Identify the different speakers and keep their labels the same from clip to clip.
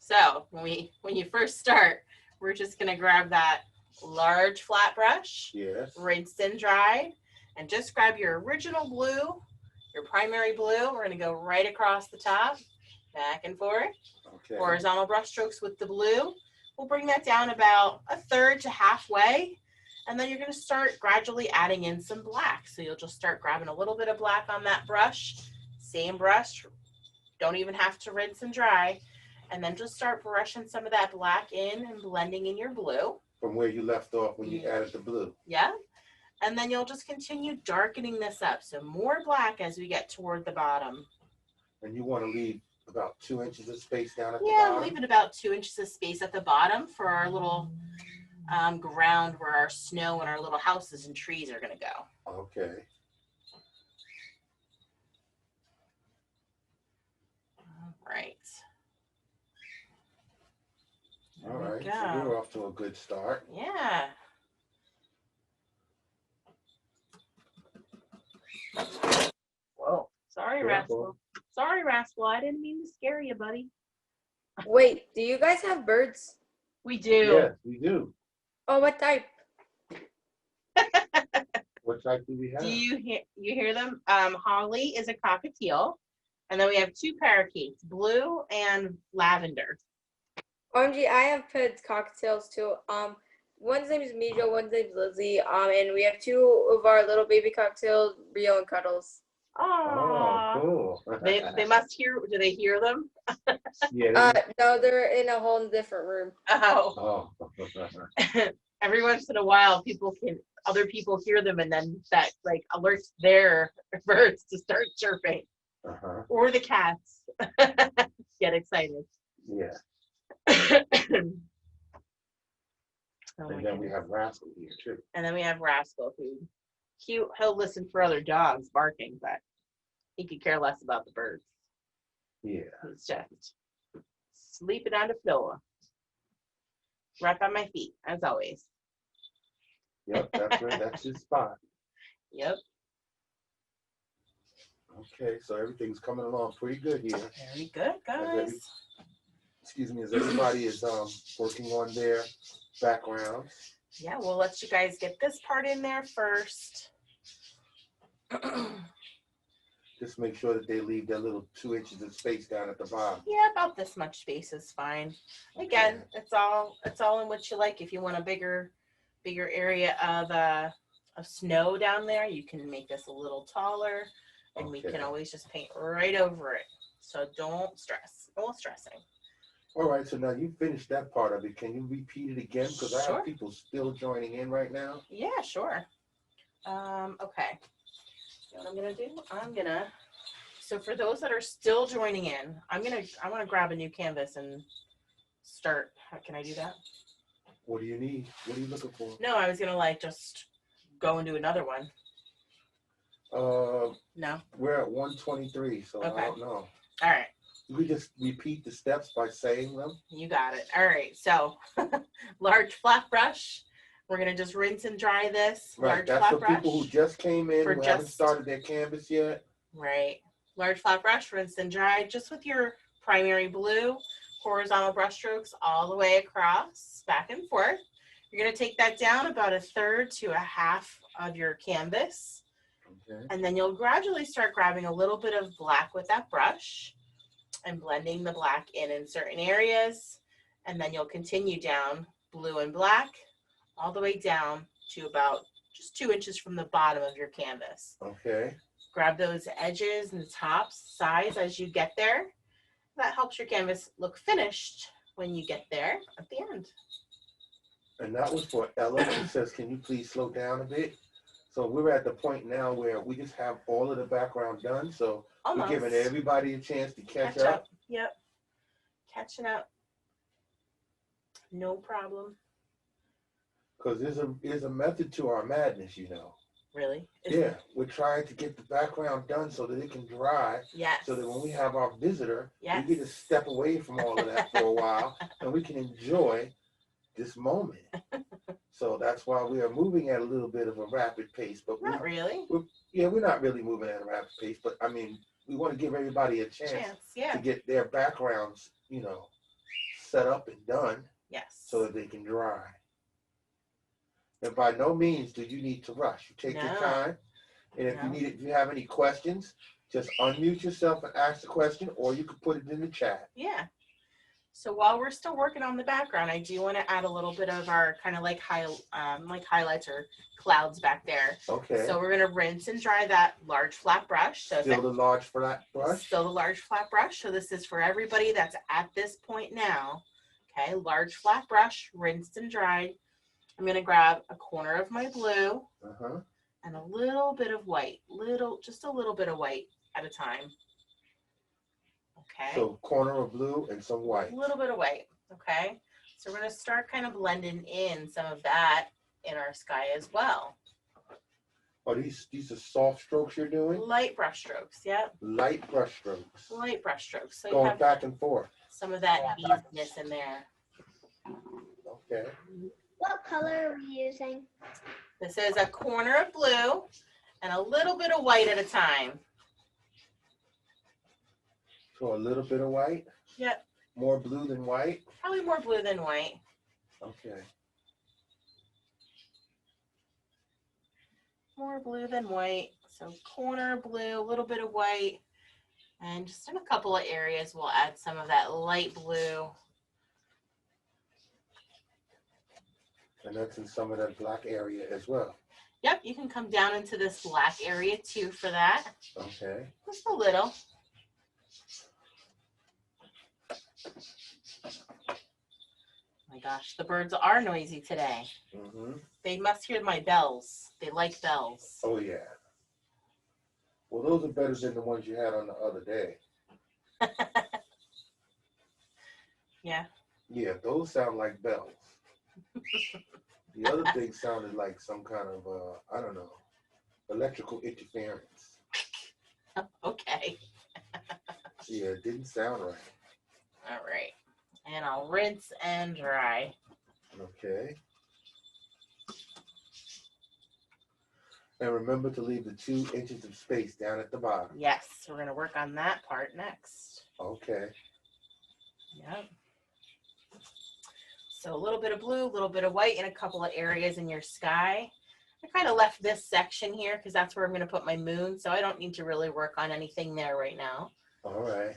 Speaker 1: So when you first start, we're just gonna grab that large flat brush,
Speaker 2: Yes.
Speaker 1: rinsed and dried, and just grab your original blue, your primary blue. We're gonna go right across the top, back and forth.
Speaker 2: Okay.
Speaker 1: Horizontal brush strokes with the blue. We'll bring that down about a third to halfway. And then you're going to start gradually adding in some black. So you'll just start grabbing a little bit of black on that brush. Same brush. Don't even have to rinse and dry. And then just start brushing some of that black in and blending in your blue.
Speaker 2: From where you left off when you added the blue.
Speaker 1: Yeah. And then you'll just continue darkening this up. So more black as we get toward the bottom.
Speaker 2: And you want to leave about 2 inches of space down at the
Speaker 1: Yeah,
Speaker 2: bottom?
Speaker 1: leave it about 2 inches of space at the bottom for our little ground where our snow and our little houses and trees are going to go.
Speaker 2: Okay.
Speaker 1: Right.
Speaker 2: All right. So we're off to a good start.
Speaker 1: Yeah. Whoa. Sorry, Rascal. Sorry, Rascal. I didn't mean to scare you, buddy.
Speaker 3: Wait, do you guys have birds?
Speaker 1: We do.
Speaker 2: Yes, we do.
Speaker 3: Oh, what type?
Speaker 2: What type do we have?
Speaker 1: Do you hear them? Holly is a cockatiel. And then we have 2 parakeets, blue and lavender.
Speaker 3: OMG, I have pet cocktails too. One's name is Mijo, one's name is Lizzie. And we have 2 of our little baby cocktails, Rio and Cuddles.
Speaker 1: Oh,
Speaker 2: cool.
Speaker 1: They must hear. Do they hear them?
Speaker 2: Yeah.
Speaker 3: No, they're in a whole different room.
Speaker 1: Oh. Every once in a while, other people hear them, and then that like alerts their birds to start chirping, or the cats get excited.
Speaker 2: Yeah. And then we have Rascal here too.
Speaker 1: And then we have Rascal, who he'll listen for other dogs barking, but he could care less about the birds.
Speaker 2: Yeah.
Speaker 1: He's just sleeping on the floor, right by my feet, as always.
Speaker 2: Yep, that's his spot.
Speaker 1: Yep.
Speaker 2: Okay, so everything's coming along pretty good here.
Speaker 1: Very good, guys.
Speaker 2: As everybody is working on their backgrounds.
Speaker 1: Yeah, we'll let you guys get this part in there first.
Speaker 2: Just make sure that they leave that little 2 inches of space down at the bottom.
Speaker 1: Yeah, about this much space is fine. Again, it's all in what you like. If you want a bigger area of snow down there, you can make this a little taller, and we can always just paint right over it. So don't stress. No stressing.
Speaker 2: All right, so now you finished that part of it. Can you repeat it again? Because I have people still joining in right now.
Speaker 1: Yeah, sure. Okay. You know what I'm gonna do? So for those that are still joining in, I want to grab a new canvas and start. Can I do that?
Speaker 2: What do you need? What are you looking for?
Speaker 1: No, I was gonna just go and do another one. No.
Speaker 2: We're at 123, so I don't know.
Speaker 1: All right.
Speaker 2: We just repeat the steps by saying them.
Speaker 1: You got it. All right. So large flat brush. We're gonna just rinse and dry this.
Speaker 2: Right.
Speaker 1: Large
Speaker 2: That's
Speaker 1: flat
Speaker 2: for
Speaker 1: brush.
Speaker 2: people who just came in, who haven't started their canvas yet.
Speaker 1: Right. Large flat brush, rinse and dry, just with your primary blue, horizontal brush strokes all the way across, back and forth. You're gonna take that down about a third to a half of your canvas. Okay. And then you'll gradually start grabbing a little bit of black with that brush and blending the black in certain areas. And then you'll continue down blue and black all the way down to about just 2 inches from the bottom of your canvas.
Speaker 2: Okay.
Speaker 1: Grab those edges and tops, sides as you get there. That helps your canvas look finished when you get there at the end.
Speaker 2: And that was for Ella, who says, can you please slow down a bit? So we're at the point now where we just have all of the background done. So we're giving everybody a chance to catch up.
Speaker 1: Yep. Catching up. No problem.
Speaker 2: Because there's a method to our madness, you know.
Speaker 1: Really?
Speaker 2: Yeah. We're trying to get the background done so that it can dry.
Speaker 1: Yes.
Speaker 2: So that when we have our visitor, we get to step away from all of that for a while and we can enjoy this moment. So that's why we are moving at a little bit of a rapid pace. But
Speaker 1: not really.
Speaker 2: We're not really moving at a rapid pace. But I mean, we want to give everybody a chance. To get their backgrounds, set up and done
Speaker 1: Yes.
Speaker 2: so that they can dry. And by no means do you need to rush. You take your time, and if you have any questions, just unmute yourself and ask the question, or you can put it in the chat.
Speaker 1: Yeah. So while we're still working on the background, I do want to add a little bit of our kind of like highlights or clouds back there.
Speaker 2: Okay.
Speaker 1: So we're going to rinse and dry that large flat brush. So
Speaker 2: still the large flat brush?
Speaker 1: Still the large flat brush. So this is for everybody that's at this point now. Okay, large flat brush, rinsed and dried. I'm going to grab a corner of my blue and a little bit of white. Just a little bit of white at a time. Okay.
Speaker 2: So corner of blue and some white.
Speaker 1: A little bit of white. Okay. So we're going to start kind of blending in some of that in our sky as well.
Speaker 2: Oh, these are soft strokes you're doing?
Speaker 1: Light brush strokes, yep.
Speaker 2: Light brush strokes.
Speaker 1: Light brush strokes. So
Speaker 2: going
Speaker 1: you have
Speaker 2: back and forth.
Speaker 1: Some of that easiness in there.
Speaker 2: Okay.
Speaker 4: What color are we using?
Speaker 1: This is a corner of blue and a little bit of white at a time.
Speaker 2: So a little bit of white?
Speaker 1: Yep.
Speaker 2: More blue than white?
Speaker 1: Probably more blue than white.
Speaker 2: Okay.
Speaker 1: More blue than white. So corner blue, a little bit of white. And just in a couple of areas, we'll add some of that light blue.
Speaker 2: And that's in some of that black area as well.
Speaker 1: Yep, you can come down into this black area too for that.
Speaker 2: Okay.
Speaker 1: Just a little. Oh my gosh, the birds are noisy today. They must hear my bells. They like bells.
Speaker 2: Oh, yeah. Well, those are better than the ones you had on the other day.
Speaker 1: Yeah.
Speaker 2: Yeah, those sound like bells. The other thing sounded like some kind of, I don't know, electrical interference.
Speaker 1: Okay.
Speaker 2: Yeah, it didn't sound right.
Speaker 1: All right. And I'll rinse and dry.
Speaker 2: Okay. And remember to leave the 2 inches of space down at the bottom.
Speaker 1: Yes, we're going to work on that part next.
Speaker 2: Okay.
Speaker 1: Yep. So a little bit of blue, a little bit of white in a couple of areas in your sky. I kind of left this section here because that's where I'm going to put my moon, so I don't need to really work on anything there right now.
Speaker 2: All right.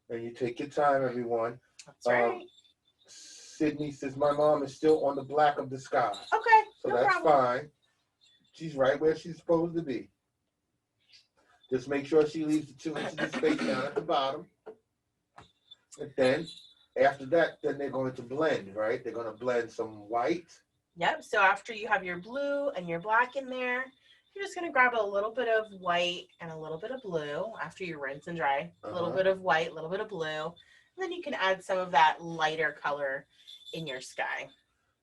Speaker 2: And you take your time, everyone.
Speaker 1: That's right.
Speaker 2: Sydney says my mom is still on the black of the sky.
Speaker 1: Okay.
Speaker 2: So
Speaker 1: no
Speaker 2: that's
Speaker 1: problem.
Speaker 2: fine. She's right where she's supposed to be. Just make sure she leaves the 2 inches of space down at the bottom. And then after that, then they're going to blend, right? They're going to blend some white.
Speaker 1: Yep. So after you have your blue and your black in there, you're just going to grab a little bit of white and a little bit of blue after you rinse and dry. A little bit of white, a little bit of blue. And then you can add some of that lighter color in your sky.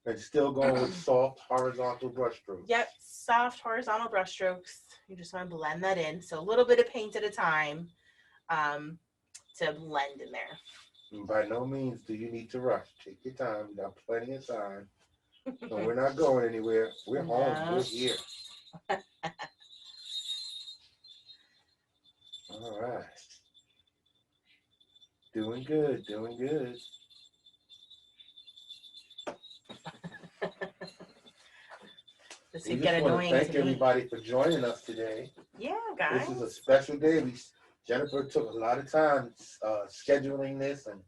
Speaker 2: And still going with soft horizontal brush strokes.
Speaker 1: Yep. Soft horizontal brush strokes. You just want to blend that in. So a little bit of paint at a time to blend in there.
Speaker 2: And by no means do you need to rush. Take your time. You got plenty of time. And we're not going anywhere. We're home. We're here. All right. Doing good. Doing good.
Speaker 1: This
Speaker 2: We
Speaker 1: would
Speaker 2: just
Speaker 1: get
Speaker 2: want
Speaker 1: annoying
Speaker 2: to thank
Speaker 1: to me.
Speaker 2: everybody for joining us today.
Speaker 1: Yeah, guys.
Speaker 2: This is a special day. Jennifer took a lot of time scheduling this and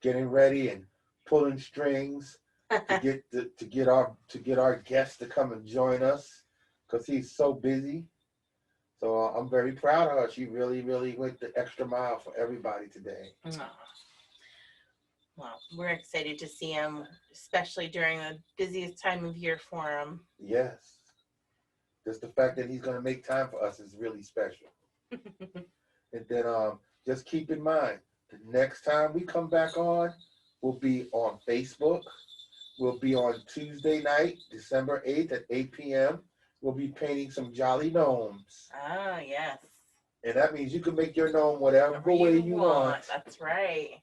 Speaker 2: getting ready and pulling strings to get our guests to come and join us because he's so busy. So I'm very proud of her. She really, really went the extra mile for everybody today.
Speaker 1: Well, we're excited to see him, especially during the busiest time of year for him.
Speaker 2: Yes. Just the fact that he's going to make time for us is really special. And then just keep in mind, the next time we come back on, we'll be on Facebook. We'll be on Tuesday night, December 8th at 8 p.m. We'll be painting some jolly gnomes.
Speaker 1: Ah, yes.
Speaker 2: And that means you can make your gnome whatever way you want.
Speaker 1: That's right.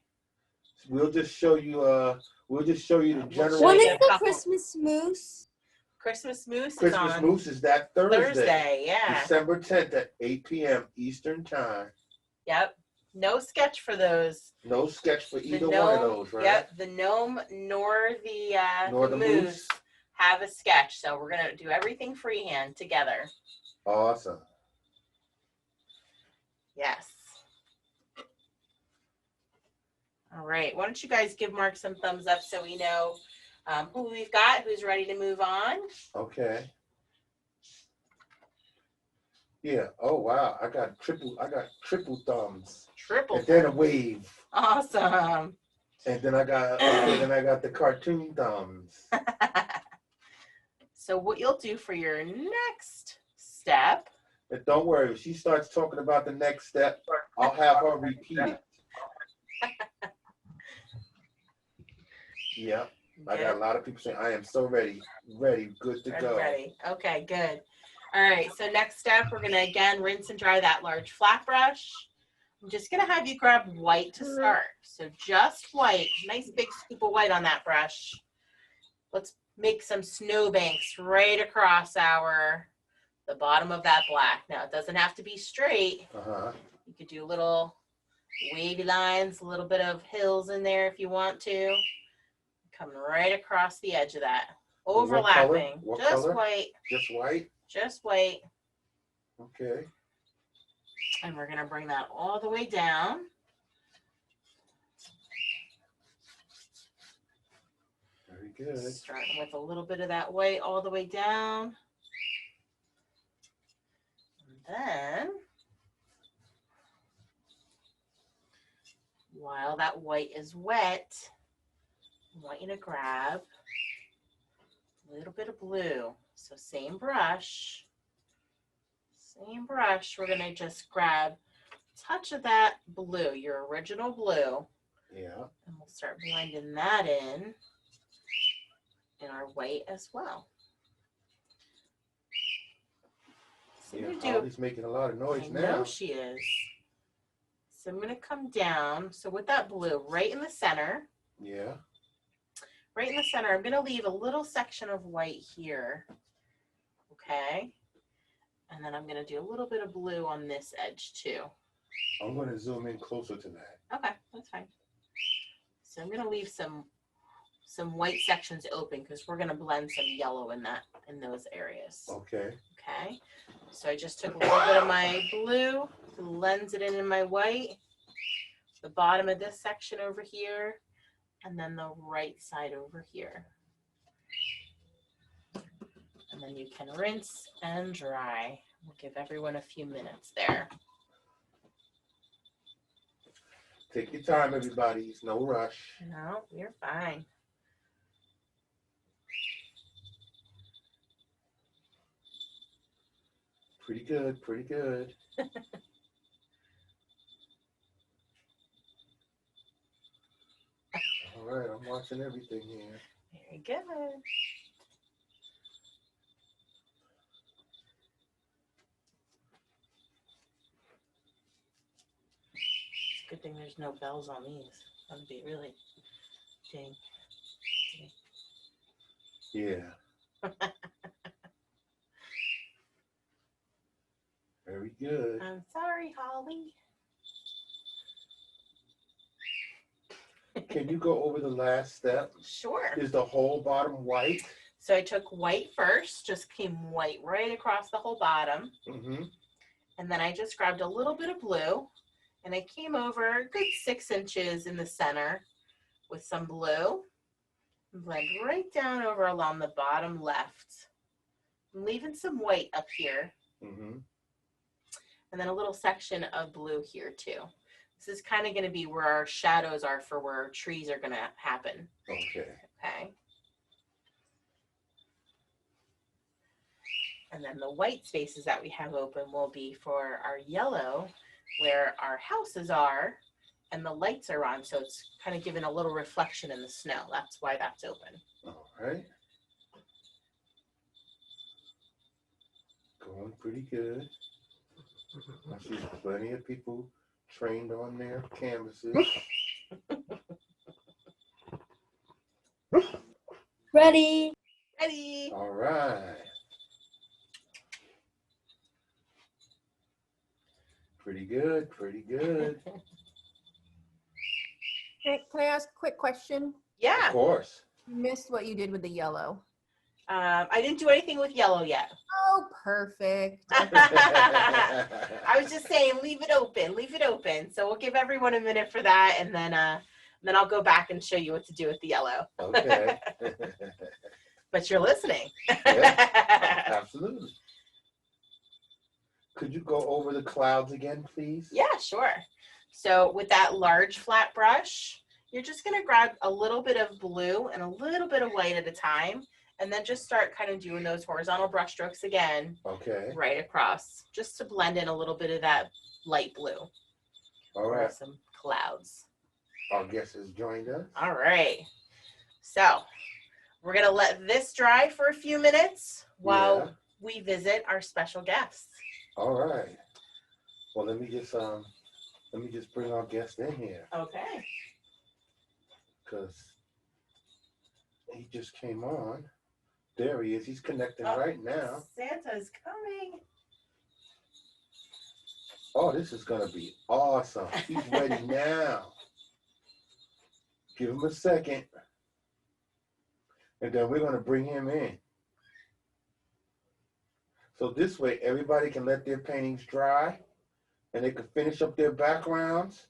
Speaker 2: We'll just show you the general.
Speaker 3: When is the Christmas Moose?
Speaker 1: Christmas Moose
Speaker 2: Christmas
Speaker 1: is on
Speaker 2: Moose is that Thursday,
Speaker 1: yeah.
Speaker 2: December 10th at 8 p.m. Eastern Time.
Speaker 1: Yep. No sketch for those.
Speaker 2: No sketch for
Speaker 1: The
Speaker 2: either
Speaker 1: gnome,
Speaker 2: one of those, right?
Speaker 1: Yep, the gnome nor
Speaker 2: Nor the moose.
Speaker 1: have a sketch. So we're going to do everything freehand together.
Speaker 2: Awesome.
Speaker 1: Yes. All right. Why don't you guys give Mark some thumbs up so we know who we've got, who's ready to move on.
Speaker 2: Okay. Yeah. Oh wow. I got triple thumbs.
Speaker 1: Triple.
Speaker 2: And then a wave.
Speaker 1: Awesome.
Speaker 2: And then I got the cartoon thumbs.
Speaker 1: So what you'll do for your next step.
Speaker 2: And don't worry, if she starts talking about the next step, I'll have her repeat it. Yeah. I got a lot of people saying, I am so ready, good to go.
Speaker 1: Ready. Okay, good. All right, so next step, we're gonna again rinse and dry that large flat brush. I'm just gonna have you grab white to start. So just white, nice big scoop of white on that brush. Let's make some snowbanks right across the bottom of that black. Now it doesn't have to be straight. You could do little wavy lines, a little bit of hills in there if you want to. Coming right across the edge of that. Overlapping.
Speaker 2: What
Speaker 1: just
Speaker 2: color?
Speaker 1: White.
Speaker 2: Just white?
Speaker 1: Just white.
Speaker 2: Okay.
Speaker 1: And we're going to bring that all the way down.
Speaker 2: Very good.
Speaker 1: Starting with a little bit of that white all the way down. And then, while that white is wet, I want you to grab a little bit of blue. So same brush, we're going to just grab a touch of that blue, your original blue.
Speaker 2: Yeah.
Speaker 1: And we'll start blending that in our white as well. So
Speaker 2: yeah, Holly's making a lot of noise now.
Speaker 1: I know she is. So I'm going to come down. So with that blue right in the center.
Speaker 2: Yeah.
Speaker 1: Right in the center, I'm going to leave a little section of white here. Okay. And then I'm going to do a little bit of blue on this edge too.
Speaker 2: I'm going to zoom in closer to that.
Speaker 1: Okay, that's fine. So I'm going to leave some white sections open because we're going to blend some yellow in those areas.
Speaker 2: Okay.
Speaker 1: Okay. So I just took a little bit of my blue, blends it in my white, the bottom of this section over here, and then the right side over here. And then you can rinse and dry. We'll give everyone a few minutes there.
Speaker 2: Take your time, everybody. It's no rush.
Speaker 1: No, you're fine.
Speaker 2: Pretty good, pretty good. All right, I'm watching everything here.
Speaker 1: Very good. Good thing there's no bells on these. That would be really ding.
Speaker 2: Yeah. Very good.
Speaker 1: I'm sorry, Holly.
Speaker 2: Can you go over the last step?
Speaker 1: Sure.
Speaker 2: Is the whole bottom white?
Speaker 1: So I took white first, just came white right across the whole bottom.
Speaker 2: Mm-hmm.
Speaker 1: And then I just grabbed a little bit of blue and I came over a good 6 inches in the center with some blue. Blend right down over along the bottom left. I'm leaving some white up here.
Speaker 2: Mm-hmm.
Speaker 1: And then a little section of blue here too. This is kind of going to be where our shadows are for where our trees are going to happen.
Speaker 2: Okay.
Speaker 1: Okay. And then the white spaces that we have open will be for our yellow, where our houses are and the lights are on. So it's kind of giving a little reflection in the snow. That's why that's open.
Speaker 2: All right. Going pretty good. I see plenty of people trained on their canvases.
Speaker 3: Ready.
Speaker 1: Ready.
Speaker 2: All right. Pretty good, pretty good.
Speaker 5: Can I ask a quick question?
Speaker 2: Of
Speaker 1: Yeah.
Speaker 2: course.
Speaker 5: Missed what you did with the yellow.
Speaker 1: I didn't do anything with yellow yet.
Speaker 5: Oh, perfect.
Speaker 1: I was just saying, leave it open, leave it open. So we'll give everyone a minute for that, and then I'll go back and show you what to do with the yellow.
Speaker 2: Okay.
Speaker 1: But you're listening.
Speaker 2: Yeah, absolutely. Could you go over the clouds again, please?
Speaker 1: Yeah, sure. So with that large flat brush, you're just gonna grab a little bit of blue and a little bit of white at a time, and then just start kind of doing those horizontal brush strokes again,
Speaker 2: Okay.
Speaker 1: right across, just to blend in a little bit of that light blue.
Speaker 2: All right.
Speaker 1: Some clouds.
Speaker 2: Our guest has joined us.
Speaker 1: All right. So we're gonna let this dry for a few minutes while we visit our special guests.
Speaker 2: All right. Well, let me just bring our guest in here
Speaker 1: Okay.
Speaker 2: because he just came on. There he is. He's connecting
Speaker 1: Oh,
Speaker 2: right now.
Speaker 1: Santa's coming.
Speaker 2: Oh, this is gonna be awesome. He's ready now. Give him a second, and then we're gonna bring him in. So this way, everybody can let their paintings dry, and they can finish up their backgrounds.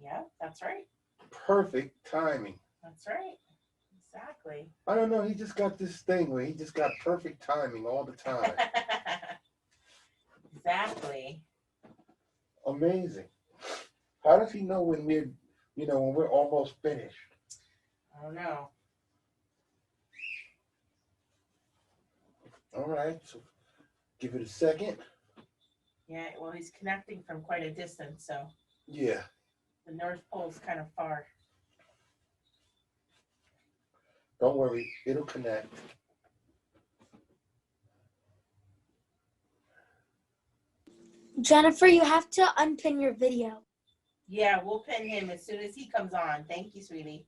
Speaker 1: Yeah, that's right.
Speaker 2: Perfect timing.
Speaker 1: That's right. Exactly.
Speaker 2: I don't know. He just got this thing where he just got perfect timing all the time.
Speaker 1: Exactly.
Speaker 2: Amazing. How does he know when we're almost finished?
Speaker 1: I don't know.
Speaker 2: All right. So give it a second.
Speaker 1: Yeah, well, he's connecting from quite a distance, so
Speaker 2: Yeah.
Speaker 1: the North Pole's kind of far.
Speaker 2: Don't worry. It'll connect.
Speaker 4: Jennifer, you have to unpin your video.
Speaker 1: Yeah, we'll pin him as soon as he comes on. Thank you, sweetie.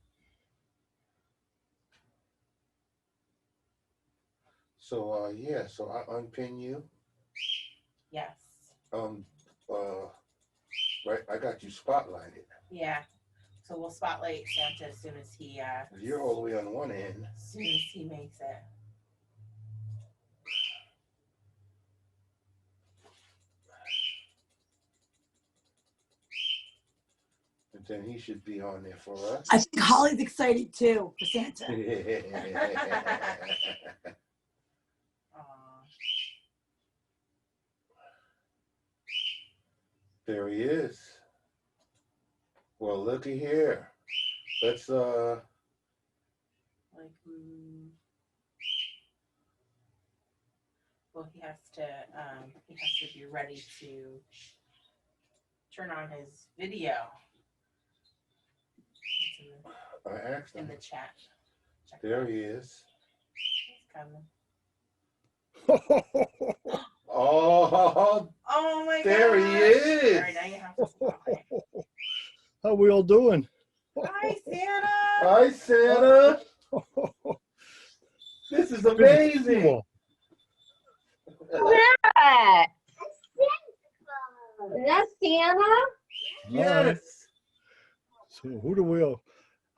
Speaker 2: So so I unpin you.
Speaker 1: Yes.
Speaker 2: Right. I got you spotlighted.
Speaker 1: Yeah. So we'll spotlight Santa as soon as he
Speaker 2: You're all the way on one end.
Speaker 1: as soon as he makes it.
Speaker 2: And then he should be on there for us.
Speaker 6: I think Holly's excited too for Santa.
Speaker 1: Aw.
Speaker 2: There he is. Well, looky here. Let's
Speaker 1: Like, well, he has to be ready to turn on his video.
Speaker 2: I asked
Speaker 1: In
Speaker 2: him.
Speaker 1: the chat. Check
Speaker 2: There
Speaker 1: that.
Speaker 2: he is.
Speaker 1: He's coming.
Speaker 2: Oh,
Speaker 1: Oh my god.
Speaker 2: there he is.
Speaker 1: All right, now you have to spotlight.
Speaker 7: How we all doing?
Speaker 1: Hi, Santa.
Speaker 2: hi, Santa. This is amazing.
Speaker 3: That's Santa?
Speaker 2: Yes.
Speaker 7: So who do we all?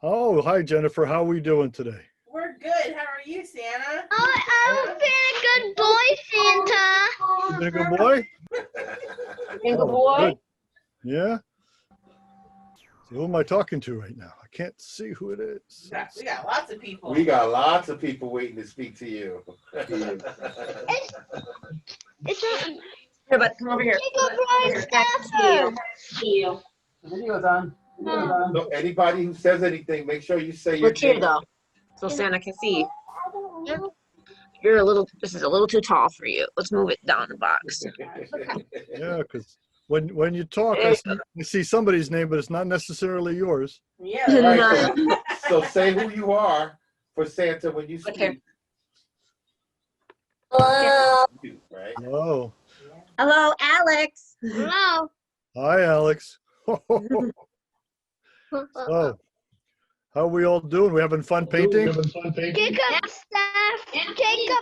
Speaker 7: Oh, hi Jennifer. How are we doing today?
Speaker 1: We're good. How are you, Santa?
Speaker 4: I've been a good boy, Santa.
Speaker 7: You been a good boy?
Speaker 3: Good
Speaker 7: Oh,
Speaker 3: boy.
Speaker 7: good. Yeah. So who am I talking to right now? I can't see who it is.
Speaker 1: We got lots of people.
Speaker 2: We got lots of people waiting to speak to you.
Speaker 4: It's a
Speaker 6: Here, bud, come over here.
Speaker 4: Jacob Ryan Stafford.
Speaker 6: The video's on.
Speaker 2: So anybody who says anything, make sure you say your
Speaker 6: Look here,
Speaker 2: name.
Speaker 6: though, so Santa can see. This is a little too tall for you. Let's move it down the box.
Speaker 7: Yeah, because when you talk, I see somebody's name, but it's not necessarily yours.
Speaker 1: Yeah.
Speaker 2: Right, so say who you are for Santa when you speak.
Speaker 6: Okay.
Speaker 3: Hello.
Speaker 2: Right?
Speaker 7: Oh,
Speaker 6: Hello, Alex.
Speaker 4: Hello.
Speaker 7: hi Alex. So, how are we all doing? We having fun painting?
Speaker 4: Jacob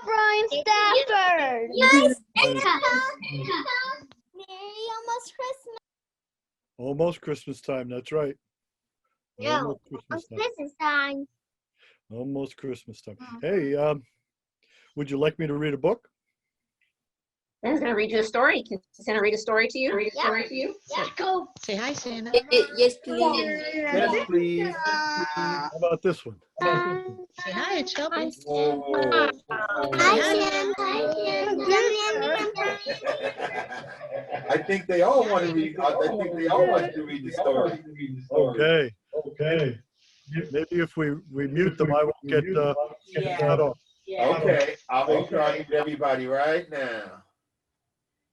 Speaker 4: Ryan Stafford.
Speaker 7: Yes.
Speaker 4: Mary almost
Speaker 7: Almost Christmas time. That's right.
Speaker 4: Yeah,
Speaker 7: Almost Christmas
Speaker 4: it's
Speaker 7: time.
Speaker 4: Christmas time.
Speaker 7: Almost Christmas time. Hey, would you like me to read a book?
Speaker 6: Santa's gonna read you a story. Can Santa read a story to you? Read a
Speaker 4: Yeah.
Speaker 6: story to you?
Speaker 4: Yeah, go.
Speaker 8: Say hi, Santa.
Speaker 3: Yes, please.
Speaker 2: Yes, please.
Speaker 7: How about this one?
Speaker 8: Say hi, it's Shelby.
Speaker 2: Whoa.
Speaker 4: Hi,
Speaker 2: I think they all want to read. I think they all want to read the story.
Speaker 7: Okay. Maybe if we mute them, I won't get
Speaker 1: Yeah.
Speaker 7: cut off.
Speaker 1: Yeah.
Speaker 2: Okay, I'll make sure I mute everybody right now.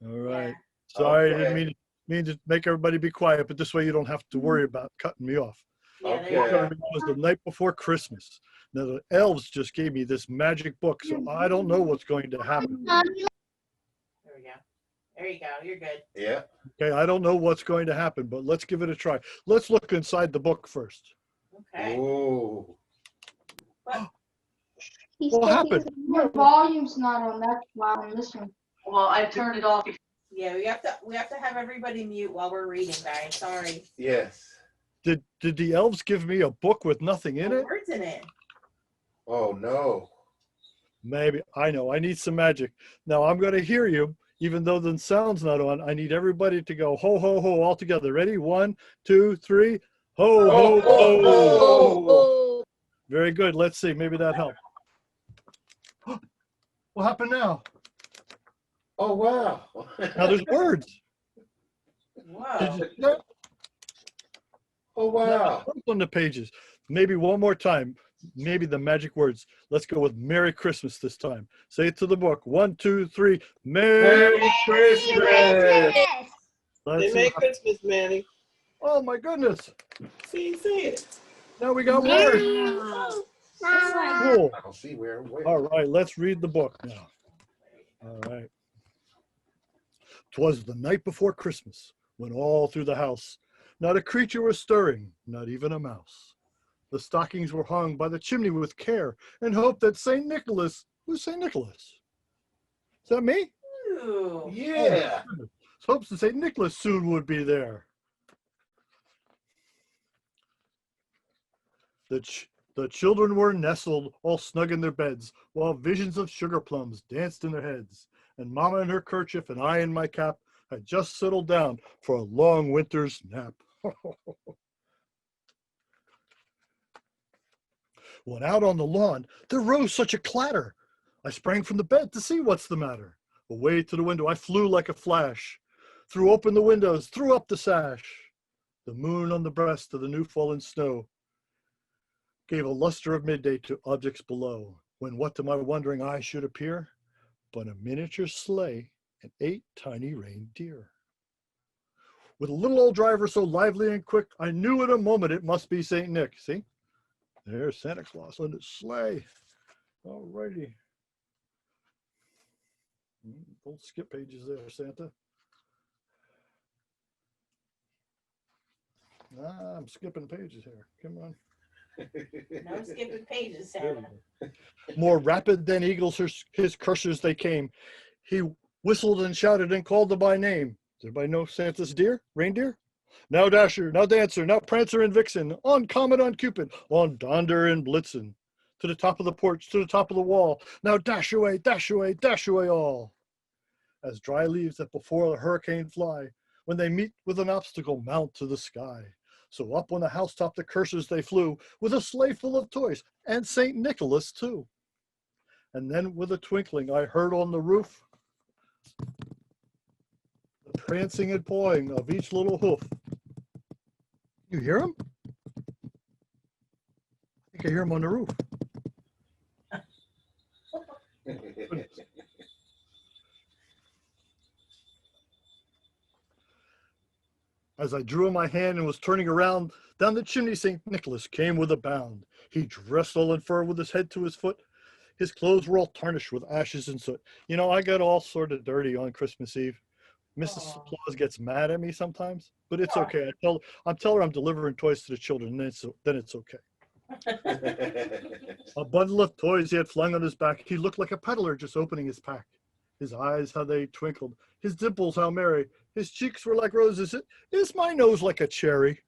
Speaker 7: All right.
Speaker 1: Yeah.
Speaker 7: Sorry, I
Speaker 2: Okay.
Speaker 7: didn't mean to make everybody be quiet, but this way you don't have to worry about cutting me off.
Speaker 1: Yeah, there
Speaker 2: Okay.
Speaker 1: you
Speaker 7: We're
Speaker 1: go.
Speaker 7: gonna read was The Night Before Christmas. Now the elves just gave me this magic book, so I don't know what's going to happen.
Speaker 1: There we go. There you go. You're good.
Speaker 2: Yeah.
Speaker 7: Okay, I don't know what's going to happen, but let's give it a try. Let's look inside the book first.
Speaker 1: Okay.
Speaker 2: Ooh.
Speaker 7: What happened?
Speaker 9: Your volume's not on that loud on this one.
Speaker 8: Well, I turned it off.
Speaker 1: Yeah, we have to have everybody mute while we're reading, guys. Sorry.
Speaker 2: Yes.
Speaker 7: Did the elves give me a book with nothing in
Speaker 1: No
Speaker 7: it?
Speaker 1: words in it.
Speaker 2: Oh no.
Speaker 7: Maybe. I know. I need some magic. Now I'm going to hear you, even though the sound's not on. I need everybody to go ho, ho, ho all together. Ready? 1, 2, 3. Ho, ho, ho.
Speaker 3: Oh,
Speaker 7: Very good. Let's see. Maybe that helped. What happened now?
Speaker 2: Oh wow.
Speaker 7: Now there's words.
Speaker 1: Whoa.
Speaker 7: Did you see that?
Speaker 2: Oh wow.
Speaker 7: Words on the pages. Maybe one more time. Maybe the magic words. Let's go with Merry Christmas this time. Say it to the book. 1, 2, 3. Merry.
Speaker 2: Merry Christmas.
Speaker 7: Let's see.
Speaker 10: Merry Christmas, Manny.
Speaker 7: Oh my goodness.
Speaker 10: See it.
Speaker 7: Now we got words. Cool.
Speaker 2: I don't see where.
Speaker 7: All right, let's read the book now. All right. 'Twas the night before Christmas, when all through the house not a creature was stirring, not even a mouse. The stockings were hung by the chimney with care, and hoped that St. Nicholas, who's St. Nicholas? Is that me?
Speaker 1: Ooh.
Speaker 2: Yeah.
Speaker 7: Hopes that St. Nicholas soon would be there. The children were nestled all snug in their beds, while visions of sugar plums danced in their heads. And Mama in her kerchief and I in my cap had just settled down for a long winter's nap. When out on the lawn, there rose such a clatter. I sprang from the bed to see what's the matter. Away to the window I flew like a flash, threw open the windows, threw up the sash. The moon on the breast of the new fallen snow gave a luster of midday to objects below, when what to my wondering eye should appear but a miniature sleigh and 8 tiny reindeer. With a little old driver so lively and quick, I knew in a moment it must be St. Nick. See? There's Santa Claus on his sleigh. All righty. Don't skip pages there, Santa. I'm skipping pages here. Come on.
Speaker 1: No skipping pages,
Speaker 7: There we
Speaker 1: Santa.
Speaker 7: go. More rapid than eagles, his cursors they came. He whistled and shouted and called them by name. Does everybody know Santa's reindeer? Now Dasher, now Dancer, now Prancer and Vixen, on Comet, on Cupid, on Donder and Blitzen. To the top of the porch, to the top of the wall. Now dash away, dash away, dash away all. As dry leaves that before a hurricane fly, when they meet with an obstacle, mount to the sky. So up on the housetop the cursors they flew, with a sleigh full of toys, and St. Nicholas too. And then with a twinkling I heard on the roof the prancing and pawing of each little hoof. You hear him? I think I hear him on the roof. As I drew in my hand and was turning around, down the chimney St. Nicholas came with a bound. He dressed all in fur with his head to his foot. His clothes were all tarnished with ashes and soot. You know, I get all sort of dirty on Christmas Eve. Mrs. Claus gets mad at me sometimes, but it's okay. I tell her I'm delivering toys to the children, and then it's okay. A bundle of toys he had flung on his back. He looked like a peddler just opening his pack. His eyes, how they twinkled. His dimples, how merry. His cheeks were like roses. Is my nose like a cherry?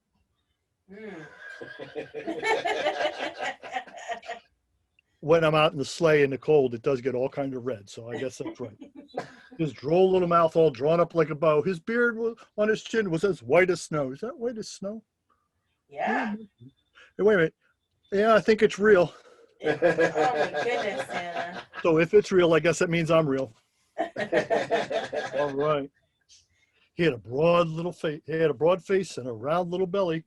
Speaker 7: When I'm out in the sleigh in the cold, it does get all kind of red, so I guess that's right. His droll little mouth all drawn up like a bow. His beard on his chin was as white as snow. Is that white as snow?
Speaker 1: Yeah.
Speaker 7: Hey, wait a minute. Yeah, I think it's real.
Speaker 1: Oh my goodness, Santa.
Speaker 7: So if it's real, I guess that means I'm real. All right. He had a broad little face. He had a broad face and a round little belly.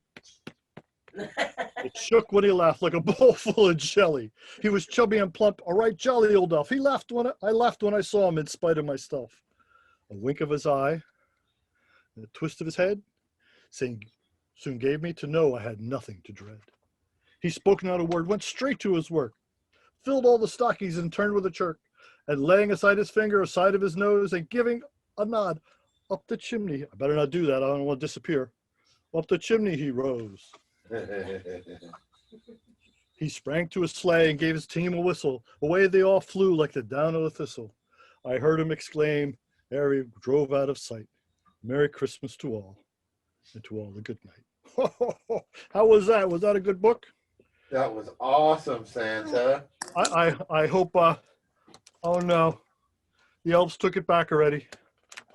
Speaker 7: It shook when he laughed like a bowl full of jelly. He was chubby and plump, a right jolly old elf. He laughed I laughed when I saw him in spite of myself. A wink of his eye, and a twist of his head, saying, soon gave me to know I had nothing to dread. He spoke not a word, went straight to his work, filled all the stockings and turned with a jerk, and laying aside his finger aside of his nose and giving a nod up the chimney. I better not do that. I don't want to disappear. Up the chimney he rose. He sprang to his sleigh and gave his team a whistle. Away they all flew like the down of a thistle. I heard him exclaim ere he drove out of sight, Merry Christmas to all, and to all a good night. How was that? Was that a good book?
Speaker 2: That was awesome, Santa.
Speaker 7: I hope, oh no, the elves took it back already.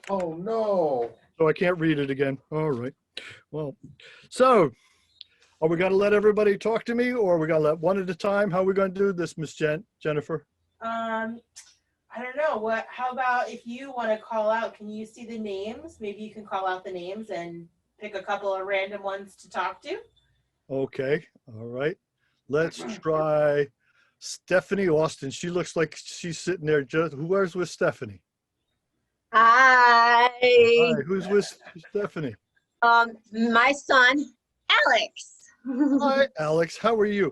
Speaker 2: Oh no.
Speaker 7: So I can't read it again. All right. Well, so are we going to let everybody talk to me, or are we going to let one at a time? How are we going to do this, Miss Jennifer?
Speaker 1: I don't know. How about if you want to call out, can you see the names? Maybe you can call out the names and pick a couple of random ones to talk to.
Speaker 7: Okay. All right. Let's try Stephanie Austin. She looks like she's sitting there. Who's with Stephanie?
Speaker 6: Hi.
Speaker 7: Hi. Who's with Stephanie?
Speaker 6: My son, Alex.
Speaker 7: Hi, Alex. How are you?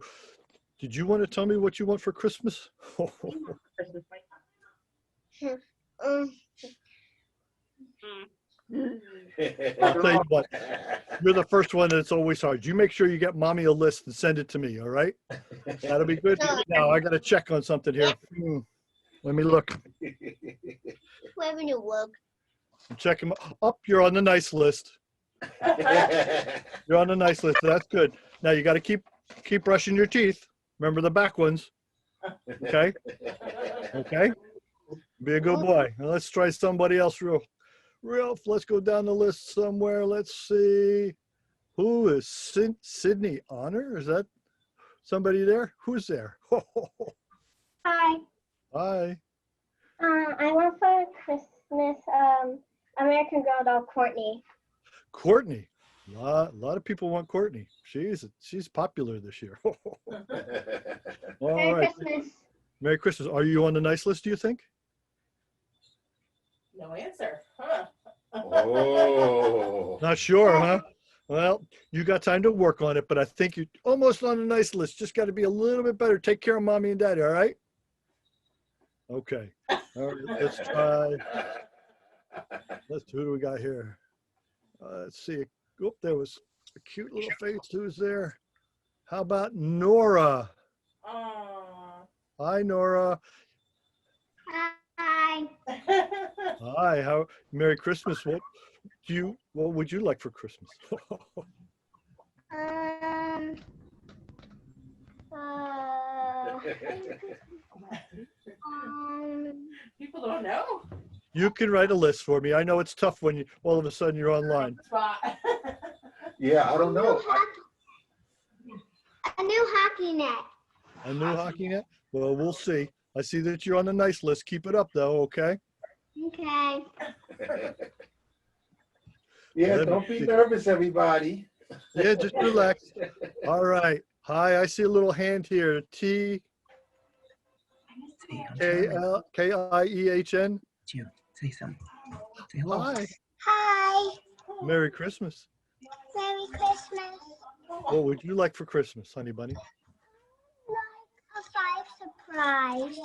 Speaker 7: Did you want to tell me what you want for Christmas? I'll tell you what. You're the first one, and it's always hard. You make sure you get mommy a list and send it to me. All right? That'll be good. Now I got to check on something here. Let me look.
Speaker 4: Wherever you look.
Speaker 7: Check them up. You're on the nice list. You're on the nice list. That's good. Now you got to keep brushing your teeth. Remember the back ones. Okay. Okay. Be a good boy. Now let's try somebody else real. Let's go down the list somewhere. Let's see. Who is Sydney Honor? Is that somebody there? Who's there?
Speaker 4: Hi.
Speaker 7: Hi.
Speaker 4: I want for Christmas American Girl doll Courtney.
Speaker 7: Courtney. A lot of people want Courtney. She's popular this year. All
Speaker 4: Merry
Speaker 7: right.
Speaker 4: Christmas.
Speaker 7: Merry Christmas. Are you on the nice list, do you think?
Speaker 1: No answer. Huh?
Speaker 2: Oh.
Speaker 7: Not sure, huh? Well, you got time to work on it, but I think you're almost on the nice list. Just got to be a little bit better. Take care of mommy and daddy, all right? Okay. All right, let's try. Who do we got here? Let's see. Oh, there was a cute little face. Who's there? How about Nora? Hi, Nora.
Speaker 4: Hi.
Speaker 7: Hi. Merry Christmas. What would you like for Christmas?
Speaker 1: People don't know.
Speaker 7: You can write a list for me. I know it's tough when all of a sudden you're online.
Speaker 2: Yeah, I don't know.
Speaker 4: A new hockey net.
Speaker 7: A new hockey net? Well, we'll see. I see that you're on the nice list. Keep it up, though, okay?
Speaker 4: Okay.
Speaker 2: Yeah, don't be nervous, everybody.
Speaker 7: Yeah, just relax. All right. Hi, I see a little hand here. TKIEHN.
Speaker 11: Say something. Say hello.
Speaker 7: Hi.
Speaker 4: Hi.
Speaker 7: Merry Christmas.
Speaker 4: Merry Christmas.
Speaker 7: What would you like for Christmas, honey bunny?
Speaker 4: A 5 surprise.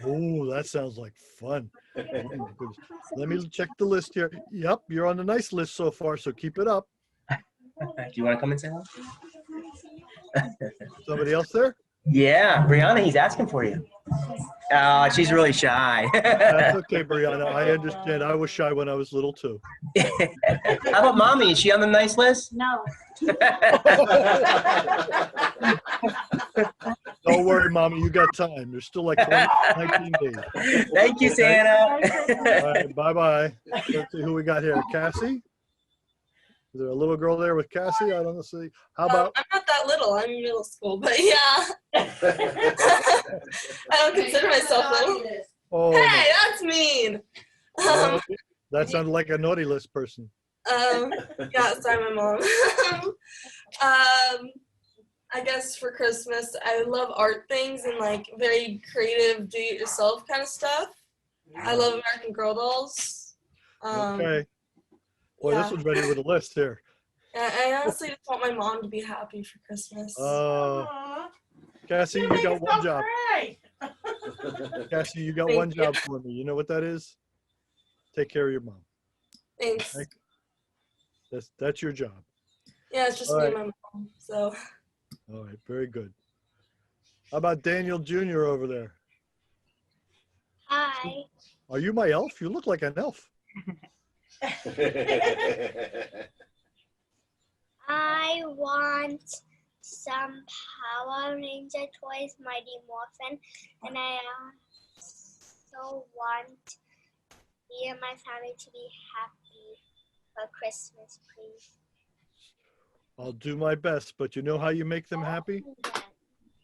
Speaker 7: Oh, that sounds like fun. Oh, my goodness. Let me check the list here. Yep, you're on the nice list so far, so keep it up.
Speaker 11: Do you want to come and say hello?
Speaker 7: Somebody else there?
Speaker 11: Yeah, Brianna, he's asking for you. She's really shy.
Speaker 7: That's okay, Brianna. I understand. I was shy when I was little too.
Speaker 11: How about mommy? Is she on the nice list?
Speaker 4: No.
Speaker 7: Don't worry, Mommy. You got time. There's still like 19 days.
Speaker 11: Thank you,
Speaker 7: Okay.
Speaker 11: Santa.
Speaker 7: All right, bye-bye. Let's see who we got here. Cassie? Is there a little girl there with Cassie? I don't see. How about?
Speaker 12: I'm not that little. I'm in middle school, but yeah. I don't consider myself little.
Speaker 7: Oh,
Speaker 12: Hey, that's mean.
Speaker 7: no. That sounded like a naughty list person.
Speaker 12: Yeah, sorry, my mom. I guess for Christmas, I love art things and like very creative, do-it-yourself kind of stuff. I love American Girl dolls.
Speaker 7: Okay. Boy,
Speaker 12: yeah.
Speaker 7: this one's ready with a list here.
Speaker 12: I honestly just want my mom to be happy for Christmas.
Speaker 7: Cassie, you got one job. Cassie, you got
Speaker 12: Thank
Speaker 7: one
Speaker 12: you.
Speaker 7: job for me. You know what that is? Take care of your mom.
Speaker 12: Thanks.
Speaker 7: That's your job.
Speaker 12: Yeah, it's just
Speaker 7: All
Speaker 12: me
Speaker 7: right.
Speaker 12: and my mom. So.
Speaker 7: All right, very good. How about Daniel Jr. over there?
Speaker 4: Hi.
Speaker 7: Are you my elf? You look like an elf.
Speaker 4: I want some Power Ranger toys, Mighty Morphin, and I also want me and my family to be happy for Christmas, please.
Speaker 7: I'll do my best, but you know how you make them happy?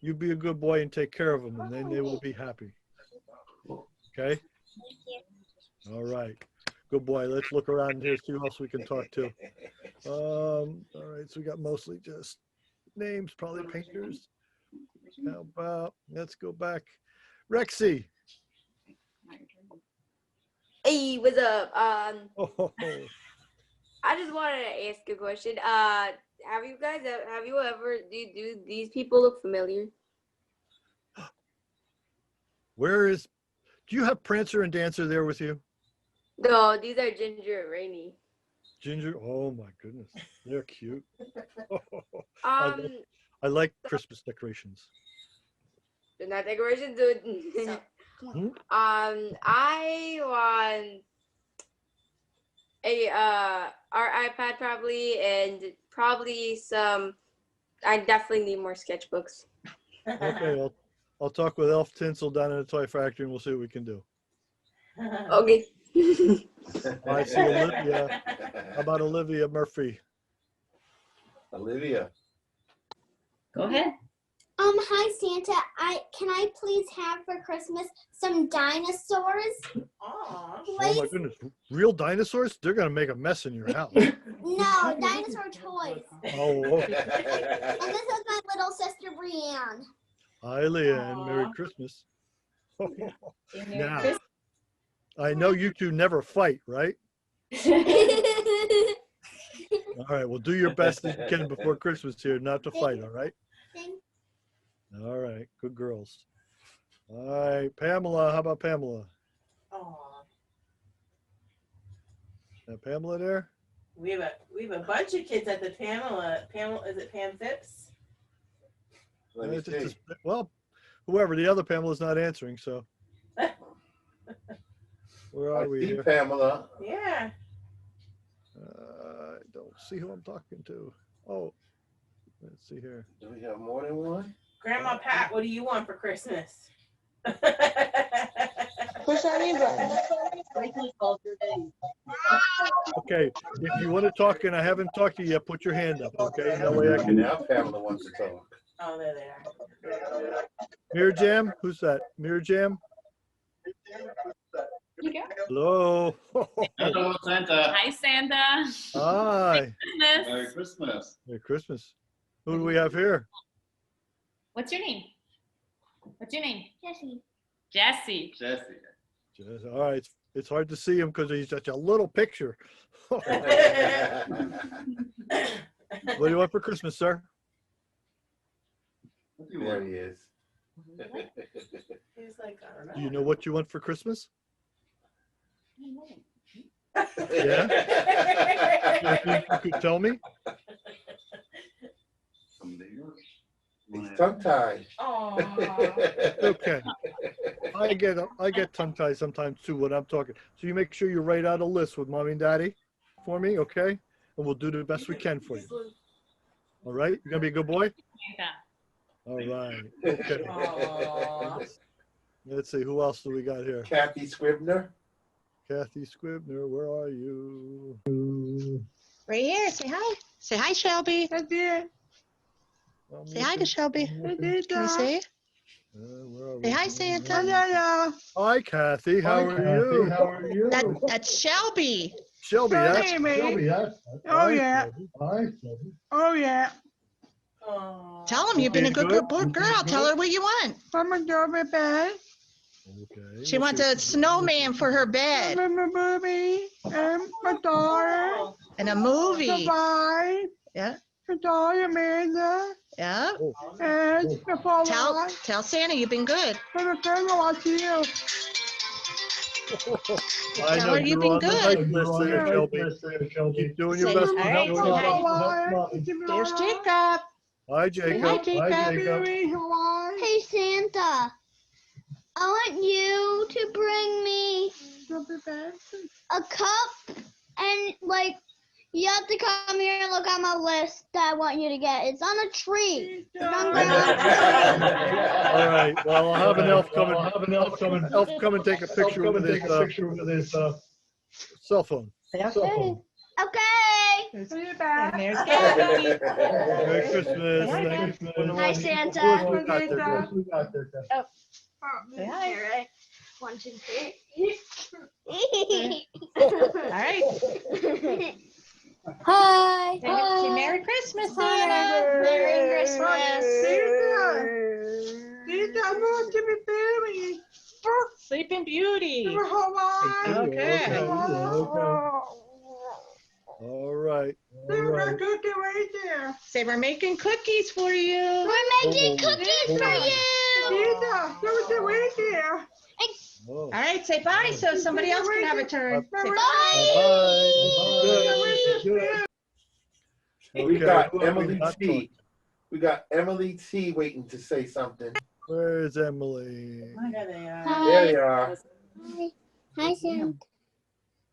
Speaker 7: You be a good boy and take care of them, and then they will be happy. Okay?
Speaker 4: Thank you.
Speaker 7: All right. Good boy. Let's look around here, see who else we can talk to. All right, so we got mostly just names, probably painters. How about, let's go back. Rexy.
Speaker 3: Hey, what's up?
Speaker 7: Oh,
Speaker 3: I just wanted to ask a question. Have you ever, do these people look familiar?
Speaker 7: do you have Prancer and Dancer there with you?
Speaker 3: No, these are Ginger and Rainy.
Speaker 7: Ginger, oh my goodness, they're cute.
Speaker 3: Um,
Speaker 7: I like Christmas decorations.
Speaker 3: they're not decorations, dude. I want our iPad probably, and probably some. I definitely need more sketchbooks.
Speaker 7: Okay, I'll talk with Elf Tinsel down in the toy factory, and we'll see what we can do.
Speaker 3: Okay.
Speaker 7: I see Olivia. How about Olivia Murphy?
Speaker 2: Olivia.
Speaker 6: Go ahead.
Speaker 4: Hi Santa. Can I please have for Christmas some dinosaurs?
Speaker 1: Aw.
Speaker 7: Oh my goodness, real dinosaurs? They're gonna make a mess in your house.
Speaker 4: No, dinosaur toys.
Speaker 7: Oh, okay.
Speaker 4: And this is my little sister Brianne.
Speaker 7: Hi, Leah, and Merry
Speaker 1: Aw.
Speaker 7: Christmas. Now, I know you two never fight, right? All right, well, do your best as you can before Christmas here, not to fight, all right? All right, good girls. All right, Pamela, how about Pamela?
Speaker 1: Aw.
Speaker 7: Pamela there?
Speaker 1: We have a bunch of kids at the Pamela, is it Pam Phipps?
Speaker 2: Let me see.
Speaker 7: Well, whoever, the other Pamela's not answering, so. Where
Speaker 2: I
Speaker 7: are we
Speaker 2: see
Speaker 7: here?
Speaker 2: Pamela.
Speaker 1: Yeah.
Speaker 7: I don't see who I'm talking to. Oh, let's see here.
Speaker 2: Do we have more than one?
Speaker 1: Grandma Pat, what do you want for Christmas?
Speaker 4: Push any button.
Speaker 7: Okay, if you want to talk and I haven't talked to you yet, put your hand up, okay? That way I
Speaker 2: Okay,
Speaker 7: can.
Speaker 2: now Pamela wants to talk.
Speaker 1: Oh, there they are.
Speaker 7: Mirror Jam? Who's that? Mirror Jam? Hello.
Speaker 13: Hello, Santa.
Speaker 8: Hi, Santa.
Speaker 7: Hi.
Speaker 8: Christmas.
Speaker 13: Merry Christmas.
Speaker 7: Merry Christmas. Who do we have here?
Speaker 8: What's your name? What's your name?
Speaker 4: Jessie.
Speaker 8: Jesse.
Speaker 13: Jesse.
Speaker 7: All right, it's hard to see him because he's such a little picture. What do you want for Christmas, sir?
Speaker 13: What do you
Speaker 2: There
Speaker 13: want?
Speaker 2: he is.
Speaker 1: He's like, I don't know.
Speaker 7: Do you know what you want for Christmas?
Speaker 1: Yeah?
Speaker 7: You could tell me?
Speaker 2: He's tongue-tied.
Speaker 1: Aw.
Speaker 7: Okay. I get tongue-tied sometimes too when I'm talking. So you make sure you write out a list with mommy and daddy for me, okay? And we'll do the best we can for you. All right? You're gonna be a good boy? All right. Okay. Let's see, who else do we got here?
Speaker 2: Kathy Scribner.
Speaker 7: Kathy Scribner, where are you?
Speaker 14: Right here. Say hi. Say hi, Shelby. Say hi to Shelby. Can you say? Say hi, Santa.
Speaker 7: Hi, Kathy. How are you?
Speaker 14: That's Shelby.
Speaker 7: Shelby, that's
Speaker 14: Shelby.
Speaker 7: Oh, yeah.
Speaker 14: Oh, yeah. Tell him you've been a good girl. Tell her what you want.
Speaker 9: I'm a double bed.
Speaker 7: Okay.
Speaker 14: She wants a snowman for her bed.
Speaker 9: I'm a movie. And my daughter.
Speaker 14: And a movie.
Speaker 9: Bye.
Speaker 14: Yeah.
Speaker 9: My daughter Amanda.
Speaker 14: Yeah.
Speaker 9: And the
Speaker 14: Tell Santa you've been good.
Speaker 9: And the thing I want you.
Speaker 7: I
Speaker 14: Tell
Speaker 7: know
Speaker 14: her you've
Speaker 7: you're
Speaker 14: been
Speaker 7: on the
Speaker 14: good.
Speaker 7: nice list there, Shelby. Keep doing your
Speaker 14: Say,
Speaker 7: best.
Speaker 14: all right, there's Jacob.
Speaker 7: Hi, Jacob.
Speaker 14: Hi, Jacob.
Speaker 4: Hey, Santa. I want you to bring me a cup and, like, you have to come here and look at my list that I want you to get. It's on a tree.
Speaker 7: All right. Well, I'll have an elf come and come and take a picture with his cell phone.
Speaker 14: Okay.
Speaker 4: Okay.
Speaker 14: See you back. And there's Kathy.
Speaker 7: Merry Christmas. Thank you.
Speaker 4: Hi, Santa.
Speaker 7: Who else we got there?
Speaker 4: Oh.
Speaker 14: Say hi.
Speaker 4: All right. 1, 2, 3.
Speaker 14: All right.
Speaker 4: Hi.
Speaker 14: Say Merry Christmas, Santa.
Speaker 4: Merry Christmas.
Speaker 14: Sleeping Beauty.
Speaker 7: Okay.
Speaker 14: Okay.
Speaker 7: All right.
Speaker 14: Say we're making cookies for you.
Speaker 4: We're making cookies for you.
Speaker 7: All
Speaker 14: right, say bye so somebody else can have a turn. Say
Speaker 2: We got Emily T. We got Emily T waiting to say something.
Speaker 7: Where's Emily?
Speaker 1: There they are.
Speaker 2: There they are.
Speaker 4: Hi, Santa.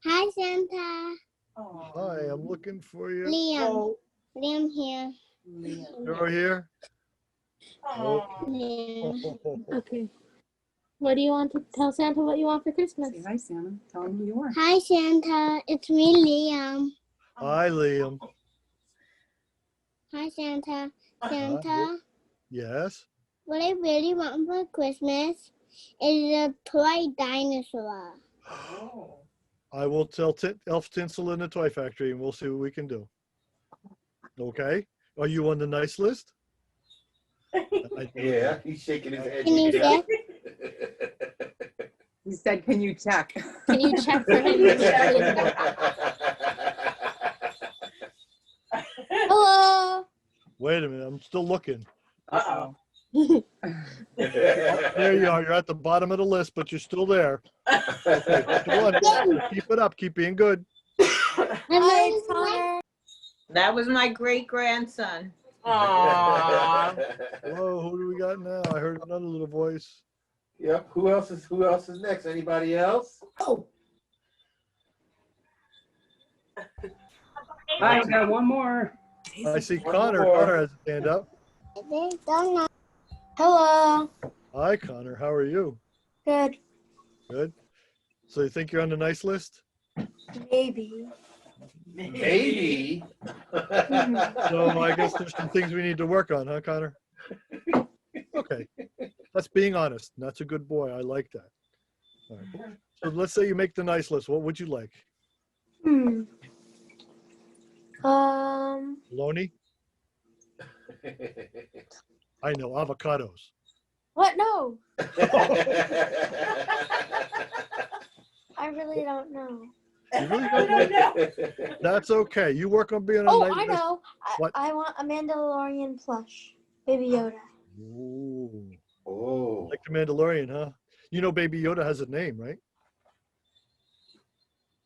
Speaker 4: Hi, Santa.
Speaker 7: Hi, I'm looking for you.
Speaker 4: Liam. Liam here.
Speaker 7: You're here?
Speaker 4: Liam.
Speaker 15: Okay. What do you want to tell Santa what you want for Christmas? Say hi, Santa. Tell him who you are.
Speaker 4: Hi, Santa. It's me, Liam.
Speaker 7: Hi, Liam.
Speaker 4: Hi, Santa. Santa,
Speaker 7: Yes?
Speaker 4: what I really want for Christmas is a toy dinosaur.
Speaker 7: I will tell Elf Tinsel in the Toy Factory and we'll see what we can do. Okay? Are you on the nice list?
Speaker 2: Yeah, he's shaking his head.
Speaker 4: Can you check?
Speaker 15: He said, can you check?
Speaker 4: Can you check for him? Hello.
Speaker 7: Wait a minute, I'm still looking.
Speaker 15: Uh-oh.
Speaker 7: There you are. You're at the bottom of the list, but you're still there. Okay, still on it. Keep it up. Keep being good.
Speaker 4: Hi, Connor.
Speaker 16: That was my great-grandson.
Speaker 1: Aww.
Speaker 7: Hello, who do we got now? I heard another little voice.
Speaker 2: Yep. Who else is next? Anybody else?
Speaker 15: Oh. I got one more.
Speaker 7: I see Connor. Connor has a hand up.
Speaker 4: Hello.
Speaker 7: Hi, Connor. How are you?
Speaker 4: Good.
Speaker 7: Good. So you think you're on the nice list?
Speaker 4: Maybe.
Speaker 2: Maybe.
Speaker 7: So I guess there's some things we need to work on, huh, Connor? Okay. That's being honest. That's a good boy. I like that. All right. So let's say you make the nice list. What would you like? Bologna? I know, avocados.
Speaker 4: What? No. I really don't know.
Speaker 7: You really don't know? That's okay. You work on being on
Speaker 4: Oh,
Speaker 7: nice
Speaker 4: I
Speaker 7: list.
Speaker 4: know.
Speaker 7: What?
Speaker 4: I want a Mandalorian plush. Baby Yoda.
Speaker 7: Ooh.
Speaker 2: Oh.
Speaker 7: Like the Mandalorian, huh? You know Baby Yoda has a name, right?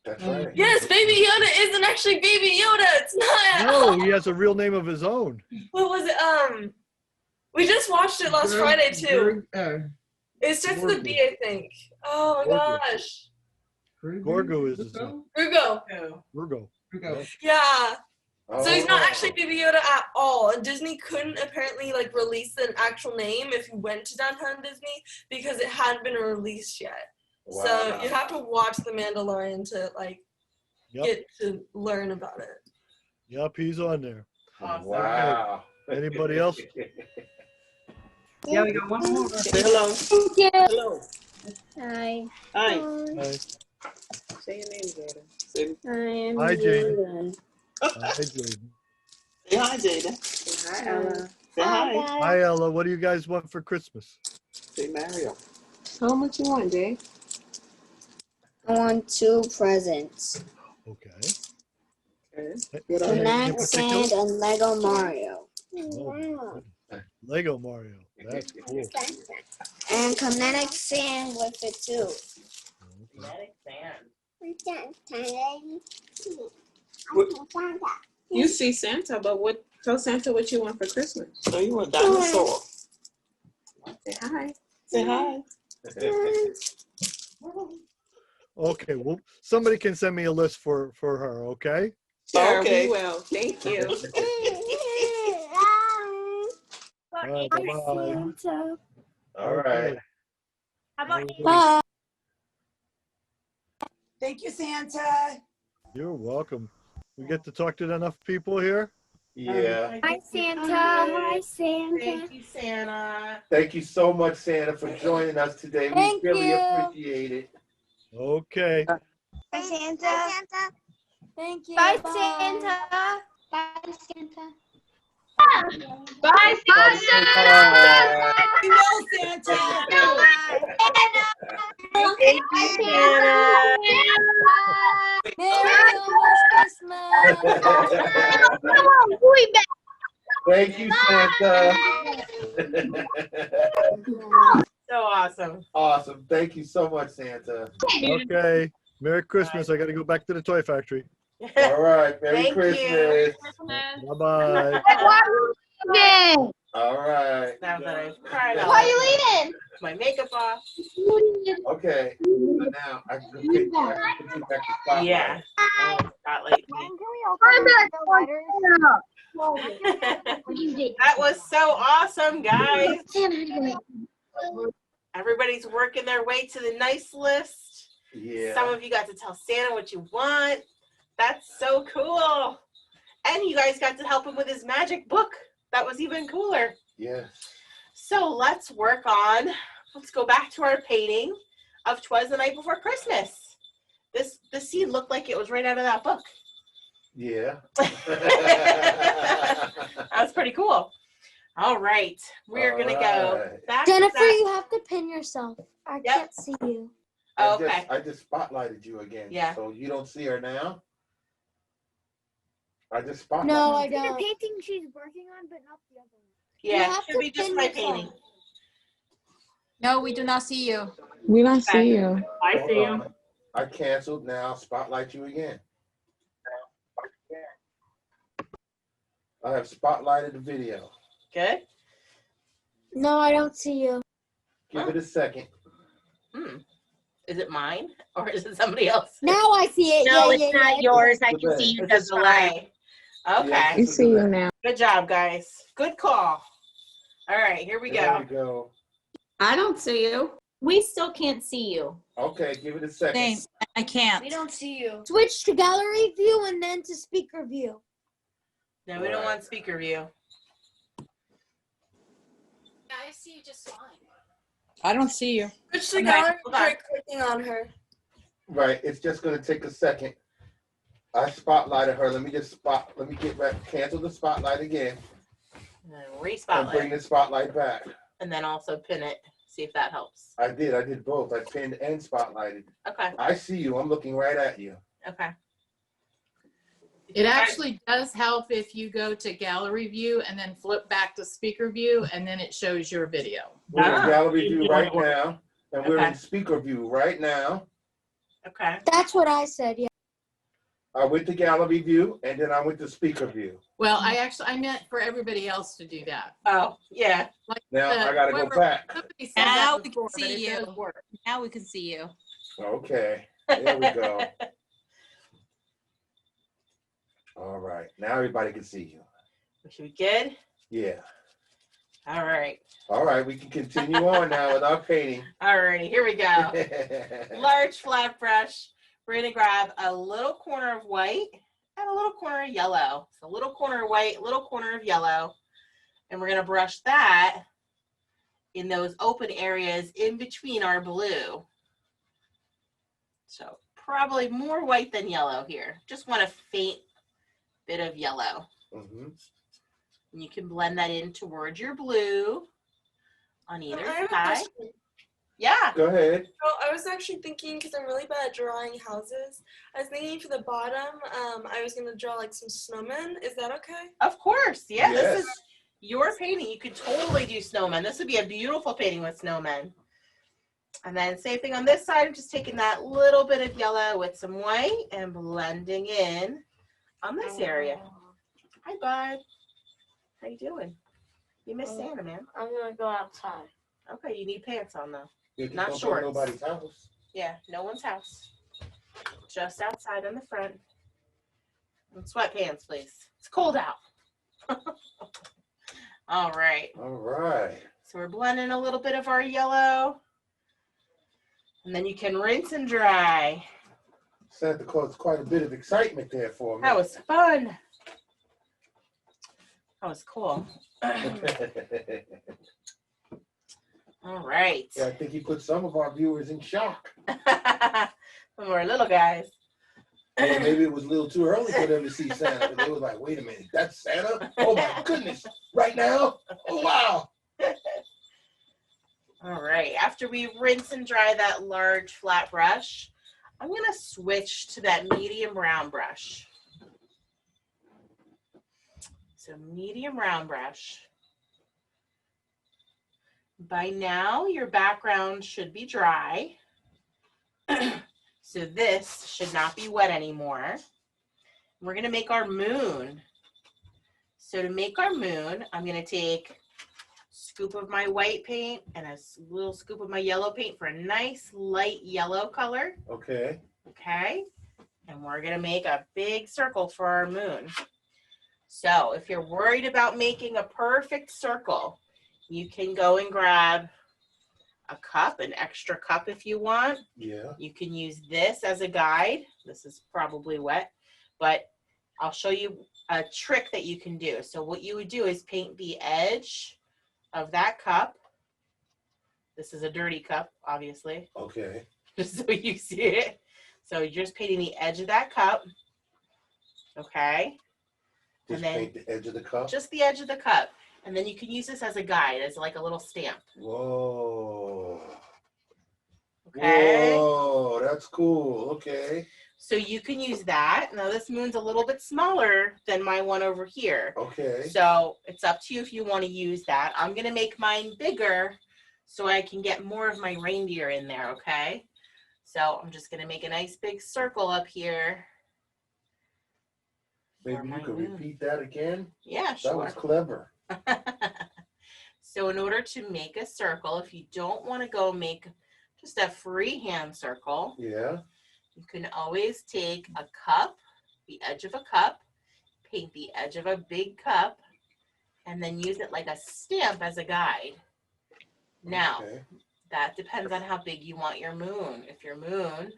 Speaker 2: That's right.
Speaker 12: Yes, Baby Yoda isn't actually Baby Yoda. It's not.
Speaker 7: No, he has a real name of his own.
Speaker 12: What was it? We just watched it last Friday too. It starts with a B, I think. Oh my gosh.
Speaker 7: Gorgo is his name.
Speaker 12: Rugo.
Speaker 7: Rugo.
Speaker 12: Yeah. So he's not
Speaker 2: Oh.
Speaker 12: actually Baby Yoda at all. And Disney couldn't apparently like release an actual name if you went to Downtown Disney because it hadn't been released yet.
Speaker 2: Wow.
Speaker 12: So you have to watch The Mandalorian to like get to learn about it.
Speaker 7: Yep, he's on there.
Speaker 2: Awesome. Wow.
Speaker 7: Okay. Anybody else?
Speaker 10: Yeah, we got one more.
Speaker 7: Say hello.
Speaker 15: Thank you.
Speaker 10: Hello.
Speaker 15: Hi.
Speaker 10: Hi.
Speaker 7: Hi.
Speaker 10: Say your name, Jada. Say,
Speaker 15: I am
Speaker 7: Hi,
Speaker 15: Jaden.
Speaker 7: Hi, Jaden.
Speaker 10: say hi, Jada. Say hi, Ella. Say hi.
Speaker 7: Hi, Ella. What do you guys want for Christmas?
Speaker 10: Say Mario. How much you want, Jay?
Speaker 3: I want 2 presents.
Speaker 7: Okay.
Speaker 3: Kinetic Sand and Lego Mario.
Speaker 7: Oh, Lego Mario. That's cool.
Speaker 3: And kinetic sand with it too.
Speaker 1: Kinetic sand.
Speaker 10: You see Santa, but what? Tell Santa what you want for Christmas. Oh, you want dinosaur? Say hi. Say hi.
Speaker 7: Okay, well, somebody can send me a list for her, okay?
Speaker 10: Sure, we will. Thank you.
Speaker 7: All right, bye-bye.
Speaker 2: All right.
Speaker 1: How about
Speaker 3: Bye.
Speaker 17: Thank you, Santa.
Speaker 7: You're welcome. We get to talk to enough people here?
Speaker 2: Yeah.
Speaker 4: Hi, Santa. Hi, Santa.
Speaker 1: Thank you, Santa.
Speaker 2: Thank you so much, Santa, for joining us today.
Speaker 3: Thank
Speaker 2: We really
Speaker 3: you.
Speaker 2: appreciate it.
Speaker 7: Okay.
Speaker 4: Hi, Santa. Bye, Santa.
Speaker 3: Thank you.
Speaker 4: Bye, Santa. Bye, Santa.
Speaker 6: Bye, Santa.
Speaker 17: You know, Santa.
Speaker 1: Thank you, Santa.
Speaker 3: Merry almost Christmas.
Speaker 2: Thank you, Santa.
Speaker 1: So awesome.
Speaker 2: Awesome. Thank you so much, Santa.
Speaker 7: Okay. Merry Christmas. I got to go back to the toy factory.
Speaker 2: All right. Merry
Speaker 1: Thank
Speaker 2: Christmas.
Speaker 7: Bye-bye.
Speaker 2: All right.
Speaker 1: Now that I've cried
Speaker 4: Why
Speaker 1: out,
Speaker 4: are you leaving?
Speaker 1: my makeup off.
Speaker 2: Okay. So now I can put you back to spotlight.
Speaker 1: Yeah. Spotlight me. That was so awesome, guys. Everybody's working their way to the nice list.
Speaker 2: Yeah.
Speaker 1: Some of you got to tell Santa what you want. That's so cool. And you guys got to help him with his magic book. That was even cooler.
Speaker 2: Yes.
Speaker 1: So let's go back to our painting of 'Twas the Night Before Christmas. The scene looked like it was right out of that book.
Speaker 2: Yeah.
Speaker 1: That was pretty cool. All right. We're going to go back
Speaker 3: Jennifer,
Speaker 1: to that.
Speaker 3: you have to pin yourself. I can't see you.
Speaker 1: Okay.
Speaker 2: I just spotlighted you again.
Speaker 1: Yeah.
Speaker 2: So you don't see her now? I just spotlighted.
Speaker 3: No, I
Speaker 4: The
Speaker 3: don't.
Speaker 4: painting she's working on, but not the other one.
Speaker 1: Yeah,
Speaker 3: have
Speaker 1: it should
Speaker 3: to
Speaker 1: be just
Speaker 3: pin
Speaker 1: my
Speaker 3: yourself.
Speaker 1: painting.
Speaker 15: No, we do not see you.
Speaker 6: We don't see you.
Speaker 11: I see him.
Speaker 2: I canceled. Now spotlight you again. I have spotlighted the video.
Speaker 1: Good.
Speaker 3: No, I don't see you.
Speaker 2: Give it a second.
Speaker 1: Is it mine or is it somebody else?
Speaker 3: Now I see it.
Speaker 6: No,
Speaker 3: yeah,
Speaker 6: it's
Speaker 3: yeah,
Speaker 6: not
Speaker 3: yeah.
Speaker 6: yours. I can see you
Speaker 1: It's a
Speaker 6: just fine.
Speaker 1: delay. Okay.
Speaker 2: Yes,
Speaker 6: We
Speaker 2: it's a
Speaker 6: see you
Speaker 2: delay.
Speaker 6: now.
Speaker 1: Good job, guys. Good call. All right, here we
Speaker 2: There
Speaker 1: go.
Speaker 2: we go.
Speaker 16: I don't see you.
Speaker 15: We still can't see you.
Speaker 2: Okay, give it a second.
Speaker 5: Same. I can't.
Speaker 3: We don't see you. Switch to gallery view and then to speaker view.
Speaker 1: No, we don't want speaker view.
Speaker 15: Yeah, I see you just fine.
Speaker 5: I don't see you.
Speaker 12: Switch to
Speaker 1: Okay,
Speaker 12: gallery,
Speaker 1: hold on.
Speaker 12: try clicking on her.
Speaker 2: Right, it's just gonna take a second. I spotlighted her. Let me get back, cancel the spotlight again,
Speaker 1: And then
Speaker 2: and bring
Speaker 1: re-spotlight.
Speaker 2: the spotlight back.
Speaker 1: And then also pin it. See if that helps.
Speaker 2: I did both. I pinned and spotlighted.
Speaker 1: Okay.
Speaker 2: I see you. I'm looking right at you.
Speaker 1: Okay.
Speaker 5: It actually does help if you go to gallery view and then flip back to speaker view, and then it shows your video.
Speaker 2: We're in
Speaker 1: Ah.
Speaker 2: gallery view right now, and we're
Speaker 1: Okay.
Speaker 2: in speaker view right now.
Speaker 1: Okay.
Speaker 3: That's what I said, yeah.
Speaker 2: I went to gallery view and then I went to speaker view.
Speaker 5: Well, I meant for everybody else to do that.
Speaker 1: Oh, yeah.
Speaker 5: Like
Speaker 2: Now I gotta go back.
Speaker 5: Somebody said
Speaker 16: Now
Speaker 5: that
Speaker 16: we
Speaker 5: before,
Speaker 16: can
Speaker 5: but
Speaker 16: see
Speaker 5: it
Speaker 16: you.
Speaker 5: does work.
Speaker 16: Now we can see you.
Speaker 2: Okay, there we go. All right, now everybody can see you.
Speaker 1: Should we good?
Speaker 2: Yeah.
Speaker 1: All right.
Speaker 2: All right, we can continue on now with our painting.
Speaker 1: All righty, here we go. Large flat brush. We're gonna grab a little corner of white and a little corner of yellow. So a little corner of white, little corner of yellow. And we're gonna brush that in those open areas in between our blue. So probably more white than yellow here. Just want a faint bit of yellow.
Speaker 2: Mm-hmm.
Speaker 1: And you can blend that in towards your blue on either side. Yeah.
Speaker 2: Go ahead.
Speaker 12: Oh, I was actually thinking, because I'm really bad at drawing houses, I was thinking for the bottom, I was going to draw like some snowmen. Is that okay?
Speaker 1: Of course. Yeah,
Speaker 2: Yes.
Speaker 1: This is your painting. You could totally do snowmen. This would be a beautiful painting with snowmen. And then same thing on this side. I'm just taking that little bit of yellow with some white and blending in on this area. Hi, bud. How you doing? You miss Santa, man.
Speaker 3: I'm gonna go outside.
Speaker 1: Okay, you need pants on though.
Speaker 2: Don't
Speaker 1: Not
Speaker 2: go to
Speaker 1: shorts.
Speaker 2: nobody's house.
Speaker 1: Yeah, no one's house. Just outside on the front. And sweatpants, please. It's cold out. All right.
Speaker 2: All right.
Speaker 1: So we're blending a little bit of our yellow. And then you can rinse and dry.
Speaker 2: Santa caused quite a bit of excitement there for me.
Speaker 1: That was fun. That was cool. All right.
Speaker 2: Yeah, I think he put some of our viewers in shock.
Speaker 1: We're little guys.
Speaker 2: Yeah, maybe it was a little too early for them to see Santa. They was like, wait a minute, that's Santa? Oh my goodness, right now? Oh wow.
Speaker 1: All right, after we rinse and dry that large flat brush, I'm gonna switch to that medium round brush. So medium round brush. By now, your background should be dry. So this should not be wet anymore. We're gonna make our moon. So to make our moon, I'm gonna take a scoop of my white paint and a little scoop of my yellow paint for a nice light yellow color.
Speaker 2: Okay.
Speaker 1: Okay. And we're gonna make a big circle for our moon. So if you're worried about making a perfect circle, you can go and grab a cup, an extra cup if you want.
Speaker 2: Yeah.
Speaker 1: You can use this as a guide. This is probably wet, but I'll show you a trick that you can do. So what you would do is paint the edge of that cup. This is a dirty cup, obviously.
Speaker 2: Okay.
Speaker 1: Just so you see it. So you're just painting the edge of that cup. Okay.
Speaker 2: Just
Speaker 1: and then
Speaker 2: paint the edge of the cup?
Speaker 1: Just the edge of the cup. And then you can use this as a guide, as like a little stamp.
Speaker 2: Whoa.
Speaker 1: Okay.
Speaker 2: Whoa, that's cool. Okay.
Speaker 1: So you can use that. Now this moon's a little bit smaller than my one over here.
Speaker 2: Okay.
Speaker 1: So it's up to you if you want to use that. I'm going to make mine bigger so I can get more of my reindeer in there, okay? So I'm just going to make a nice big circle up here.
Speaker 2: Maybe you could repeat that again?
Speaker 1: Yeah, sure.
Speaker 2: That was clever.
Speaker 1: So in order to make a circle, if you don't want to go make just a freehand circle,
Speaker 2: yeah,
Speaker 1: you can always take a cup, the edge of a cup, paint the edge of a big cup, and then use it like a stamp as a guide. Now, that depends on how big you want your moon. If your moon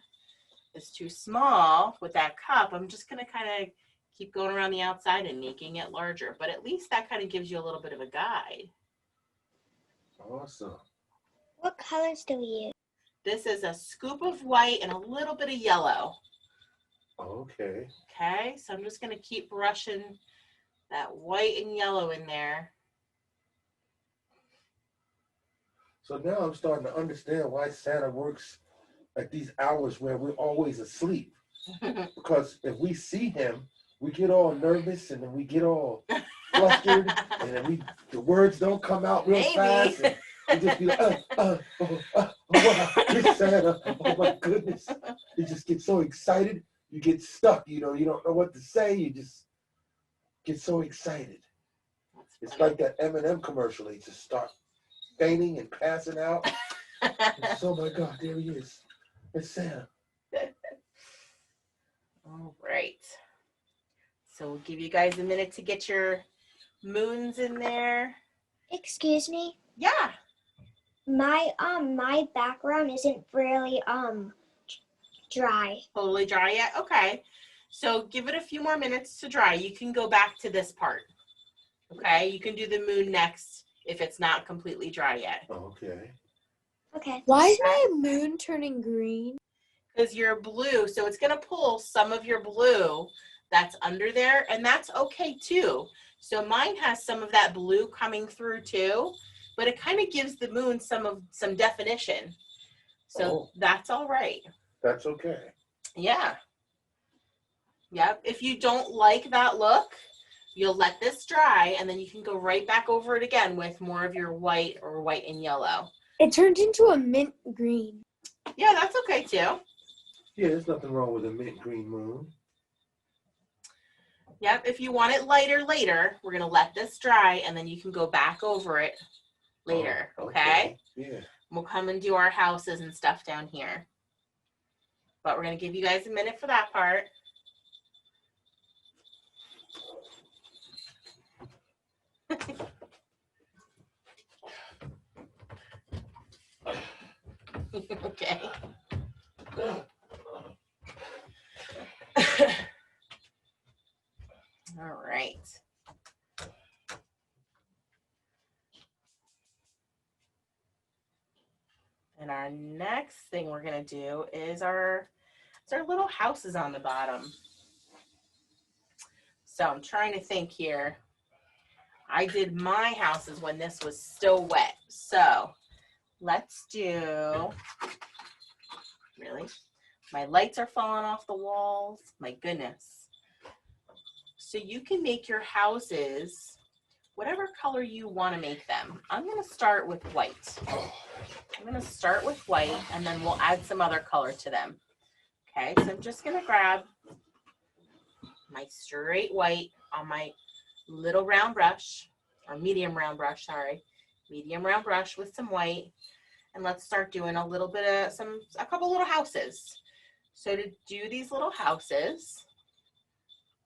Speaker 1: is too small with that cup, I'm just going to kind of keep going around the outside and making it larger. But at least that kind of gives you a little bit of a guide.
Speaker 2: Awesome.
Speaker 4: What colors do we use?
Speaker 1: This is a scoop of white and a little bit of yellow.
Speaker 2: Okay.
Speaker 1: Okay, so I'm just going to keep brushing that white and yellow in there.
Speaker 2: So now I'm starting to understand why Santa works at these hours where we're always asleep. Because if we see him, we get all nervous and then we get all flustered and then the words don't come out real fast. And we just be like, wow, it's Santa. Oh my goodness. We just get so excited. you get stuck, you know, you don't know what to say, you just get so excited. It's like that M&M commercial, they just start fainting and passing out. It's, oh my God, there he is. It's Santa.
Speaker 1: All right. So we'll give you guys a minute to get your moons in there.
Speaker 4: Excuse me.
Speaker 1: Yeah.
Speaker 4: My background isn't really dry.
Speaker 1: Totally dry yet? Okay. So give it a few more minutes to dry. You can go back to this part. Okay. You can do the moon next if it's not completely dry yet.
Speaker 2: Okay.
Speaker 4: Okay.
Speaker 3: Why is my moon turning green?
Speaker 1: Because you're blue, so it's going to pull some of your blue that's under there, and that's okay too. So mine has some of that blue coming through too, but it kind of gives the moon some definition. So that's all right.
Speaker 2: That's okay.
Speaker 1: Yeah. Yep. If you don't like that look, you'll let this dry, and then you can go right back over it again with more of your white or white and yellow.
Speaker 3: It turned into a mint green.
Speaker 1: Yeah, that's okay too.
Speaker 2: Yeah, there's nothing wrong with a mint green moon.
Speaker 1: Yep, if you want it lighter later, we're going to let this dry, and then you can go back over it later, okay?
Speaker 2: Yeah.
Speaker 1: We'll come and do our houses and stuff down here. But we're going to give you guys a minute for that part. Okay. All right. And our next thing we're going to do is our little houses on the bottom. So I'm trying to think here. I did my houses when this was still wet. So let's do, really? My lights are falling off the walls. My goodness. So you can make your houses whatever color you want to make them. I'm going to start with white. I'm going to start with white, and then we'll add some other color to them. Okay, so I'm just going to grab my straight white on my little round brush, or medium round brush, sorry. Medium round brush with some white. And let's start doing a little bit of a couple little houses. So to do these little houses,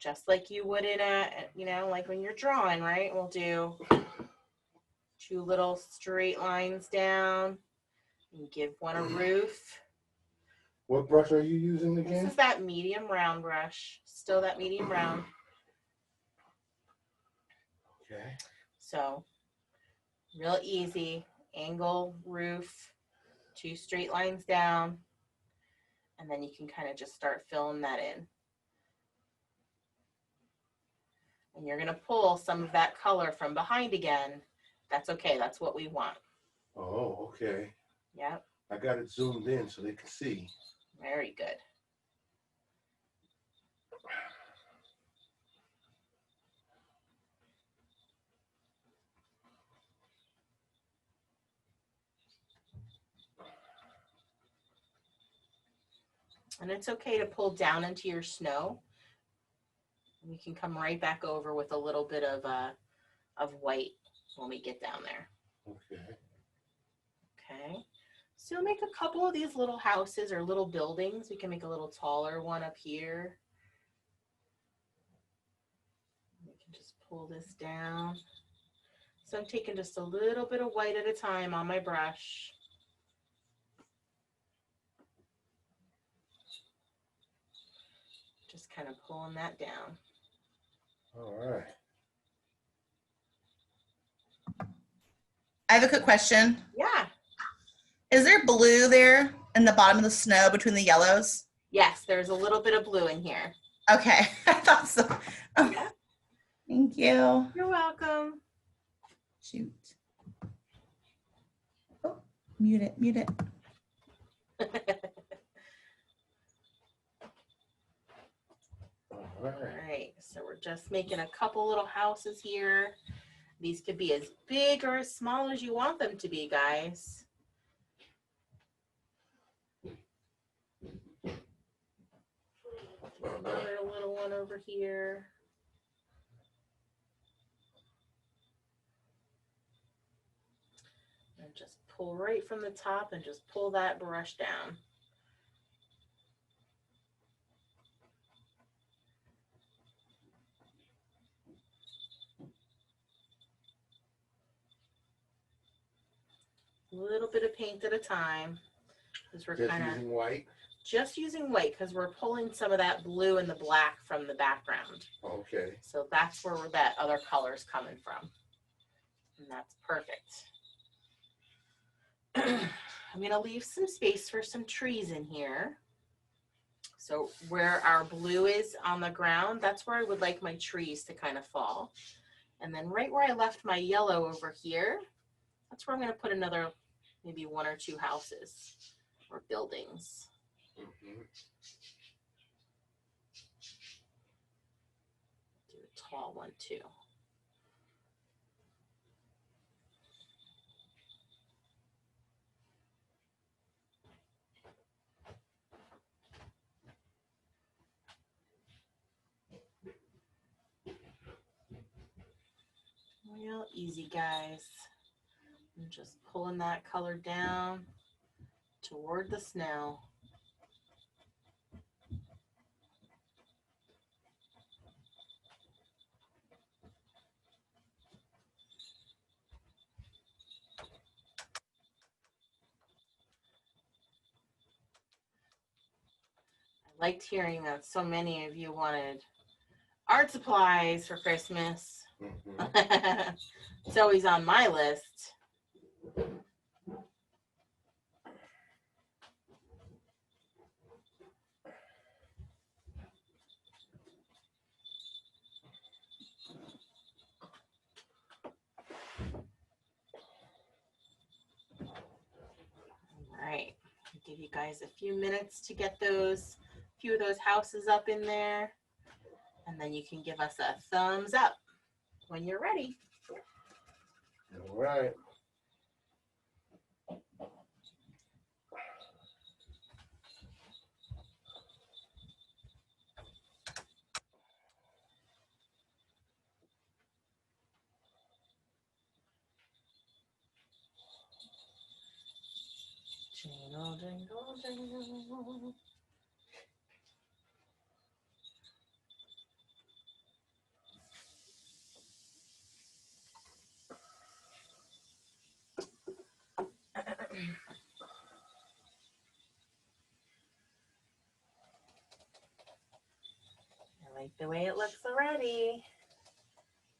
Speaker 1: just like you would in a, you know, like when you're drawing, right? We'll do 2 little straight lines down and give one a roof.
Speaker 2: What brush are you using again?
Speaker 1: This is that medium round brush, still that medium round.
Speaker 2: Okay.
Speaker 1: So real easy, angle, roof, 2 straight lines down, and then you can kind of just start filling that in. And you're going to pull some of that color from behind again. That's okay. That's what we want.
Speaker 2: Oh, okay.
Speaker 1: Yep.
Speaker 2: I got it zoomed in so they can see.
Speaker 1: Very good. And it's okay to pull down into your snow. You can come right back over with a little bit of white when we get down there.
Speaker 2: Okay.
Speaker 1: Okay. So make a couple of these little houses or little buildings. We can make a little taller one up here. We can just pull this down. So I'm taking just a little bit of white at a time on my brush. Just kind of pulling that down.
Speaker 2: All right.
Speaker 18: I have a quick question.
Speaker 1: Yeah.
Speaker 18: Is there blue there in the bottom of the snow between the yellows?
Speaker 1: Yes, there's a little bit of blue in here.
Speaker 18: Okay, I thought so. Okay.
Speaker 1: Yeah.
Speaker 18: Thank you.
Speaker 1: You're welcome.
Speaker 18: Shoot. Oh, mute it, mute it.
Speaker 1: All right, so we're just making a couple little houses here. These could be as big or as small as you want them to be, guys. another little one over here. And just pull right from the top and just pull that brush down. A little bit of paint at a time, because we're
Speaker 2: Just using white?
Speaker 1: Just using white, because we're pulling some of that blue and the black from the background.
Speaker 2: Okay.
Speaker 1: So that's where that other color's coming from. And that's perfect. I'm gonna leave some space for some trees in here. So where our blue is on the ground, that's where I would like my trees to kind of fall. And then right where I left my yellow over here, that's where I'm gonna put another, maybe 1 or 2 houses or buildings.
Speaker 2: Mm-hmm.
Speaker 1: Do a tall one too. Real easy, guys. I'm just pulling that color down toward the snow. I liked hearing that so many of you wanted art supplies for Christmas.
Speaker 2: Mm-hmm.
Speaker 1: It's always on my list. All right, I'll give you guys a few minutes to get those few of those houses up in there, and then you can give us a thumbs up when you're ready.
Speaker 2: All right.
Speaker 1: Jingle, jingle, jingle. I like the way it looks already.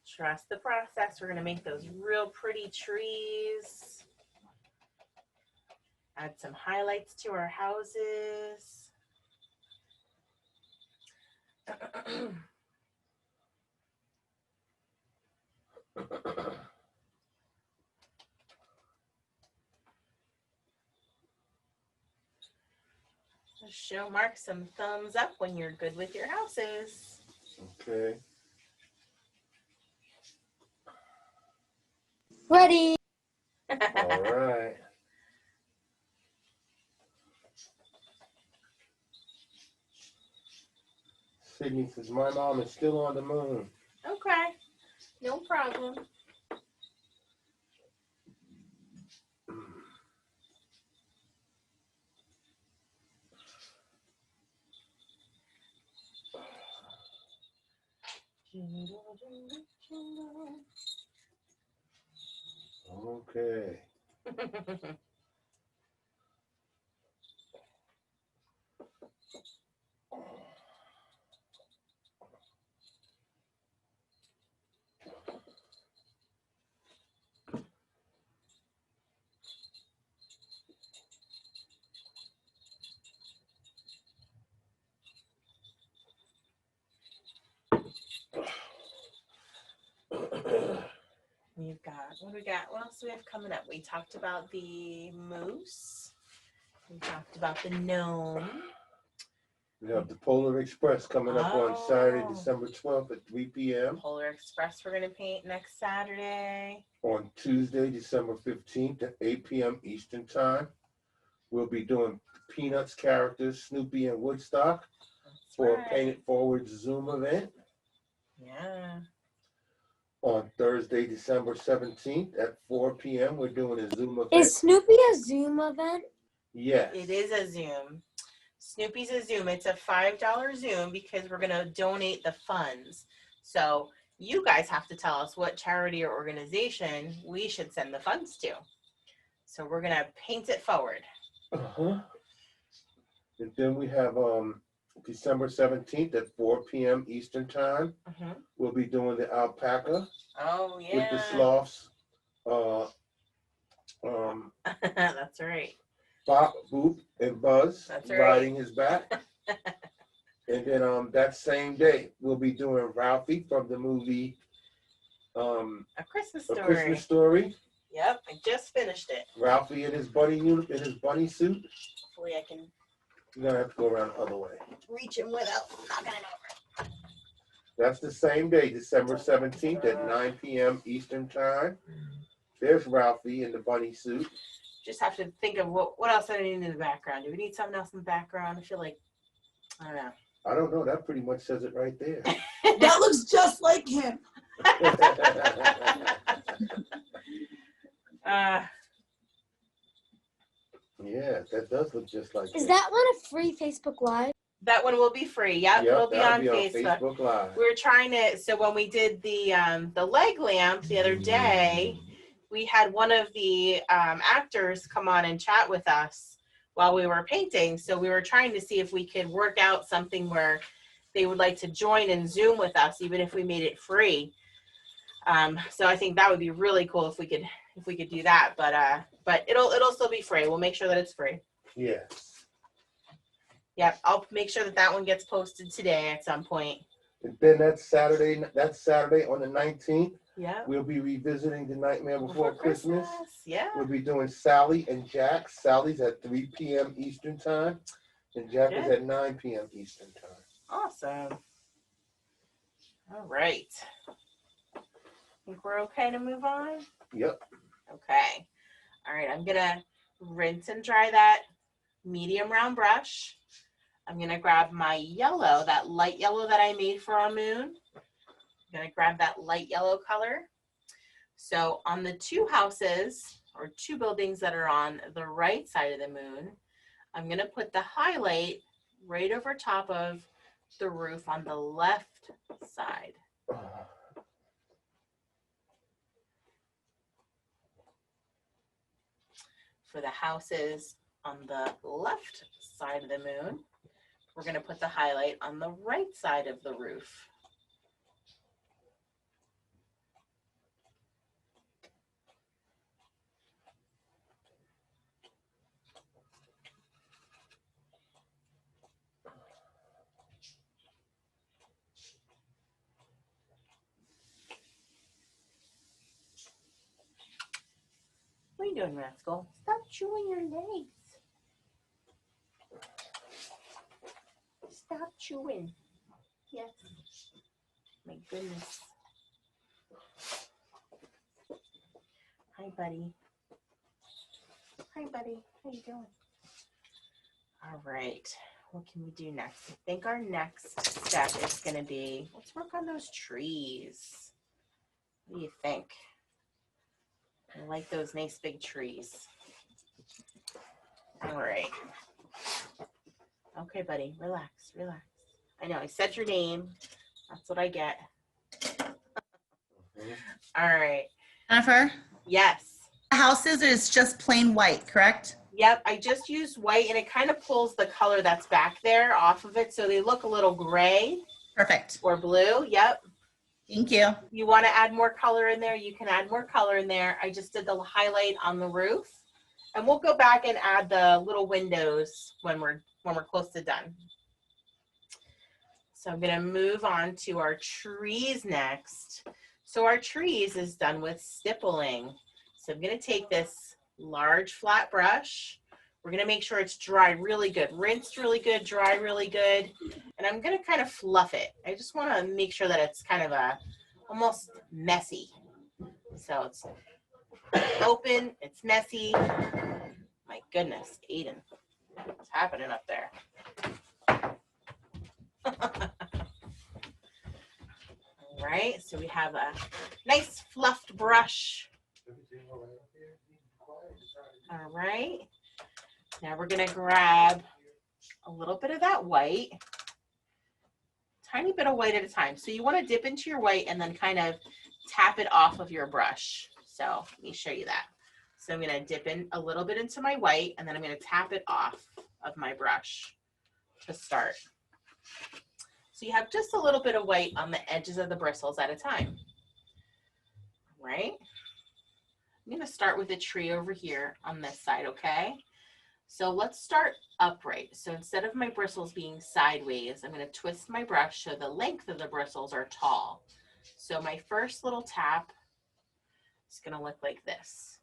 Speaker 1: Trust the process. We're going to make those real pretty trees. Add some highlights to our houses. Just show Mark some thumbs up when you're good with your houses.
Speaker 2: Okay.
Speaker 3: Ready.
Speaker 2: All right. Sydney says, my mom is still on the moon.
Speaker 1: Okay, no problem. Jingle, jingle, jingle.
Speaker 2: Okay.
Speaker 1: We've got, what do we got? What else do we have coming up? We talked about the moose. We talked about the gnome.
Speaker 2: We have the Polar Express coming up on Saturday, December 12th at 3 p.m.
Speaker 1: Polar Express we're going to paint next Saturday.
Speaker 2: On Tuesday, December 15th at 8 p.m. Eastern Time. We'll be doing Peanuts characters, Snoopy and Woodstock. for a Pay It Forward Zoom event.
Speaker 1: Yeah.
Speaker 2: On Thursday, December 17th at 4 p.m. We're doing a Zoom event.
Speaker 3: Is Snoopy a Zoom event?
Speaker 2: Yes.
Speaker 1: It is a Zoom. Snoopy's a Zoom. It's a $5 Zoom because we're going to donate the funds. So you guys have to tell us what charity or organization we should send the funds to. So we're going to paint it forward.
Speaker 2: Uh-huh. And then we have December 17th at 4 p.m. Eastern Time. We'll be doing the alpaca.
Speaker 1: Oh, yeah.
Speaker 2: With the sloths.
Speaker 1: That's right.
Speaker 2: Bop, Boop, and Buzz.
Speaker 1: That's right.
Speaker 2: Riding his back. And then that same day, we'll be doing Ralphie from the movie
Speaker 1: A Christmas Story.
Speaker 2: A Christmas Story.
Speaker 1: Yep, I just finished it.
Speaker 2: Ralphie in his bunny suit.
Speaker 1: Hopefully I can
Speaker 2: You're gonna have to go around the other way.
Speaker 1: reach him without knocking it over.
Speaker 2: That's the same day, December 17th at 9 p.m. Eastern Time. There's Ralphie in the bunny suit.
Speaker 1: Just have to think of what else I need in the background. Do we need something else in the background? I feel like, I don't know.
Speaker 2: I don't know. That pretty much says it right there.
Speaker 17: That looks just like him.
Speaker 2: Yeah, that does look just like
Speaker 3: Is
Speaker 2: him.
Speaker 3: that one a free Facebook Live?
Speaker 1: That one will be free. Yep, it'll be on Facebook.
Speaker 2: Facebook Live.
Speaker 1: We were trying to, so when we did the leg lamp the other day, we had one of the actors come on and chat with us while we were painting. So we were trying to see if we could work out something where they would like to join and Zoom with us, even if we made it free. So I think that would be really cool if we could do that. But it'll still be free. We'll make sure that it's free.
Speaker 2: Yes.
Speaker 1: Yep, I'll make sure that one gets posted today at some point.
Speaker 2: And then that's Saturday on the 19th.
Speaker 1: Yeah.
Speaker 2: We'll be revisiting The Nightmare Before Christmas.
Speaker 1: Yeah.
Speaker 2: We'll be doing Sally and Jack. Sally's at 3 p.m. Eastern Time, and Jack is at 9 p.m. Eastern Time.
Speaker 1: Awesome. All right. Think we're okay to move on?
Speaker 2: Yep.
Speaker 1: Okay. All right, I'm gonna rinse and dry that medium round brush. I'm gonna grab my yellow, that light yellow that I made for our moon. I'm gonna grab that light yellow color. So on the two houses or two buildings that are on the right side of the moon, I'm gonna put the highlight right over top of the roof on the left side. For the houses on the left side of the moon, we're going to put the highlight on the right side of the roof. What are you doing, Rascal? Stop chewing your legs. Stop chewing. Yes. My goodness. Hi, buddy. Hi, buddy. How you doing? All right. What can we do next? I think our next step is going to be, let's work on those trees. What do you think? I like those nice big trees. All right. Okay, buddy, relax, relax. I know, I said your name. That's what I get. All right.
Speaker 18: Jennifer?
Speaker 1: Yes.
Speaker 18: The houses is just plain white, correct?
Speaker 1: Yep, I just used white and it kind of pulls the color that's back there off of it so they look a little gray.
Speaker 18: Perfect.
Speaker 1: Or blue, yep.
Speaker 18: Thank you.
Speaker 1: You want to add more color in there, you can add more color in there. I just did the highlight on the roof. And we'll go back and add the little windows when we're close to done. So I'm going to move on to our trees next. So our trees is done with stippling. So I'm going to take this large flat brush. We're going to make sure it's dry really good, rinsed really good, dry really good. And I'm going to kind of fluff it. I just want to make sure that it's kind of almost messy. So it's open, it's messy. My goodness, Aiden, what's happening up there? All right, so we have a nice fluffed brush. All right, now we're gonna grab a little bit of that white, tiny bit of white at a time. So you wanna dip into your white and then kind of tap it off of your brush. So let me show you that. So I'm gonna dip in a little bit into my white and then I'm gonna tap it off of my brush to start. So you have just a little bit of white on the edges of the bristles at a time. Right? I'm gonna start with a tree over here on this side, okay? So let's start upright. So instead of my bristles being sideways, I'm gonna twist my brush so the length of the bristles are tall. So my first little tap is gonna look like this.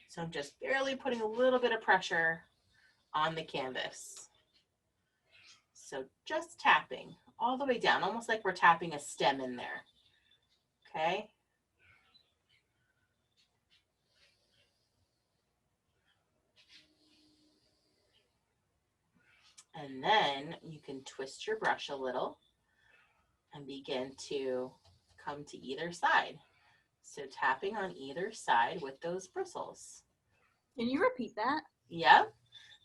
Speaker 1: So I'm just barely putting a little bit of pressure on the canvas. So just tapping all the way down, almost like we're tapping a stem in there, okay? And then you can twist your brush a little and begin to come to either side. So tapping on either side with those bristles.
Speaker 8: Can you repeat that?
Speaker 1: Yep.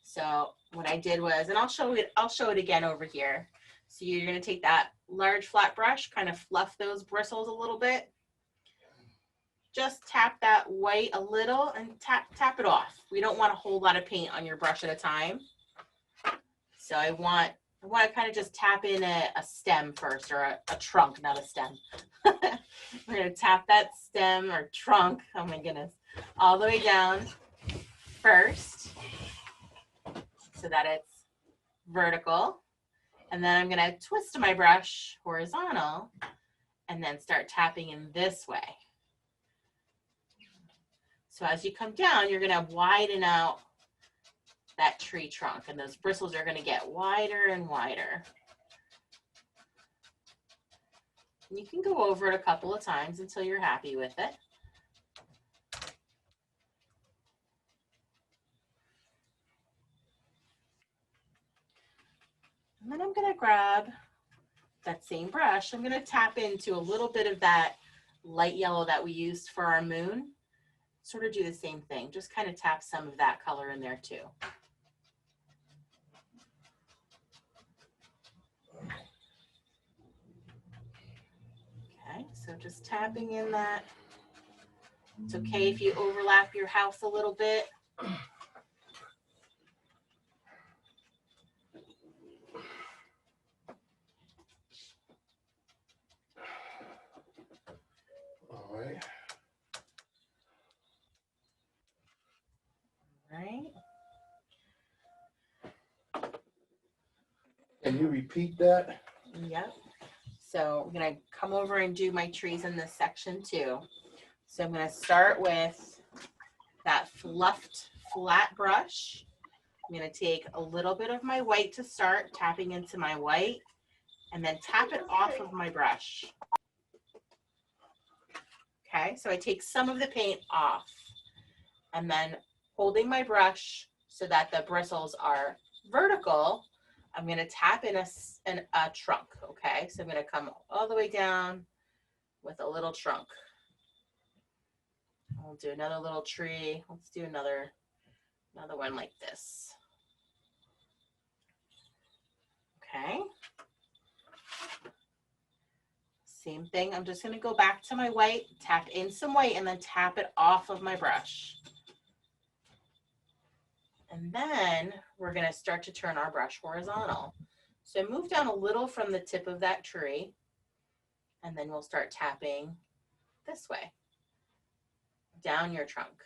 Speaker 1: So what I did was, and I'll show it again over here. So you're gonna take that large flat brush, kind of fluff those bristles a little bit. Just tap that white a little and tap it off. We don't want a whole lot of paint on your brush at a time. So I want to kind of just tap in a stem first, or a trunk, not a stem. We're gonna tap that stem or trunk, oh my goodness, all the way down first so that it's vertical. And then I'm gonna twist my brush horizontal and then start tapping in this way. So as you come down, you're gonna widen out that tree trunk and those bristles are gonna get wider and wider. And you can go over it a couple of times until you're happy with it. And then I'm gonna grab that same brush. I'm gonna tap into a little bit of that light yellow that we used for our moon. Sort of do the same thing, just kind of tap some of that color in there too. Okay, so just tapping in that. It's okay if you overlap your house a little bit.
Speaker 2: All right.
Speaker 1: Right.
Speaker 2: Can you repeat that?
Speaker 1: Yep. So I'm gonna come over and do my trees in this section too. So I'm gonna start with that fluffed flat brush. I'm gonna take a little bit of my white to start, tapping into my white, and then tap it off of my brush. Okay, so I take some of the paint off and then holding my brush so that the bristles are vertical, I'm gonna tap in a trunk, okay? So I'm gonna come all the way down with a little trunk. I'll do another little tree. Let's do another one like this. Okay. Same thing, I'm just gonna go back to my white, tap in some white, and then tap it off of my brush. And then we're gonna start to turn our brush horizontal. So move down a little from the tip of that tree, and then we'll start tapping this way, down your trunk.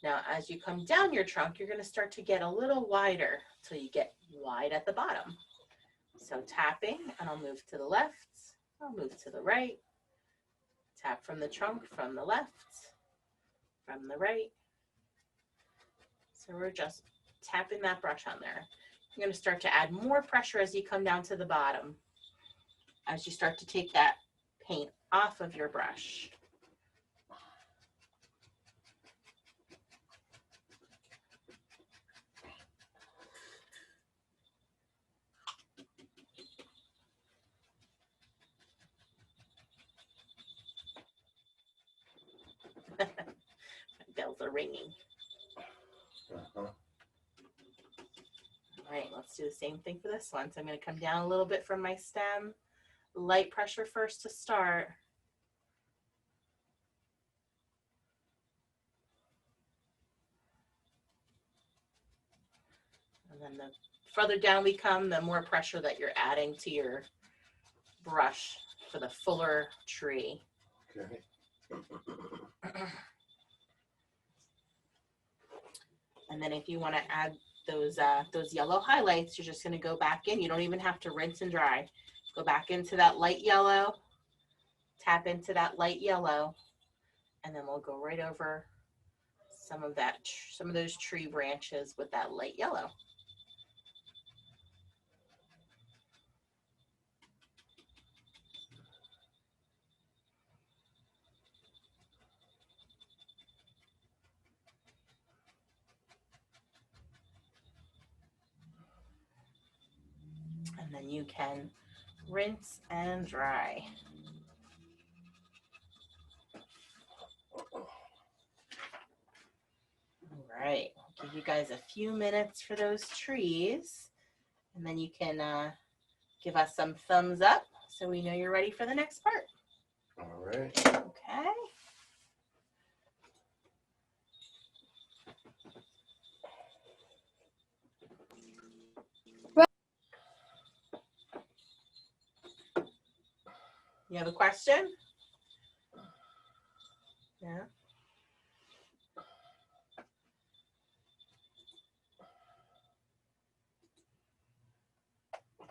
Speaker 1: Now, as you come down your trunk, you're gonna start to get a little wider until you get wide at the bottom. So tapping, and I'll move to the left, I'll move to the right, tap from the trunk, from the left, from the right. So we're just tapping that brush on there. You're gonna start to add more pressure as you come down to the bottom, as you start to take that paint off of your brush. ringing. All right, let's do the same thing for this one. So I'm going to come down a little bit from my stem. Light pressure first to start. And then the further down we come, the more pressure that you're adding to your brush for the fuller tree.
Speaker 2: Okay.
Speaker 1: And then if you want to add those yellow highlights, you're just going to go back in. You don't even have to rinse and dry. Go back into that light yellow, tap into that light yellow, and then we'll go right over some of those tree branches with that light yellow. And then you can rinse and dry. All right, I'll give you guys a few minutes for those trees, and then you can give us some thumbs up so we know you're ready for the next part.
Speaker 2: All right.
Speaker 1: Okay. You have a question? Yeah.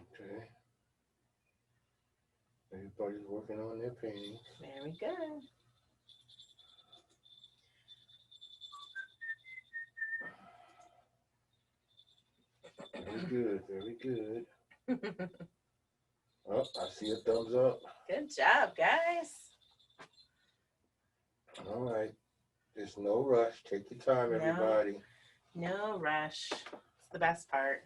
Speaker 2: Okay. Everybody's working on their painting.
Speaker 1: Very good.
Speaker 2: Very good, very good. Oh, I see a thumbs up.
Speaker 1: Good job, guys.
Speaker 2: All right. There's no rush. Take your time, everybody.
Speaker 1: No rush. It's the best part.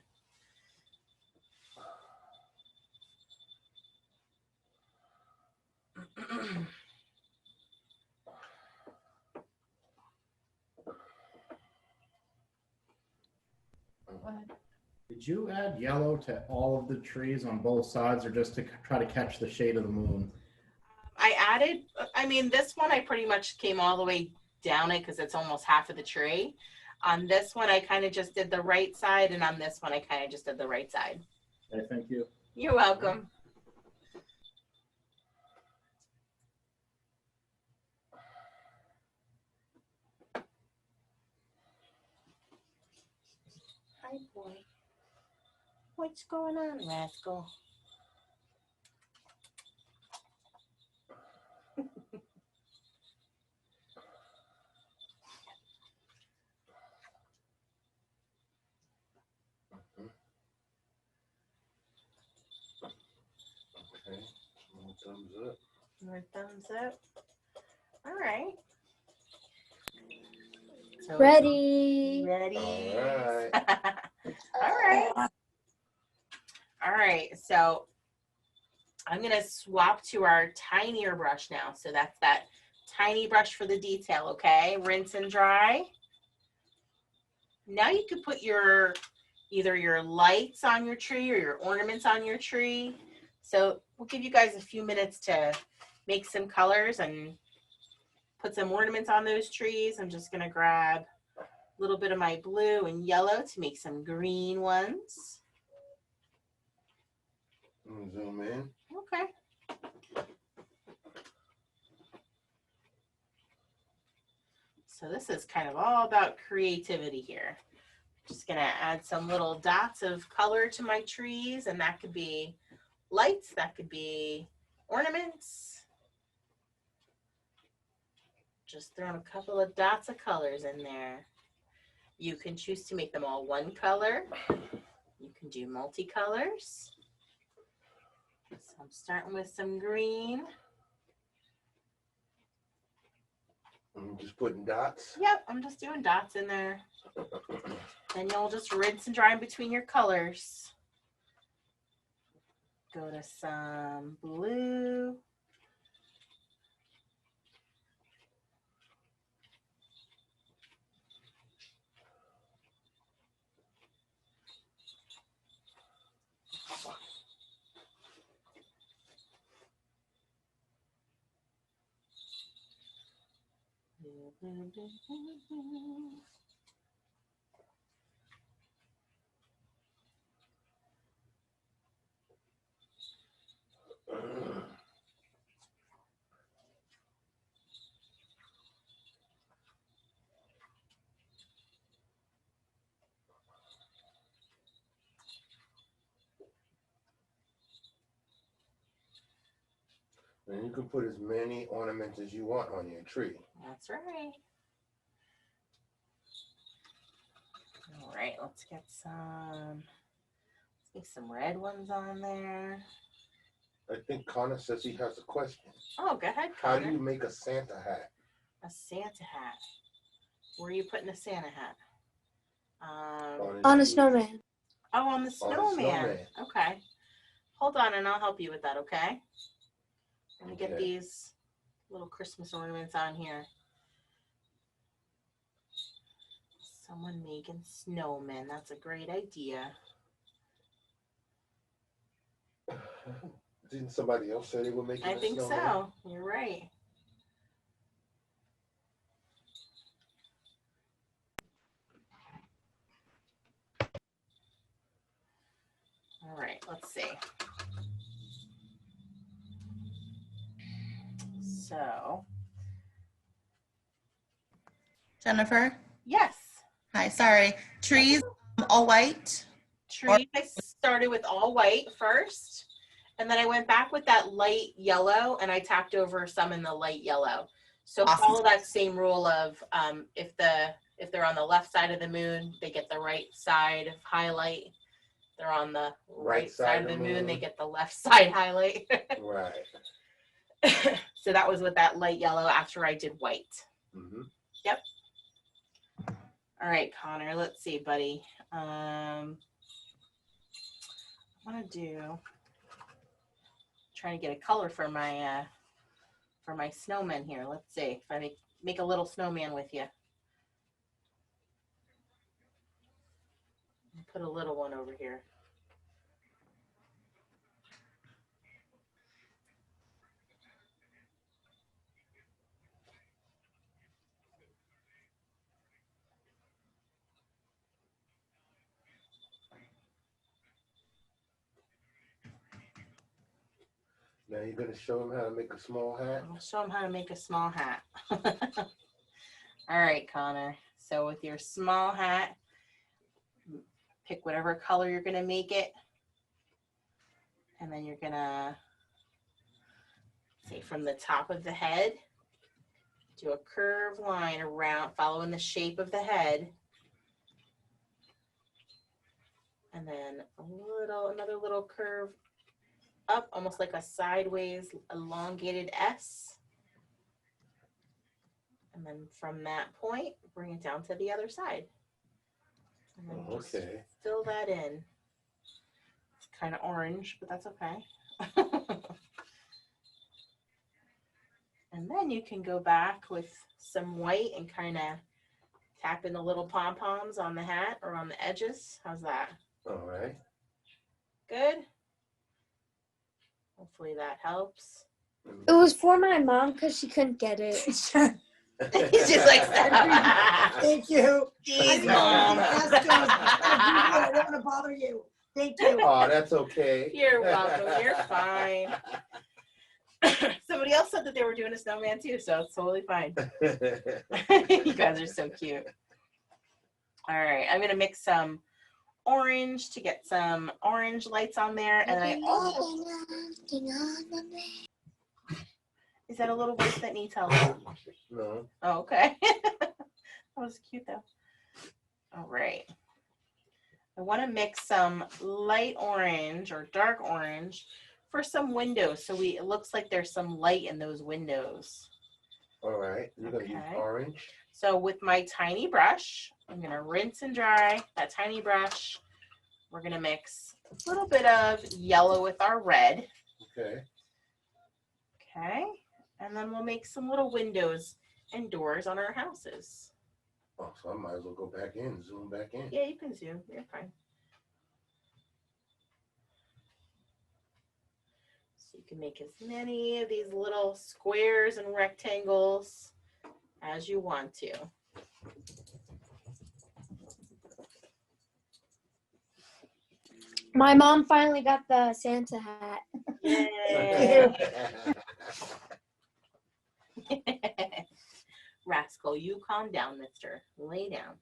Speaker 19: Did you add yellow to all of the trees on both sides, or just to try to catch the shade of the moon?
Speaker 1: I added, I mean, this one I pretty much came all the way down it because it's almost half of the tree. On this one, I kind of just did the right side, and on this one, I kind of just did the right side.
Speaker 19: Okay, thank you.
Speaker 1: You're welcome. Hi, boy. What's going on, rascal?
Speaker 2: Okay. More thumbs up.
Speaker 1: More thumbs up. All right. So
Speaker 15: Ready.
Speaker 1: Ready.
Speaker 2: All right.
Speaker 1: All right. All right. So I'm going to swap to our tinier brush now. So that's that tiny brush for the detail, okay? Rinse and dry. Now you could put either your lights on your tree or your ornaments on your tree. So we'll give you guys a few minutes to make some colors and put some ornaments on those trees. I'm just going to grab a little bit of my blue and yellow to make some green ones.
Speaker 2: Zoom in.
Speaker 1: Okay. So this is kind of all about creativity here. Just gonna add some little dots of color to my trees, and that could be lights, that could be ornaments. Just throwing a couple of dots of colors in there. You can choose to make them all one color. You can do multicolors. So I'm starting with some green.
Speaker 2: I'm just putting dots.
Speaker 1: Yep, I'm just doing dots in there. Then you'll just rinse and dry in between your colors. Go to some blue.
Speaker 2: And you can put as many ornaments as you want on your tree.
Speaker 1: That's right. All right, let's get some red ones on there.
Speaker 2: I think Connor says he has a question.
Speaker 1: Oh, go ahead,
Speaker 2: How
Speaker 1: Connor.
Speaker 2: do you make a Santa hat?
Speaker 1: A Santa hat. Where are you putting a Santa hat?
Speaker 15: On a snowman.
Speaker 1: Oh, on the snowman. Okay. Hold on, and I'll help you with that, okay? Let me get these little Christmas ornaments on here. Someone making snowmen. That's a great idea.
Speaker 2: Didn't somebody else say they were making
Speaker 1: I
Speaker 2: a
Speaker 1: think
Speaker 2: snowman?
Speaker 1: so. You're right. All right, let's see. So,
Speaker 18: Jennifer?
Speaker 1: yes.
Speaker 18: Hi, sorry. Trees, all white?
Speaker 1: Trees, I started with all white first, and then I went back with that light yellow, and I tacked over some in the light yellow. So
Speaker 18: Awesome.
Speaker 1: follow that same rule of if they're on the left side of the moon, they get the right side of highlight. If they're on the right side of the moon, they get the left side highlight.
Speaker 2: Right.
Speaker 1: So that was with that light yellow after I did white.
Speaker 2: Mm-hmm.
Speaker 1: Yep. All right, Connor, let's see, buddy. I want to trying to get a color for my snowman here. Let's see if I make a little snowman with you. Put a little one over here.
Speaker 2: Now you're going to show him how to make a small hat?
Speaker 1: I'll show him how to make a small hat. All right, Connor. So with your small hat, pick whatever color you're going to make it. And then you're going to, say from the top of the head, do a curved line around, following the shape of the head. And then another little curve up, almost like a sideways elongated S. And then from that point, bring it down to the other side. And then just fill that in. It's kind of orange, but that's okay. And then you can go back with some white and kind of tap in the little pom-poms on the hat or on the edges. How's that?
Speaker 2: All right.
Speaker 1: Good? Hopefully that helps.
Speaker 15: It was for my mom because she couldn't get it.
Speaker 1: He's just like,
Speaker 17: Thank you.
Speaker 1: Jeez,
Speaker 17: Mom.
Speaker 1: Mom.
Speaker 17: I don't want to bother you. Thank you.
Speaker 2: Oh, that's okay.
Speaker 1: You're welcome. You're fine. Somebody else said that they were doing a snowman too, so it's totally fine. You guys are so cute. All right, I'm gonna mix some orange to get some orange lights on there, and I also. Is that a little voice that needs help?
Speaker 2: No.
Speaker 1: Oh, okay. That was cute though. All right. I want to mix some light orange or dark orange for some windows, so it looks like there's some light in those windows.
Speaker 2: All right. You're gonna use orange.
Speaker 1: So with my tiny brush, I'm gonna rinse and dry that tiny brush. We're gonna mix a little bit of yellow with our red.
Speaker 2: Okay.
Speaker 1: Okay. And then we'll make some little windows and doors on our houses.
Speaker 2: Oh, so I might as well go back in, zoom back in.
Speaker 1: Yeah, you can zoom. You're fine. So you can make as many of these little squares and rectangles as you want to.
Speaker 15: My mom finally got the Santa hat.
Speaker 1: Yay. Rascal, you calm down, mister. Lay down.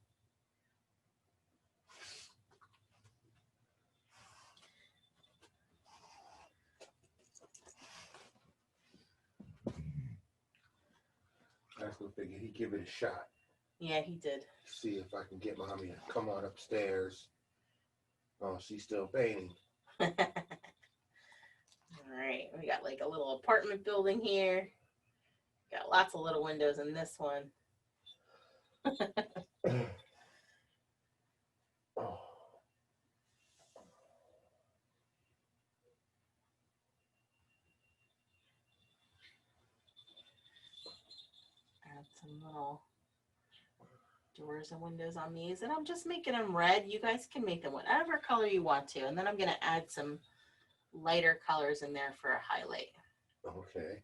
Speaker 2: Rascal figured he'd give it a shot.
Speaker 1: Yeah, he did.
Speaker 2: See if I can get mommy to come on upstairs. Oh, she's still painting.
Speaker 1: All right, we got like a little apartment building here. Got lots of little windows in this one.
Speaker 2: Oh.
Speaker 1: Add some little doors and windows on these, and I'm just making them red. You guys can make them whatever color you want to, and then I'm going to add some lighter colors in there for a highlight.
Speaker 2: Okay.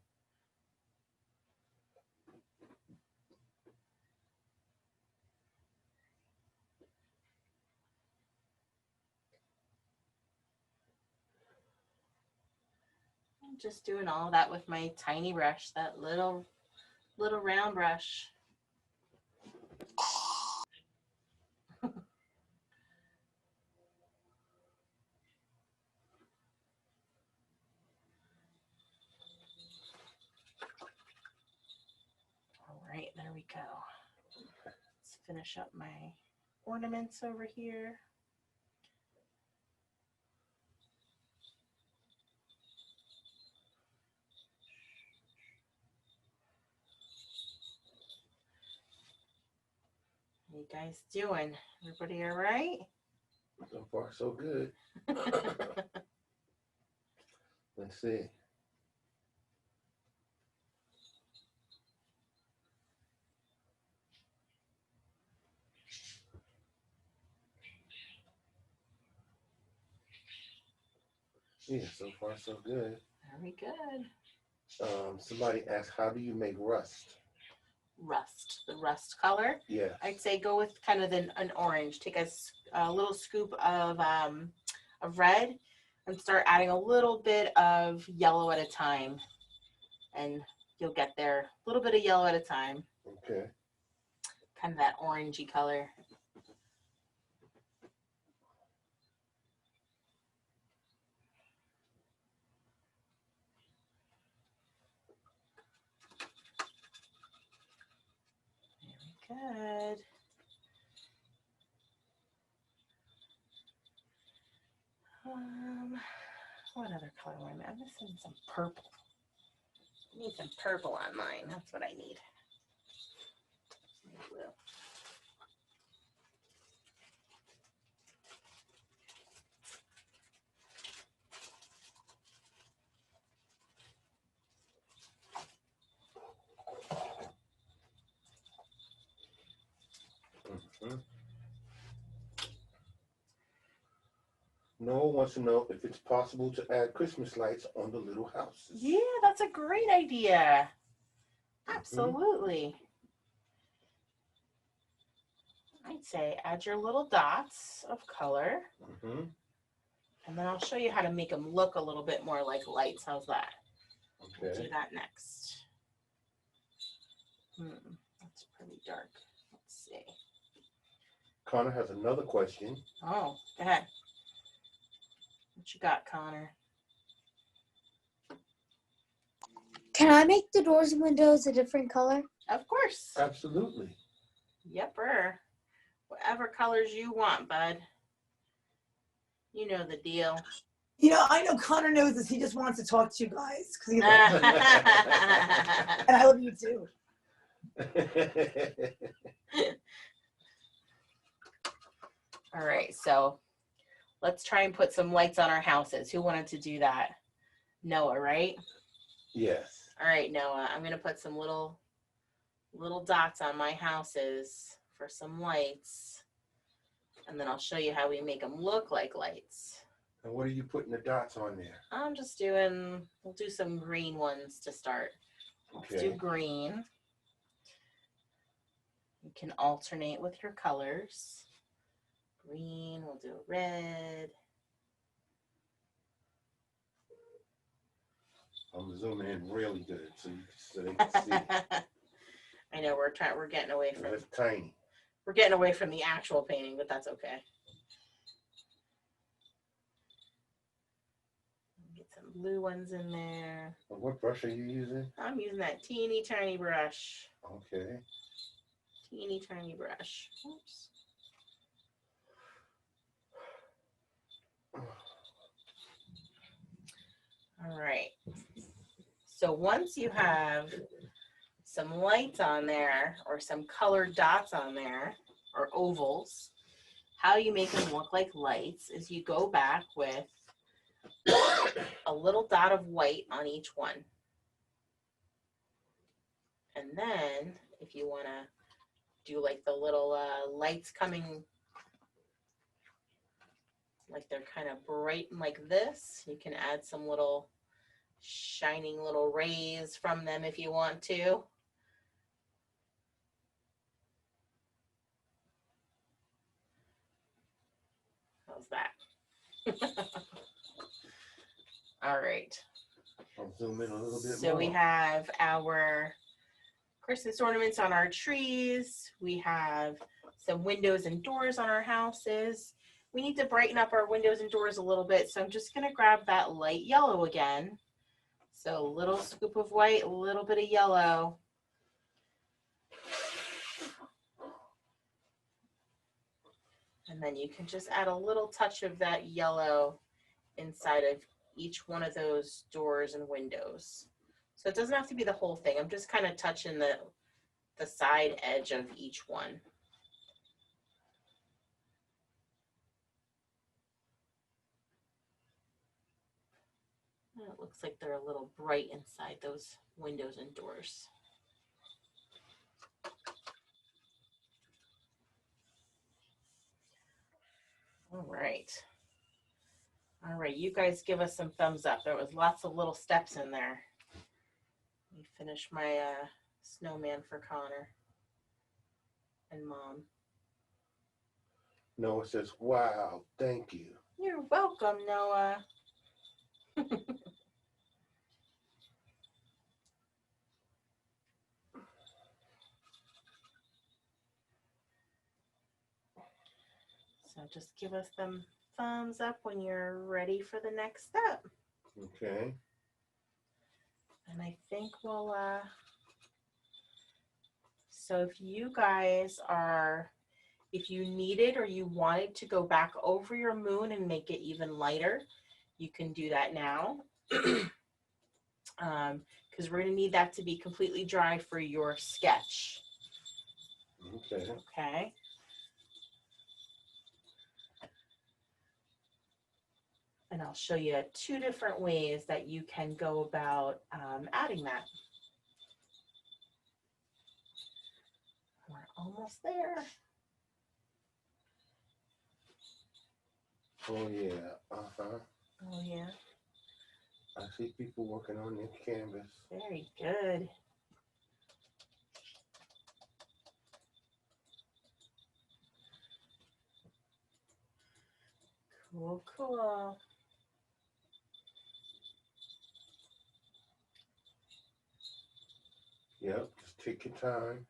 Speaker 1: I'm just doing all that with my tiny brush, that little round brush. All right, there we go. Let's finish up my ornaments over here. How you guys doing? Everybody all right?
Speaker 2: So far, so good. Let's see. Yeah, so far, so good.
Speaker 1: Very good.
Speaker 2: Somebody asked, how do you make rust?
Speaker 1: Rust, the rust color.
Speaker 2: Yeah.
Speaker 1: I'd say go with kind of an orange. Take a little scoop of red and start adding a little bit of yellow at a time, and you'll get there. A little bit of yellow at a time.
Speaker 2: Okay.
Speaker 1: Kind of that orangey color. Good. What other color am I missing? Some purple. I need some purple on mine. That's what I need. Blue.
Speaker 2: Mm-hmm. Noah wants to know if it's possible to add Christmas lights on the little houses.
Speaker 1: Yeah, that's a great idea. Absolutely. I'd say add your little dots of color.
Speaker 2: Mm-hmm.
Speaker 1: And then I'll show you how to make them look a little bit more like lights. How's that?
Speaker 2: Okay.
Speaker 1: We'll do that next. That's pretty dark. Let's see.
Speaker 2: Connor has another question.
Speaker 1: Oh, go ahead. What you got, Connor?
Speaker 15: Can I make the doors and windows a different color?
Speaker 1: Of course.
Speaker 2: Absolutely.
Speaker 1: Yepper. Whatever colors you want, bud. You know the deal.
Speaker 17: You know, I know Connor knows this. He just wants to talk to you guys. And I love you too.
Speaker 1: All right, so let's try and put some lights on our houses. Who wanted to do that? Noah, right?
Speaker 2: Yes.
Speaker 1: All right, Noah, I'm going to put some little dots on my houses for some lights. And then I'll show you how we make them look like lights.
Speaker 2: And what are you putting the dots on there?
Speaker 1: I'm just doing, we'll do some green ones to start. Let's do green. You can alternate with your colors. Green, we'll do red.
Speaker 2: I'm zooming in really good so they can see.
Speaker 1: I know we're getting away from
Speaker 2: It's tiny.
Speaker 1: We're getting away from the actual painting, but that's okay. Get some blue ones in there.
Speaker 2: What brush are you using?
Speaker 1: I'm using that teeny tiny brush.
Speaker 2: Okay.
Speaker 1: Teeny tiny brush. Oops. All right. So once you have some lights on there or some colored dots on there or ovals, how you make them look like lights is you go back with a little dot of white on each one. And then if you want to do like the little lights coming, like they're kind of bright like this, you can add some little shining little rays from them if you want to. How's that? All right.
Speaker 2: I'll zoom in a little bit more.
Speaker 1: So we have our Christmas ornaments on our trees. We have some windows and doors on our houses. We need to brighten up our windows and doors a little bit. So I'm just going to grab that light yellow again. So a little scoop of white, a little bit of yellow. And then you can just add a little touch of that yellow inside of each one of those doors and windows. So it doesn't have to be the whole thing. I'm just kind of touching the side edge of each one. It looks like they're a little bright inside those windows and doors. All right. All right, you guys give us some thumbs up. There was lots of little steps in there. Let me finish my snowman for Connor and Mom.
Speaker 2: Noah says, wow, thank you.
Speaker 1: You're welcome, Noah. So just give us them thumbs up when you're ready for the next step.
Speaker 2: Okay.
Speaker 1: And I think we'll, so if you guys are, if you needed or you wanted to go back over your moon and make it even lighter, you can do that now. Because we're going to need that to be completely dry for your sketch.
Speaker 2: Okay.
Speaker 1: Okay. And I'll show you 2 different ways that you can go about adding that. We're almost there.
Speaker 2: Oh, yeah. Uh-huh.
Speaker 1: Oh, yeah.
Speaker 2: I see people working on their canvas.
Speaker 1: Very good. Cool, cool.
Speaker 2: Yep, just take your time.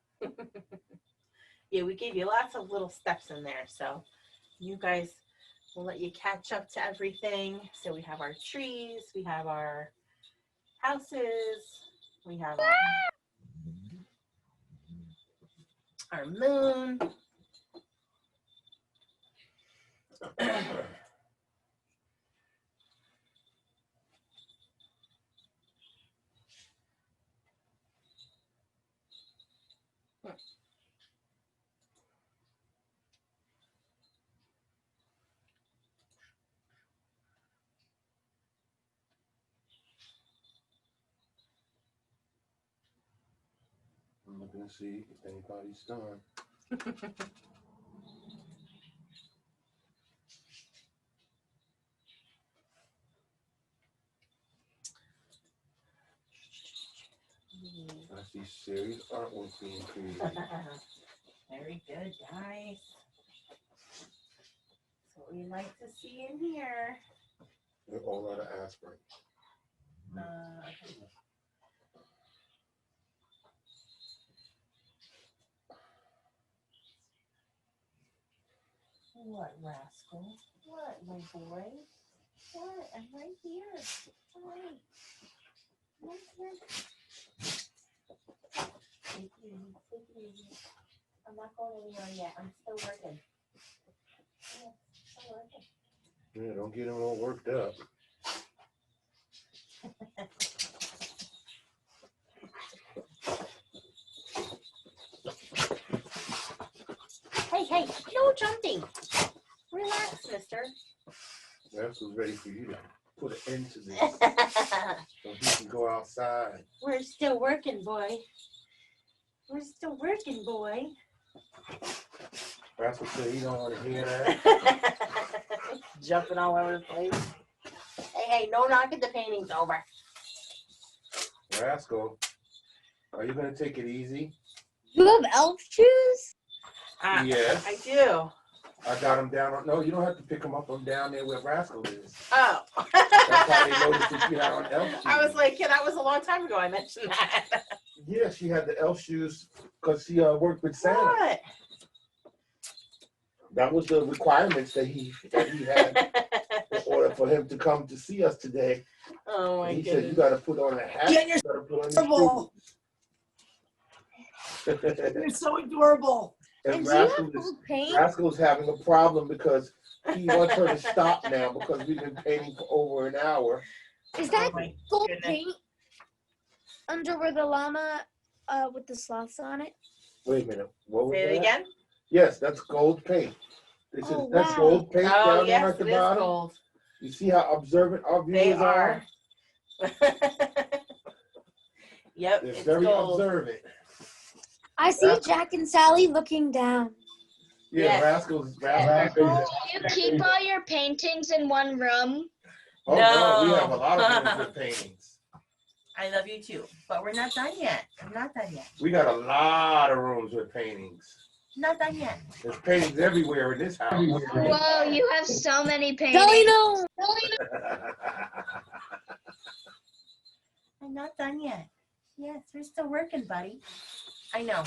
Speaker 1: Yeah, we gave you lots of little steps in there, so you guys, we'll let you catch up to everything. So we have our trees, we have our houses, we have our moon.
Speaker 2: I'm looking to see if anybody's done. I see serious artwork being created.
Speaker 1: Very good, guys. That's what we like to see in here.
Speaker 2: We're all out of aspirin.
Speaker 1: Okay. What, rascal? What, my boy? What? I'm right here. All right. Right here. Take it easy. Take it easy. I'm not going anywhere yet. I'm still working. Yeah, still working.
Speaker 2: Yeah, don't get him all worked up.
Speaker 1: Hey, no jumping. Relax, mister.
Speaker 2: Rascal's ready for you to put an end to this. So he can go outside.
Speaker 1: We're still working, boy. We're still working, boy.
Speaker 2: Rascal said he don't want to hear that.
Speaker 1: Jumping all over the place. Hey, no knocking, the painting's over.
Speaker 2: Rascal, are you going to take it easy?
Speaker 4: You have elf shoes?
Speaker 2: Yes.
Speaker 1: I do.
Speaker 2: I got him down. No, you don't have to pick him up from down there where Rascal is.
Speaker 1: Oh.
Speaker 2: That's how they noticed that you had on elf shoes.
Speaker 1: I was like, yeah, that was a long time ago I mentioned that.
Speaker 2: Yeah, she had the elf shoes because she worked with Santa.
Speaker 1: What?
Speaker 2: That was the requirements that he had in order for him to come to see us today.
Speaker 1: Oh my
Speaker 2: he
Speaker 1: goodness.
Speaker 2: said, you got to put on a hat.
Speaker 17: Get
Speaker 2: You got to put on
Speaker 17: adorable.
Speaker 2: your shoes.
Speaker 17: You're so adorable.
Speaker 2: And Rascal's having a problem because he wants her to stop now because we've been painting for over an hour.
Speaker 4: Is that gold paint under where the llama with the sloths on it?
Speaker 2: Wait a minute. What was
Speaker 1: Say
Speaker 2: that?
Speaker 1: it again?
Speaker 2: Yes, that's gold paint. That's
Speaker 4: wow.
Speaker 2: gold paint down there
Speaker 1: yes,
Speaker 2: at the
Speaker 1: it is
Speaker 2: bottom.
Speaker 1: gold.
Speaker 2: You see how observant our
Speaker 1: They
Speaker 2: viewers are?
Speaker 1: Yep,
Speaker 2: They're
Speaker 1: it's
Speaker 2: very
Speaker 1: gold.
Speaker 2: observant.
Speaker 4: I see Jack and Sally looking down.
Speaker 2: Yeah,
Speaker 1: Yes.
Speaker 2: Rascal's.
Speaker 4: Do you keep all your paintings in one room?
Speaker 2: Oh no, we have a lot of rooms with paintings.
Speaker 1: I love you too, but we're not done yet. I'm not done yet.
Speaker 2: We got a lot of rooms with paintings.
Speaker 1: Not done yet.
Speaker 2: There's paintings everywhere in this house.
Speaker 4: Whoa, you have so many paintings. Dolly, no.
Speaker 1: I'm not done yet. Yes, we're still working, buddy. I know.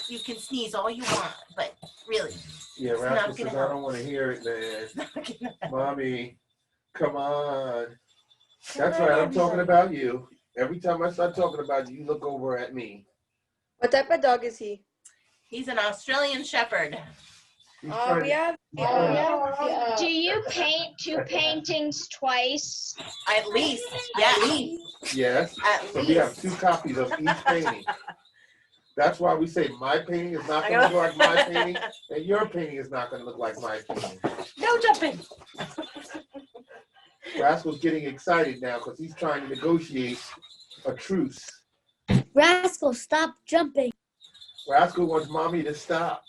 Speaker 1: You can sneeze all you want, but really.
Speaker 2: Yeah,
Speaker 1: it's
Speaker 2: Rascal
Speaker 1: not
Speaker 2: says,
Speaker 1: gonna
Speaker 2: I
Speaker 1: help.
Speaker 2: don't want to hear it, man. Mommy, come on. That's right, I'm talking about you. Every time I start talking about you, you look over at me.
Speaker 3: What type of dog is he?
Speaker 1: He's an Australian Shepherd.
Speaker 2: He's
Speaker 3: We have.
Speaker 4: Do you paint two paintings twice?
Speaker 1: At least, yes.
Speaker 2: Yes,
Speaker 1: At
Speaker 2: so we have
Speaker 1: least.
Speaker 2: 2 copies of each painting. That's why we say my painting is not going to look like my painting, and your painting is not going to look like my painting.
Speaker 1: No jumping.
Speaker 2: Rascal's getting excited now because he's trying to negotiate a truce.
Speaker 4: Rascal, stop jumping.
Speaker 2: Rascal wants Mommy to stop.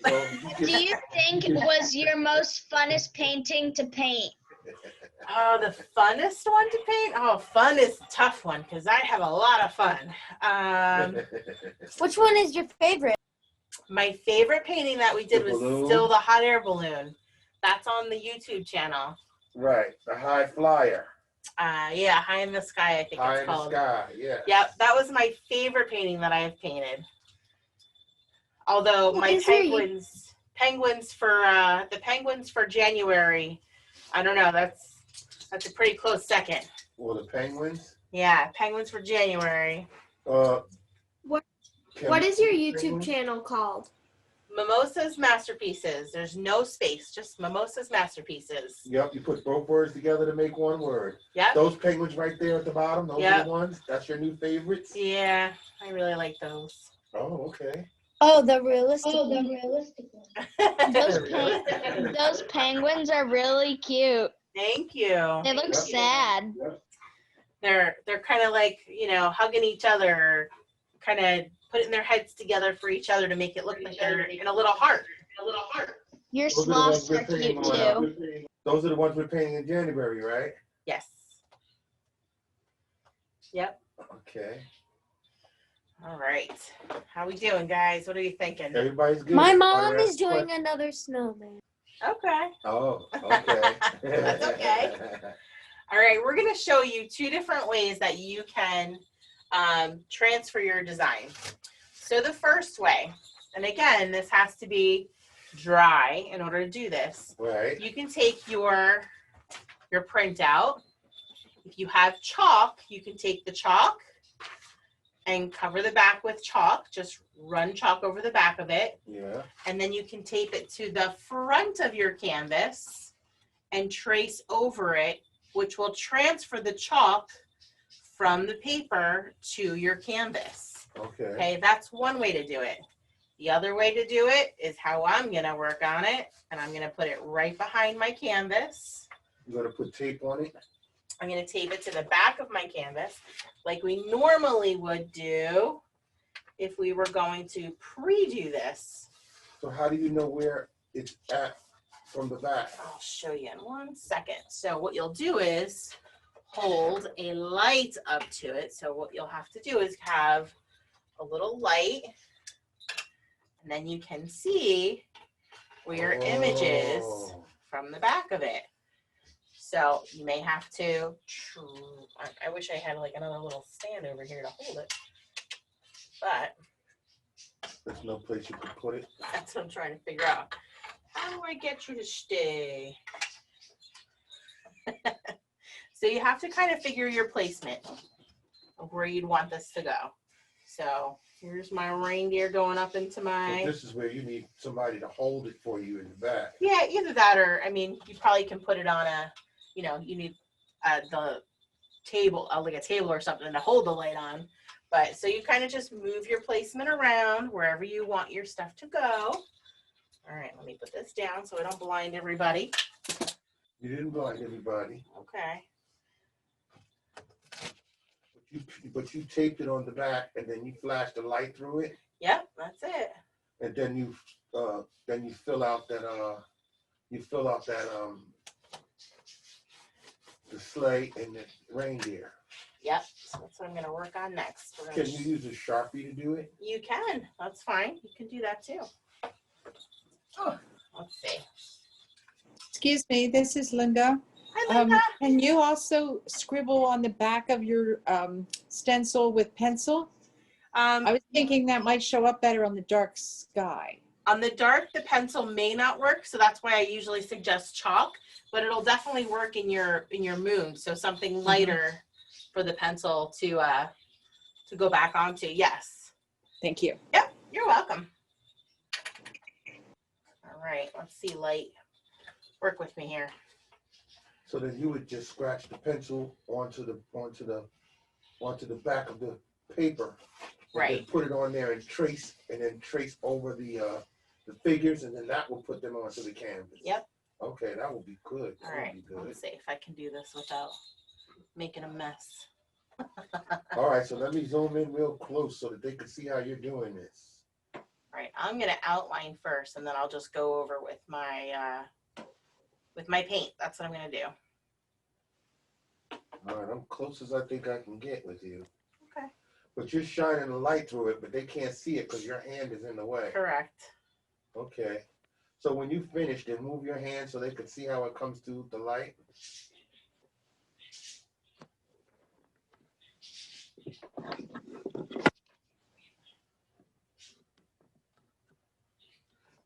Speaker 2: So
Speaker 4: Do you think it was your most funnest painting to paint?
Speaker 1: Oh, the funnest one to paint? Oh, fun is a tough one because I have a lot of fun.
Speaker 4: Which one is your favorite?
Speaker 1: My favorite painting that we did was still the hot air balloon. That's on the YouTube channel.
Speaker 2: Right, the high flyer.
Speaker 1: Yeah, High in the Sky, I think
Speaker 2: High
Speaker 1: it's
Speaker 2: in the
Speaker 1: called.
Speaker 2: sky, yeah.
Speaker 1: Yep, that was my favorite painting that I have painted. Although my
Speaker 4: Is there-
Speaker 1: penguins for January, I don't know. That's a pretty close second.
Speaker 2: Well, the penguins.
Speaker 1: Yeah, penguins for January.
Speaker 4: What is your YouTube
Speaker 2: Penguins?
Speaker 4: channel called?
Speaker 1: Mimosa's Masterpieces. There's no space, just Mimosa's Masterpieces.
Speaker 2: Yep, you put both words together to make one word.
Speaker 1: Yep.
Speaker 2: Those penguins right there at the bottom, those are
Speaker 1: Yep.
Speaker 2: the ones? That's your new favorites?
Speaker 1: Yeah, I really like those.
Speaker 2: Oh, okay.
Speaker 4: Oh, the realistic one. Those penguins are really cute.
Speaker 1: Thank you.
Speaker 4: They look sad.
Speaker 1: They're kind of like, hugging each other, kind of putting their heads together for each other to make it look like they're in a little heart.
Speaker 4: Your
Speaker 2: Those are the ones
Speaker 4: sloths
Speaker 2: we're
Speaker 4: are cute
Speaker 2: painting
Speaker 4: too.
Speaker 2: on, those are the ones we're painting in January, right?
Speaker 1: Yes. Yep.
Speaker 2: Okay.
Speaker 1: All right. How we doing, guys? What are you thinking?
Speaker 2: Everybody's good.
Speaker 15: My mom is doing another snowman.
Speaker 1: Okay.
Speaker 2: Oh, okay.
Speaker 1: That's okay. All right, we're going to show you 2 different ways that you can transfer your design. So the first way, and again, this has to be dry in order to do this.
Speaker 2: Right.
Speaker 1: You can take your printout. If you have chalk, you can take the chalk and cover the back with chalk. Just run chalk over the back of it.
Speaker 2: Yeah.
Speaker 1: And then you can tape it to the front of your canvas and trace over it, which will transfer the chalk from the paper to your canvas.
Speaker 2: Okay.
Speaker 1: Okay, that's one way to do it. The other way to do it is how I'm going to work on it, and I'm going to put it right behind my canvas.
Speaker 2: You're going to put tape on it?
Speaker 1: I'm going to tape it to the back of my canvas like we normally would do if we were going to pre-do this.
Speaker 2: So how do you know where it's at from the back?
Speaker 1: I'll show you in 1 second. So what you'll do is hold a light up to it. So what you'll have to do is have a little light, and then you can see where your image is from the back of it. So you may have to, I wish I had like another little stand over here to hold it, but
Speaker 2: there's no place you can put it.
Speaker 1: That's what I'm trying to figure out. How do I get you to stay? So you have to kind of figure your placement of where you'd want this to go. So here's my reindeer going up into my...
Speaker 2: So this is where you need somebody to hold it for you in the back.
Speaker 1: Yeah, either that or, I mean, you probably can put it on a, you know, you need the table, like a table or something to hold the light on. But so you kind of just move your placement around wherever you want your stuff to go. All right, let me put this down so I don't blind everybody.
Speaker 2: You didn't blind everybody.
Speaker 1: Okay.
Speaker 2: But you taped it on the back and then you flashed the light through it.
Speaker 1: Yep, that's it.
Speaker 2: And then you fill out that the sleigh and the reindeer.
Speaker 1: Yep, so that's what I'm gonna work on next.
Speaker 2: Can you use a Sharpie to do it?
Speaker 1: You can, that's fine. You can do that too. Oh, let's see.
Speaker 20: Excuse me, this is Linda.
Speaker 1: Hi, Linda.
Speaker 20: Can you also scribble on the back of your stencil with pencil? I was thinking that might show up better on the dark sky.
Speaker 1: On the dark, the pencil may not work, so that's why I usually suggest chalk, but it'll definitely work in your moon, so something lighter for the pencil to go back onto. Yes.
Speaker 20: Thank you.
Speaker 1: Yep, you're welcome. All right, let's see, light. Work with me here.
Speaker 2: So then you would just scratch the pencil onto the back of the paper,
Speaker 1: right?
Speaker 2: And put it on there and trace over the figures, and then that will put them onto the canvas.
Speaker 1: Yep.
Speaker 2: Okay, that will be good.
Speaker 1: All right, let's see if I can do this without making a mess.
Speaker 2: All right, so let me zoom in real close so that they can see how you're doing this.
Speaker 1: All right, I'm gonna outline first, and then I'll just go over with my paint. That's what I'm gonna do.
Speaker 2: All right, I'm close as I think I can get with you.
Speaker 1: Okay.
Speaker 2: But you're shining the light through it, but they can't see it because your hand is in the way.
Speaker 1: Correct.
Speaker 2: Okay. So when you finish, then move your hand so they can see how it comes through the light.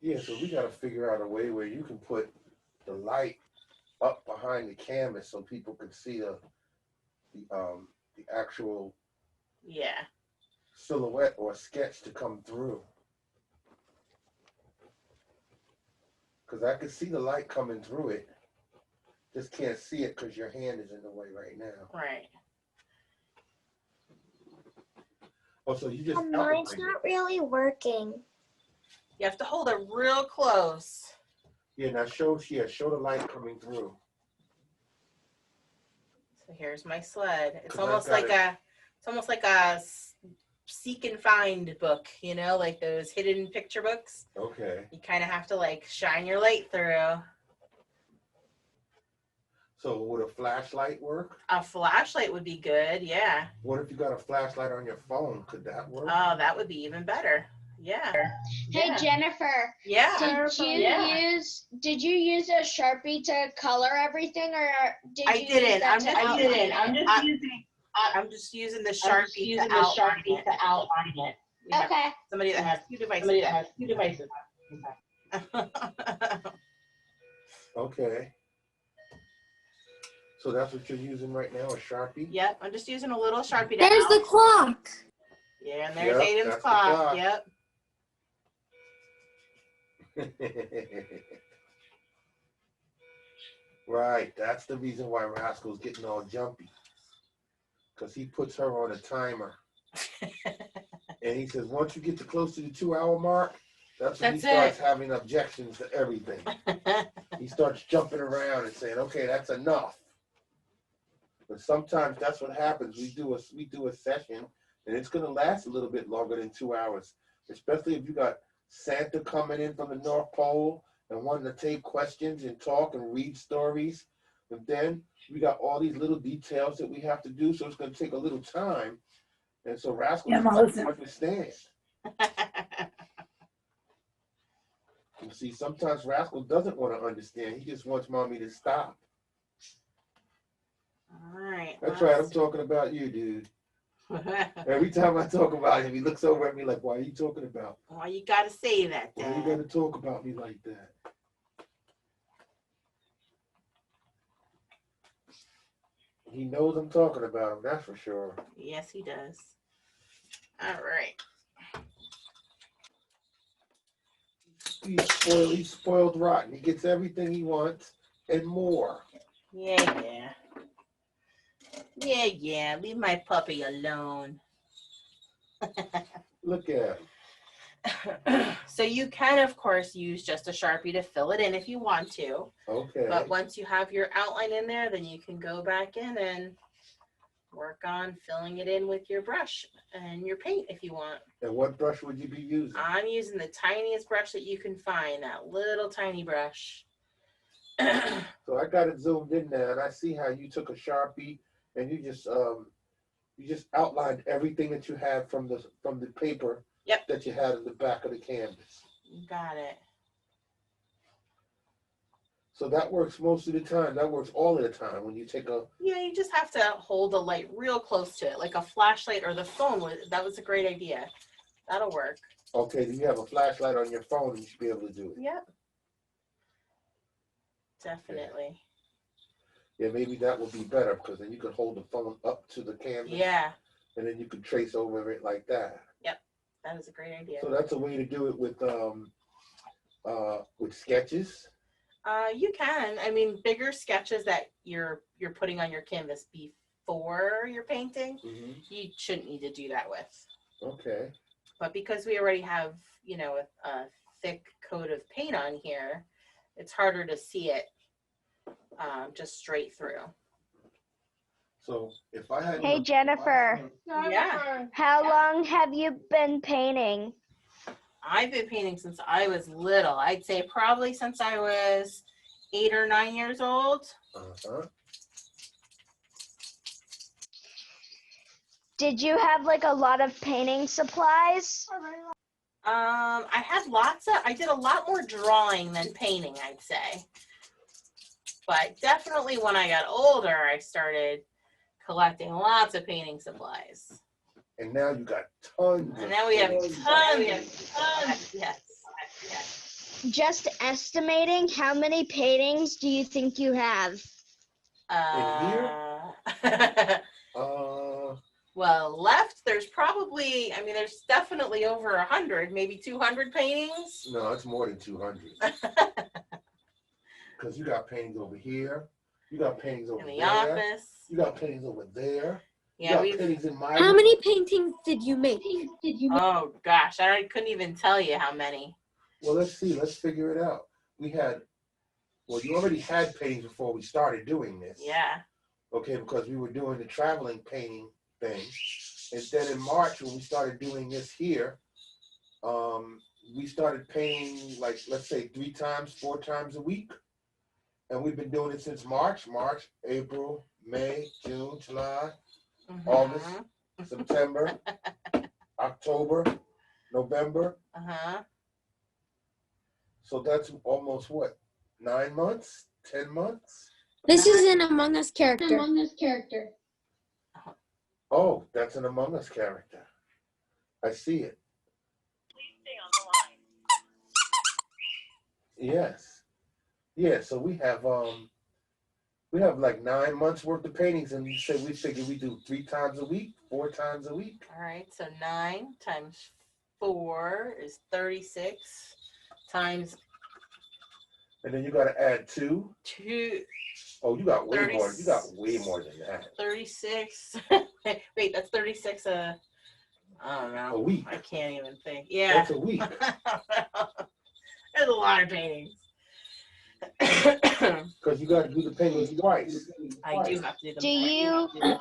Speaker 2: Yeah, so we got to figure out a way where you can put the light up behind the canvas so people can see the actual silhouette or sketch to come through. Because I can see the light coming through it. Just can't see it because your hand is in the way right now.
Speaker 1: Right.
Speaker 2: Oh, so you just
Speaker 4: mine's not really working.
Speaker 1: You have to hold it real close.
Speaker 2: Yeah, now show the light coming through.
Speaker 1: So here's my sled. It's almost like a seek and find book, you know, like those hidden picture books.
Speaker 2: Okay.
Speaker 1: You kind of have to like shine your light through.
Speaker 2: So would a flashlight work?
Speaker 1: A flashlight would be good, yeah.
Speaker 2: What if you got a flashlight on your phone? Could that work?
Speaker 1: Oh, that would be even better. Yeah.
Speaker 4: Hey
Speaker 1: Yeah.
Speaker 4: Jennifer.
Speaker 1: Yeah.
Speaker 4: Did you use a Sharpie to color everything, or did
Speaker 1: I
Speaker 4: you
Speaker 1: didn't.
Speaker 4: use that
Speaker 1: I'm
Speaker 4: to
Speaker 1: just
Speaker 4: outline
Speaker 1: using.
Speaker 4: it?
Speaker 1: I'm just using the Sharpie to outline it. We have
Speaker 4: Okay.
Speaker 1: somebody that has two devices.
Speaker 2: Okay. So that's what you're using right now, a Sharpie?
Speaker 1: Yep, I'm just using a little Sharpie to
Speaker 15: There's the clock.
Speaker 1: Yeah, and there's
Speaker 2: Yep,
Speaker 1: Aiden's
Speaker 2: that's the
Speaker 1: clock.
Speaker 2: clock.
Speaker 1: Yep.
Speaker 2: Right, that's the reason why Rascal's getting all jumpy. Because he puts her on a timer. And he says, once you get to close to the 2-hour mark, that's when he starts having objections to everything. He starts jumping around and saying, okay, that's enough. But sometimes that's what happens. We do a session, and it's going to last a little bit longer than 2 hours, especially if you got Santa coming in from the North Pole and wanting to take questions and talk and read stories. And then we got all these little details that we have to do, so it's going to take a little time. And so Rascal doesn't understand. You see, sometimes Rascal doesn't want to understand. He just wants mommy to stop.
Speaker 1: All right.
Speaker 2: That's right. I'm talking about you, dude. Every time I talk about him, he looks over at me like, why are you talking about?
Speaker 1: Why you got to say that,
Speaker 2: Why
Speaker 1: Dad?
Speaker 2: are you going to talk about me like that? He knows I'm talking about him, that's for sure.
Speaker 1: Yes, he does. All right.
Speaker 2: He's spoiled rotten. He gets everything he wants and more.
Speaker 1: Yeah. Leave my puppy alone.
Speaker 2: Look at him.
Speaker 1: So you can, of course, use just a Sharpie to fill it in if you want to.
Speaker 2: Okay.
Speaker 1: But once you have your outline in there, then you can go back in and work on filling it in with your brush and your paint if you want.
Speaker 2: And what brush would you be using?
Speaker 1: I'm using the tiniest brush that you can find, that little tiny brush.
Speaker 2: So I got it zoomed in there, and I see how you took a Sharpie and you just outlined everything that you had from the paper.
Speaker 1: Yep.
Speaker 2: That you had in the back of the canvas.
Speaker 1: You got it.
Speaker 2: So that works most of the time. That works all of the time when you take a...
Speaker 1: Yeah, you just have to hold the light real close to it, like a flashlight or the phone. That was a great idea. That'll work.
Speaker 2: Okay, then you have a flashlight on your phone and you should be able to do it.
Speaker 1: Yep. Definitely.
Speaker 2: Yeah, maybe that would be better because then you could hold the phone up to the canvas.
Speaker 1: Yeah.
Speaker 2: And then you could trace over it like that.
Speaker 1: Yep. That is a great idea.
Speaker 2: So that's a way to do it with sketches.
Speaker 1: You can. I mean, bigger sketches that you're putting on your canvas before you're painting, you shouldn't need to do that with.
Speaker 2: Okay.
Speaker 1: But because we already have, a thick coat of paint on here, it's harder to see it just straight through.
Speaker 2: So if I had...
Speaker 4: Hey, Jennifer.
Speaker 1: Yeah.
Speaker 4: How long have you been painting?
Speaker 1: I've been painting since I was little. I'd say probably since I was 8 or 9 years old.
Speaker 2: Uh-huh.
Speaker 4: Did you have like a lot of painting supplies?
Speaker 1: I did a lot more drawing than painting, I'd say. But definitely when I got older, I started collecting lots of painting supplies.
Speaker 2: And now you got tons.
Speaker 1: And now we have tons. Yes.
Speaker 4: Just estimating, how many paintings do you think you have?
Speaker 2: In here?
Speaker 1: Well, left, there's probably, there's definitely over 100, maybe 200 paintings.
Speaker 2: No, it's more than 200. Because you got paintings over here. You got paintings over
Speaker 1: in the
Speaker 2: there.
Speaker 1: office.
Speaker 2: You got paintings over there.
Speaker 1: Yeah,
Speaker 2: you got paintings in my
Speaker 15: How many paintings did you make?
Speaker 1: Oh gosh, I couldn't even tell you how many.
Speaker 2: Well, let's see. Let's figure it out. You already had paintings before we started doing this.
Speaker 1: Yeah.
Speaker 2: Okay, because we were doing the traveling painting thing. And then in March, when we started doing this here, we started painting, like, let's say 3 times, 4 times a week. And we've been doing it since March, April, May, June, July, August, September, October, November. So that's almost what, 9 months, 10 months?
Speaker 15: This is an Among Us character.
Speaker 2: Oh, that's an Among Us character. I see it. Yes. Yeah, so we have like 9 months worth of paintings, and we figure we do 3 times a week, 4 times a week.
Speaker 1: All right, so 9 times 4 is 36 times.
Speaker 2: And then you got to add 2.
Speaker 1: 2.
Speaker 2: Oh, you got way more. You got way more than that.
Speaker 1: 36. Wait, that's 36. I don't know.
Speaker 2: A week.
Speaker 1: I can't even think. Yeah.
Speaker 2: That's a week.
Speaker 1: There's a lot of paintings.
Speaker 2: Because you got to do the paintings twice.
Speaker 1: I do have to do them.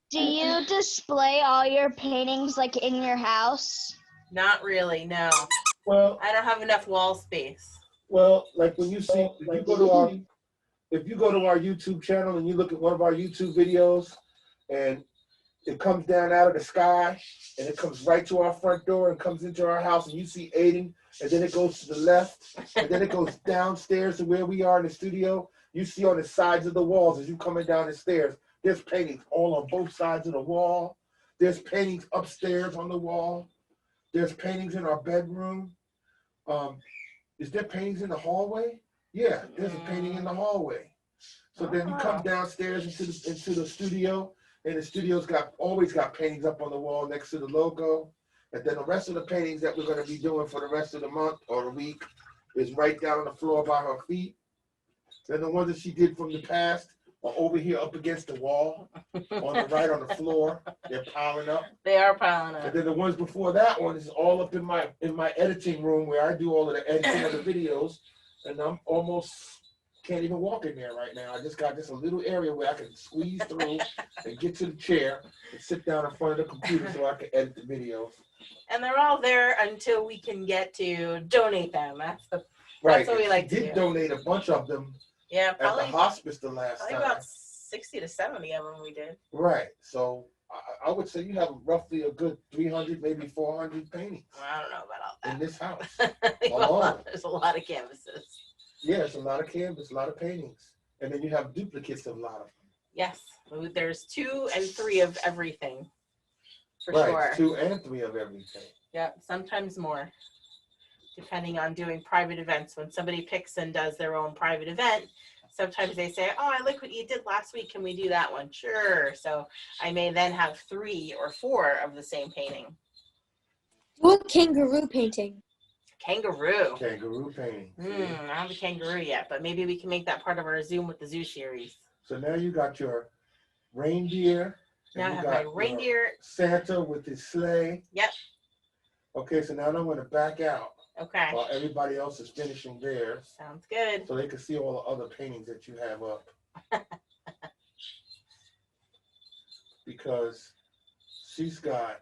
Speaker 4: Do you display all your paintings like in your house?
Speaker 1: Not really, no.
Speaker 2: Well,
Speaker 1: I don't have enough wall space.
Speaker 2: Well, like when you see, if you go to our YouTube channel and you look at one of our YouTube videos, and it comes down out of the sky, and it comes right to our front door and comes into our house, and you see Aiden, and then it goes to the left, and then it goes downstairs to where we are in the studio. You see on the sides of the walls as you coming down the stairs, there's paintings all on both sides of the wall. There's paintings upstairs on the wall. There's paintings in our bedroom. Is there paintings in the hallway? Yeah, there's a painting in the hallway. So then you come downstairs into the studio, and the studio's always got paintings up on the wall next to the logo. And then the rest of the paintings that we're going to be doing for the rest of the month or the week is right down on the floor by her feet. Then the ones that she did from the past are over here up against the wall, on the right on the floor. They're piling up.
Speaker 1: They are piling up.
Speaker 2: And then the ones before that one is all up in my editing room where I do all of the editing of the videos, and I'm almost can't even walk in there right now. I just got just a little area where I can squeeze through and get to the chair and sit down in front of the computer so I can edit the videos.
Speaker 1: And they're all there until we can get to donate them. That's what we like to do.
Speaker 2: Did donate a bunch of them.
Speaker 1: Yeah,
Speaker 2: probably at the hospice the last
Speaker 1: probably
Speaker 2: time.
Speaker 1: About 60 to 70 of them we did.
Speaker 2: Right. So I would say you have roughly a good 300, maybe 400 paintings.
Speaker 1: Well, I don't know about all that.
Speaker 2: In this house.
Speaker 1: There's a lot of canvases.
Speaker 2: Yeah, it's a lot of canvas, a lot of paintings. And then you have duplicates of a lot of them.
Speaker 1: Yes. There's 2 and 3 of everything. For
Speaker 2: right,
Speaker 1: sure.
Speaker 2: 2 and 3 of everything.
Speaker 1: Yeah, sometimes more. Depending on doing private events. When somebody picks and does their own private event, sometimes they say, oh, I like what you did last week. Can we do that one? Sure. So I may then have 3 or 4 of the same painting.
Speaker 15: Do a kangaroo painting.
Speaker 1: Kangaroo.
Speaker 2: Kangaroo painting.
Speaker 1: I don't have a kangaroo yet, but maybe we can make that part of our Zoom with the Zoo series.
Speaker 2: So now you got your reindeer.
Speaker 1: Now I have my reindeer.
Speaker 2: Santa with his sleigh.
Speaker 1: Yep.
Speaker 2: Okay, so now I'm going to back out.
Speaker 1: Okay.
Speaker 2: While everybody else is finishing theirs.
Speaker 1: Sounds good.
Speaker 2: So they can see all the other paintings that you have up. Because she's got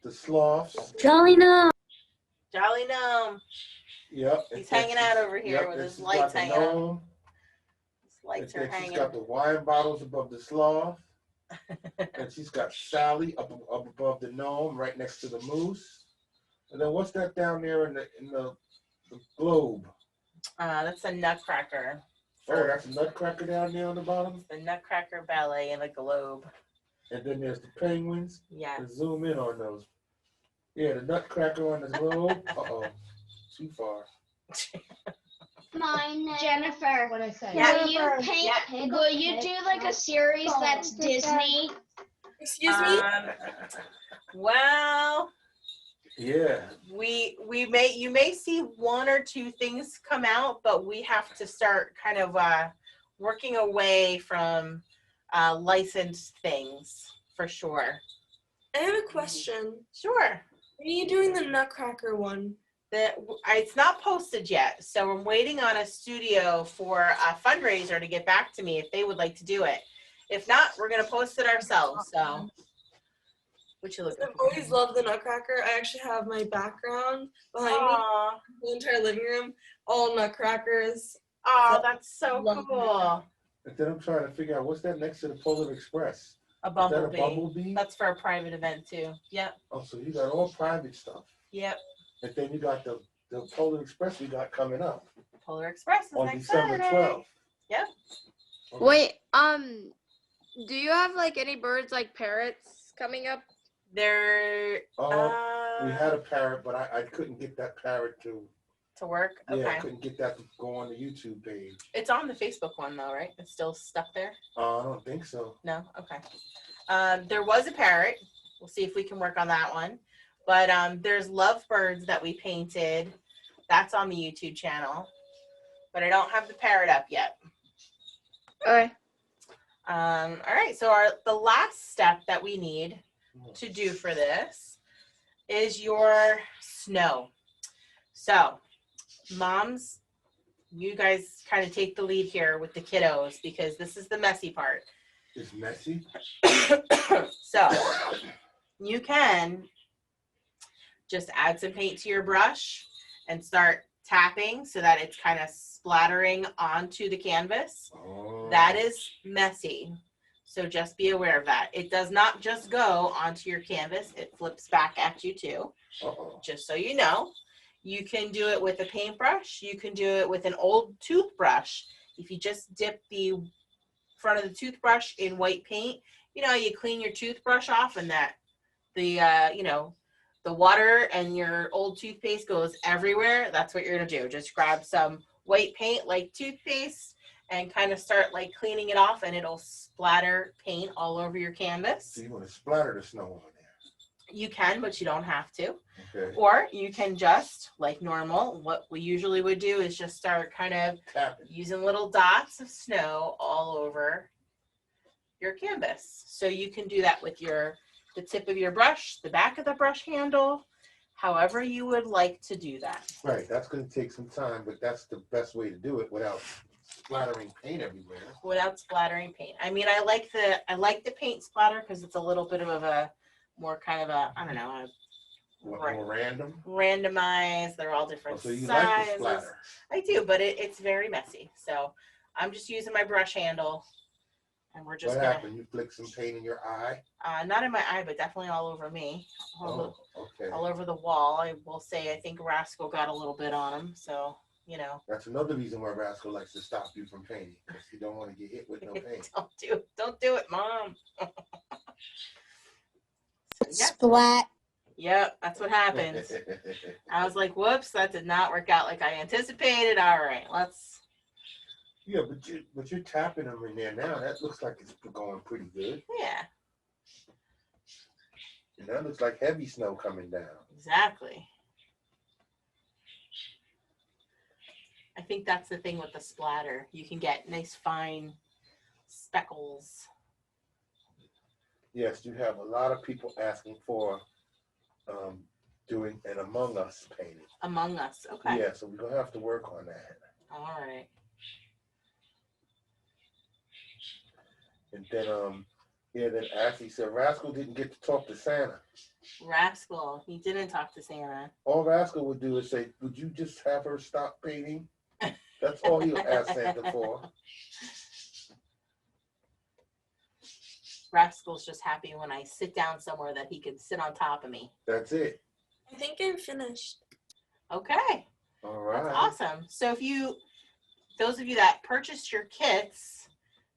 Speaker 2: the sloths.
Speaker 15: Jolly Gnome.
Speaker 1: Jolly Gnome.
Speaker 2: Yep.
Speaker 1: He's hanging out over here with his lights hanging out. His lights are hanging.
Speaker 2: She's got the wine bottles above the sloth. And she's got Sally up above the gnome, right next to the moose. And then what's that down there in the globe?
Speaker 1: That's a nutcracker.
Speaker 2: Oh, that's a nutcracker down there on the bottom?
Speaker 1: The nutcracker ballet and the globe.
Speaker 2: And then there's the penguins.
Speaker 1: Yeah.
Speaker 2: Zoom in on those. Yeah, the nutcracker on the globe. Uh-oh. Too far.
Speaker 4: Jennifer,
Speaker 17: what I say?
Speaker 4: Will you paint? Will you do like a series that's Disney?
Speaker 12: Excuse me.
Speaker 1: Well.
Speaker 2: Yeah.
Speaker 1: You may see 1 or 2 things come out, but we have to start kind of working away from licensed things for sure.
Speaker 12: I have a question.
Speaker 1: Sure.
Speaker 12: Are you doing the Nutcracker one?
Speaker 1: It's not posted yet, so I'm waiting on a studio for a fundraiser to get back to me if they would like to do it. If not, we're going to post it ourselves. So What you looking
Speaker 12: I've
Speaker 1: for?
Speaker 12: always loved the Nutcracker. I actually have my background behind me, the entire living room, all Nutcrackers.
Speaker 1: Oh, that's so
Speaker 12: love
Speaker 1: cool.
Speaker 2: And then I'm trying to figure out what's that next to the Polar Express?
Speaker 1: A
Speaker 2: Is that a
Speaker 1: bumblebee.
Speaker 2: bumblebee?
Speaker 1: That's for a private event too. Yep.
Speaker 2: Oh, so you got all private stuff.
Speaker 1: Yep.
Speaker 2: And then you got the Polar Express we got coming up
Speaker 1: Polar Express is
Speaker 2: on
Speaker 1: next
Speaker 2: December
Speaker 1: Saturday.
Speaker 2: 12th.
Speaker 1: Yep.
Speaker 3: Wait, do you have like any birds like parrots coming up?
Speaker 1: They're
Speaker 2: We had a parrot, but I couldn't get that parrot to
Speaker 1: work. Okay.
Speaker 2: Yeah, I couldn't get that to go on the YouTube page.
Speaker 1: It's on the Facebook one though, right? It's still stuck there.
Speaker 2: I don't think so.
Speaker 1: No. Okay. There was a parrot. We'll see if we can work on that one. But there's lovebirds that we painted. That's on the YouTube channel. But I don't have the parrot up yet.
Speaker 3: Okay.
Speaker 1: All right. So the last step that we need to do for this is your snow. So, moms, you guys kind of take the lead here with the kiddos because this is the messy part.
Speaker 2: It's messy?
Speaker 1: So, you can just add some paint to your brush and start tapping so that it's kind of splattering onto the canvas.
Speaker 2: Oh.
Speaker 1: That is messy. So just be aware of that. It does not just go onto your canvas. It flips back at you too. Just so you know. You can do it with a paintbrush. You can do it with an old toothbrush. If you just dip the front of the toothbrush in white paint, you know, you clean your toothbrush off and the water and your old toothpaste goes everywhere. That's what you're going to do. Just grab some white paint like toothpaste and kind of start like cleaning it off and it'll splatter paint all over your canvas.
Speaker 2: So you want to splatter the snow on there?
Speaker 1: You can, but you don't have to.
Speaker 2: Okay.
Speaker 1: Or you can just, like normal, what we usually would do is just start kind of using little dots of snow all over your canvas. So you can do that with the tip of your brush, the back of the brush handle, however you would like to do that.
Speaker 2: Right, that's going to take some time, but that's the best way to do it without splattering paint everywhere.
Speaker 1: Without splattering paint. I mean, I like the paint splatter because it's a little bit of a more kind of a, I don't know,
Speaker 2: more random?
Speaker 1: Randomized. They're all different
Speaker 2: so you
Speaker 1: sizes.
Speaker 2: like the splatter?
Speaker 1: I do, but it's very messy. So I'm just using my brush handle and we're just
Speaker 2: What happened? You flick some paint in your eye?
Speaker 1: Not in my eye, but definitely all over me.
Speaker 2: Okay.
Speaker 1: All over the wall. I will say I think Rascal got a little bit on him. So, you know.
Speaker 2: That's another reason why Rascal likes to stop you from painting, because you don't want to get hit with no paint.
Speaker 1: Don't do it, Mom.
Speaker 15: Splat.
Speaker 1: Yep, that's what happens. I was like, whoops, that did not work out like I anticipated. All right, let's.
Speaker 2: Yeah, but you're tapping them in there now. That looks like it's going pretty good.
Speaker 1: Yeah.
Speaker 2: And that looks like heavy snow coming down.
Speaker 1: Exactly. I think that's the thing with the splatter. You can get nice fine speckles.
Speaker 2: Yes, you have a lot of people asking for doing an Among Us painting.
Speaker 1: Among Us, okay.
Speaker 2: Yeah, so we're going to have to work on that.
Speaker 1: All right.
Speaker 2: And then, then Ashley said Rascal didn't get to talk to Santa.
Speaker 1: Rascal, he didn't talk to Santa.
Speaker 2: All Rascal would do is say, would you just have her stop painting? That's all he'll ask Santa for.
Speaker 1: Rascal's just happy when I sit down somewhere that he can sit on top of me.
Speaker 2: That's it.
Speaker 12: I think I'm finished.
Speaker 1: Okay.
Speaker 2: All right.
Speaker 1: That's awesome. So those of you that purchased your kits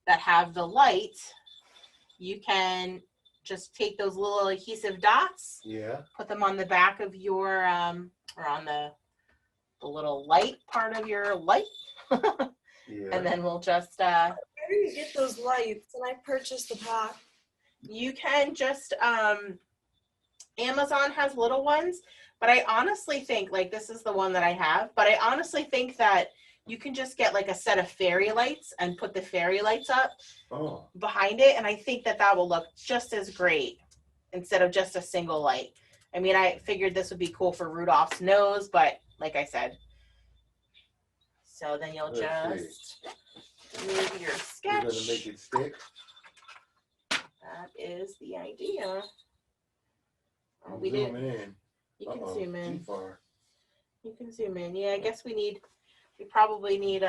Speaker 1: that have the light, you can just take those little adhesive dots.
Speaker 2: Yeah.
Speaker 1: Put them on the back of your, or on the little light part of your light.
Speaker 2: Yeah.
Speaker 1: And then we'll just,
Speaker 12: where do you get those lights? And I purchased the pack.
Speaker 1: You can just, Amazon has little ones, but I honestly think, like, this is the one that I have, but I honestly think that you can just get like a set of fairy lights and put the fairy lights up behind it. And I think that will look just as great instead of just a single light. I mean, I figured this would be cool for Rudolph's nose, but like I said, so then you'll just move your sketch.
Speaker 2: You're going to make it stick?
Speaker 1: That is the idea. Oh,
Speaker 2: I'm
Speaker 1: we didn't.
Speaker 2: zooming in.
Speaker 1: You can
Speaker 2: Uh-oh,
Speaker 1: zoom in.
Speaker 2: too far.
Speaker 1: You can zoom in. Yeah, I guess we probably need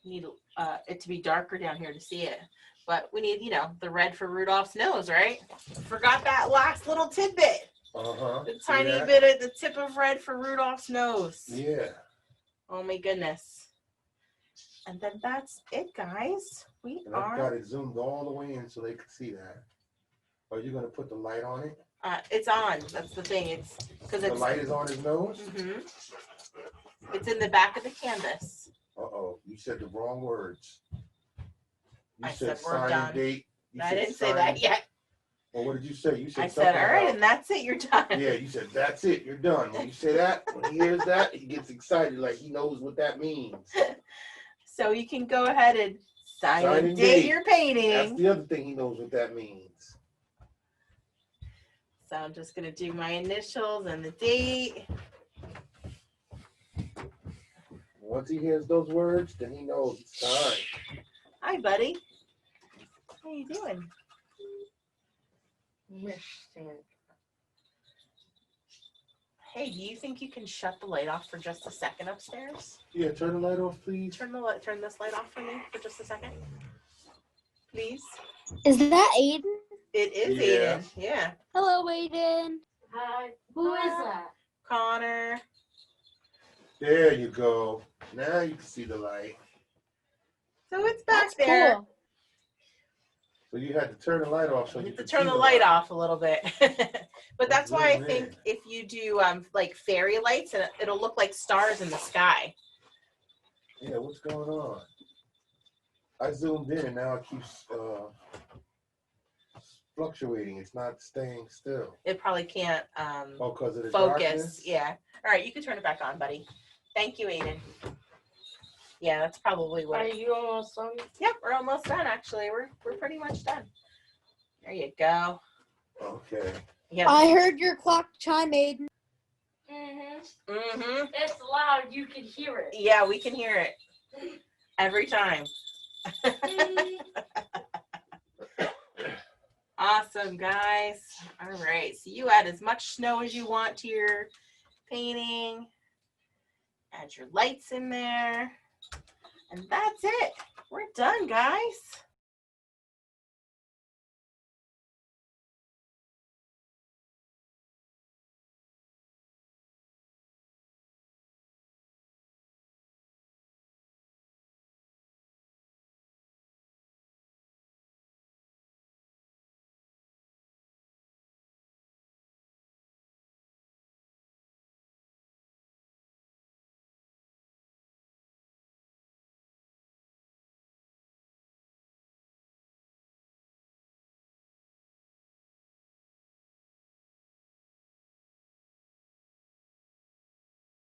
Speaker 1: it to be darker down here to see it. But we need, the red for Rudolph's nose, right? Forgot that last little tidbit.
Speaker 2: Uh-huh.
Speaker 1: The tiny bit at the tip of red for Rudolph's nose.
Speaker 2: Yeah.
Speaker 1: Oh my goodness. And then that's it, guys.
Speaker 2: I've got it zoomed all the way in so they can see that. Are you going to put the light on it?
Speaker 1: It's on. That's the thing. It's because
Speaker 2: the light is on his nose?
Speaker 1: Mm-hmm. It's in the back of the canvas.
Speaker 2: Uh-oh. You said the wrong words.
Speaker 1: I said we're
Speaker 2: sign
Speaker 1: done.
Speaker 2: date.
Speaker 1: I didn't say that yet.
Speaker 2: Well, what did you say? You said
Speaker 1: I said, all right, and that's it. You're done.
Speaker 2: Yeah, you said, that's it. You're done. When you say that, when he hears that, he gets excited like he knows what that means.
Speaker 1: So you can go ahead and sign and date your painting.
Speaker 2: That's the other thing he knows what that means.
Speaker 1: So I'm just going to do my initials and the date.
Speaker 2: Once he hears those words, then he knows it's time.
Speaker 1: Hi, buddy. How you doing? Hey, do you think you can shut the light off for just a second upstairs?
Speaker 2: Yeah, turn the light off, please.
Speaker 1: Turn this light off for me for just a second, please.
Speaker 4: Is that Aiden?
Speaker 1: It is Aiden. Yeah.
Speaker 4: Hello, Aiden.
Speaker 15: Hi. Who is that?
Speaker 1: Connor.
Speaker 2: There you go. Now you can see the light.
Speaker 1: So it's back there.
Speaker 4: Cool.
Speaker 2: So you had to turn the light off so
Speaker 1: You
Speaker 2: you
Speaker 1: have to
Speaker 2: could
Speaker 1: turn
Speaker 2: see
Speaker 1: the light off a little bit. But that's why I think if you do like fairy lights, it'll look like stars in the sky.
Speaker 2: Yeah, what's going on? I zoomed in and now it keeps fluctuating. It's not staying still.
Speaker 1: It probably can't
Speaker 2: because of the
Speaker 1: focus.
Speaker 2: darkness?
Speaker 1: Yeah. All right, you can turn it back on, buddy. Thank you, Aiden. Yeah, that's probably what.
Speaker 15: Are you almost done?
Speaker 1: Yep, we're almost done. Actually, we're pretty much done. There you go.
Speaker 2: Okay.
Speaker 1: Yeah.
Speaker 4: I heard your clock chime, Aiden.
Speaker 1: Mm-hmm.
Speaker 15: It's loud. You can hear it.
Speaker 1: Yeah, we can hear it every time. Awesome, guys. All right, so you add as much snow as you want to your painting. Add your lights in there. And that's it. We're done, guys.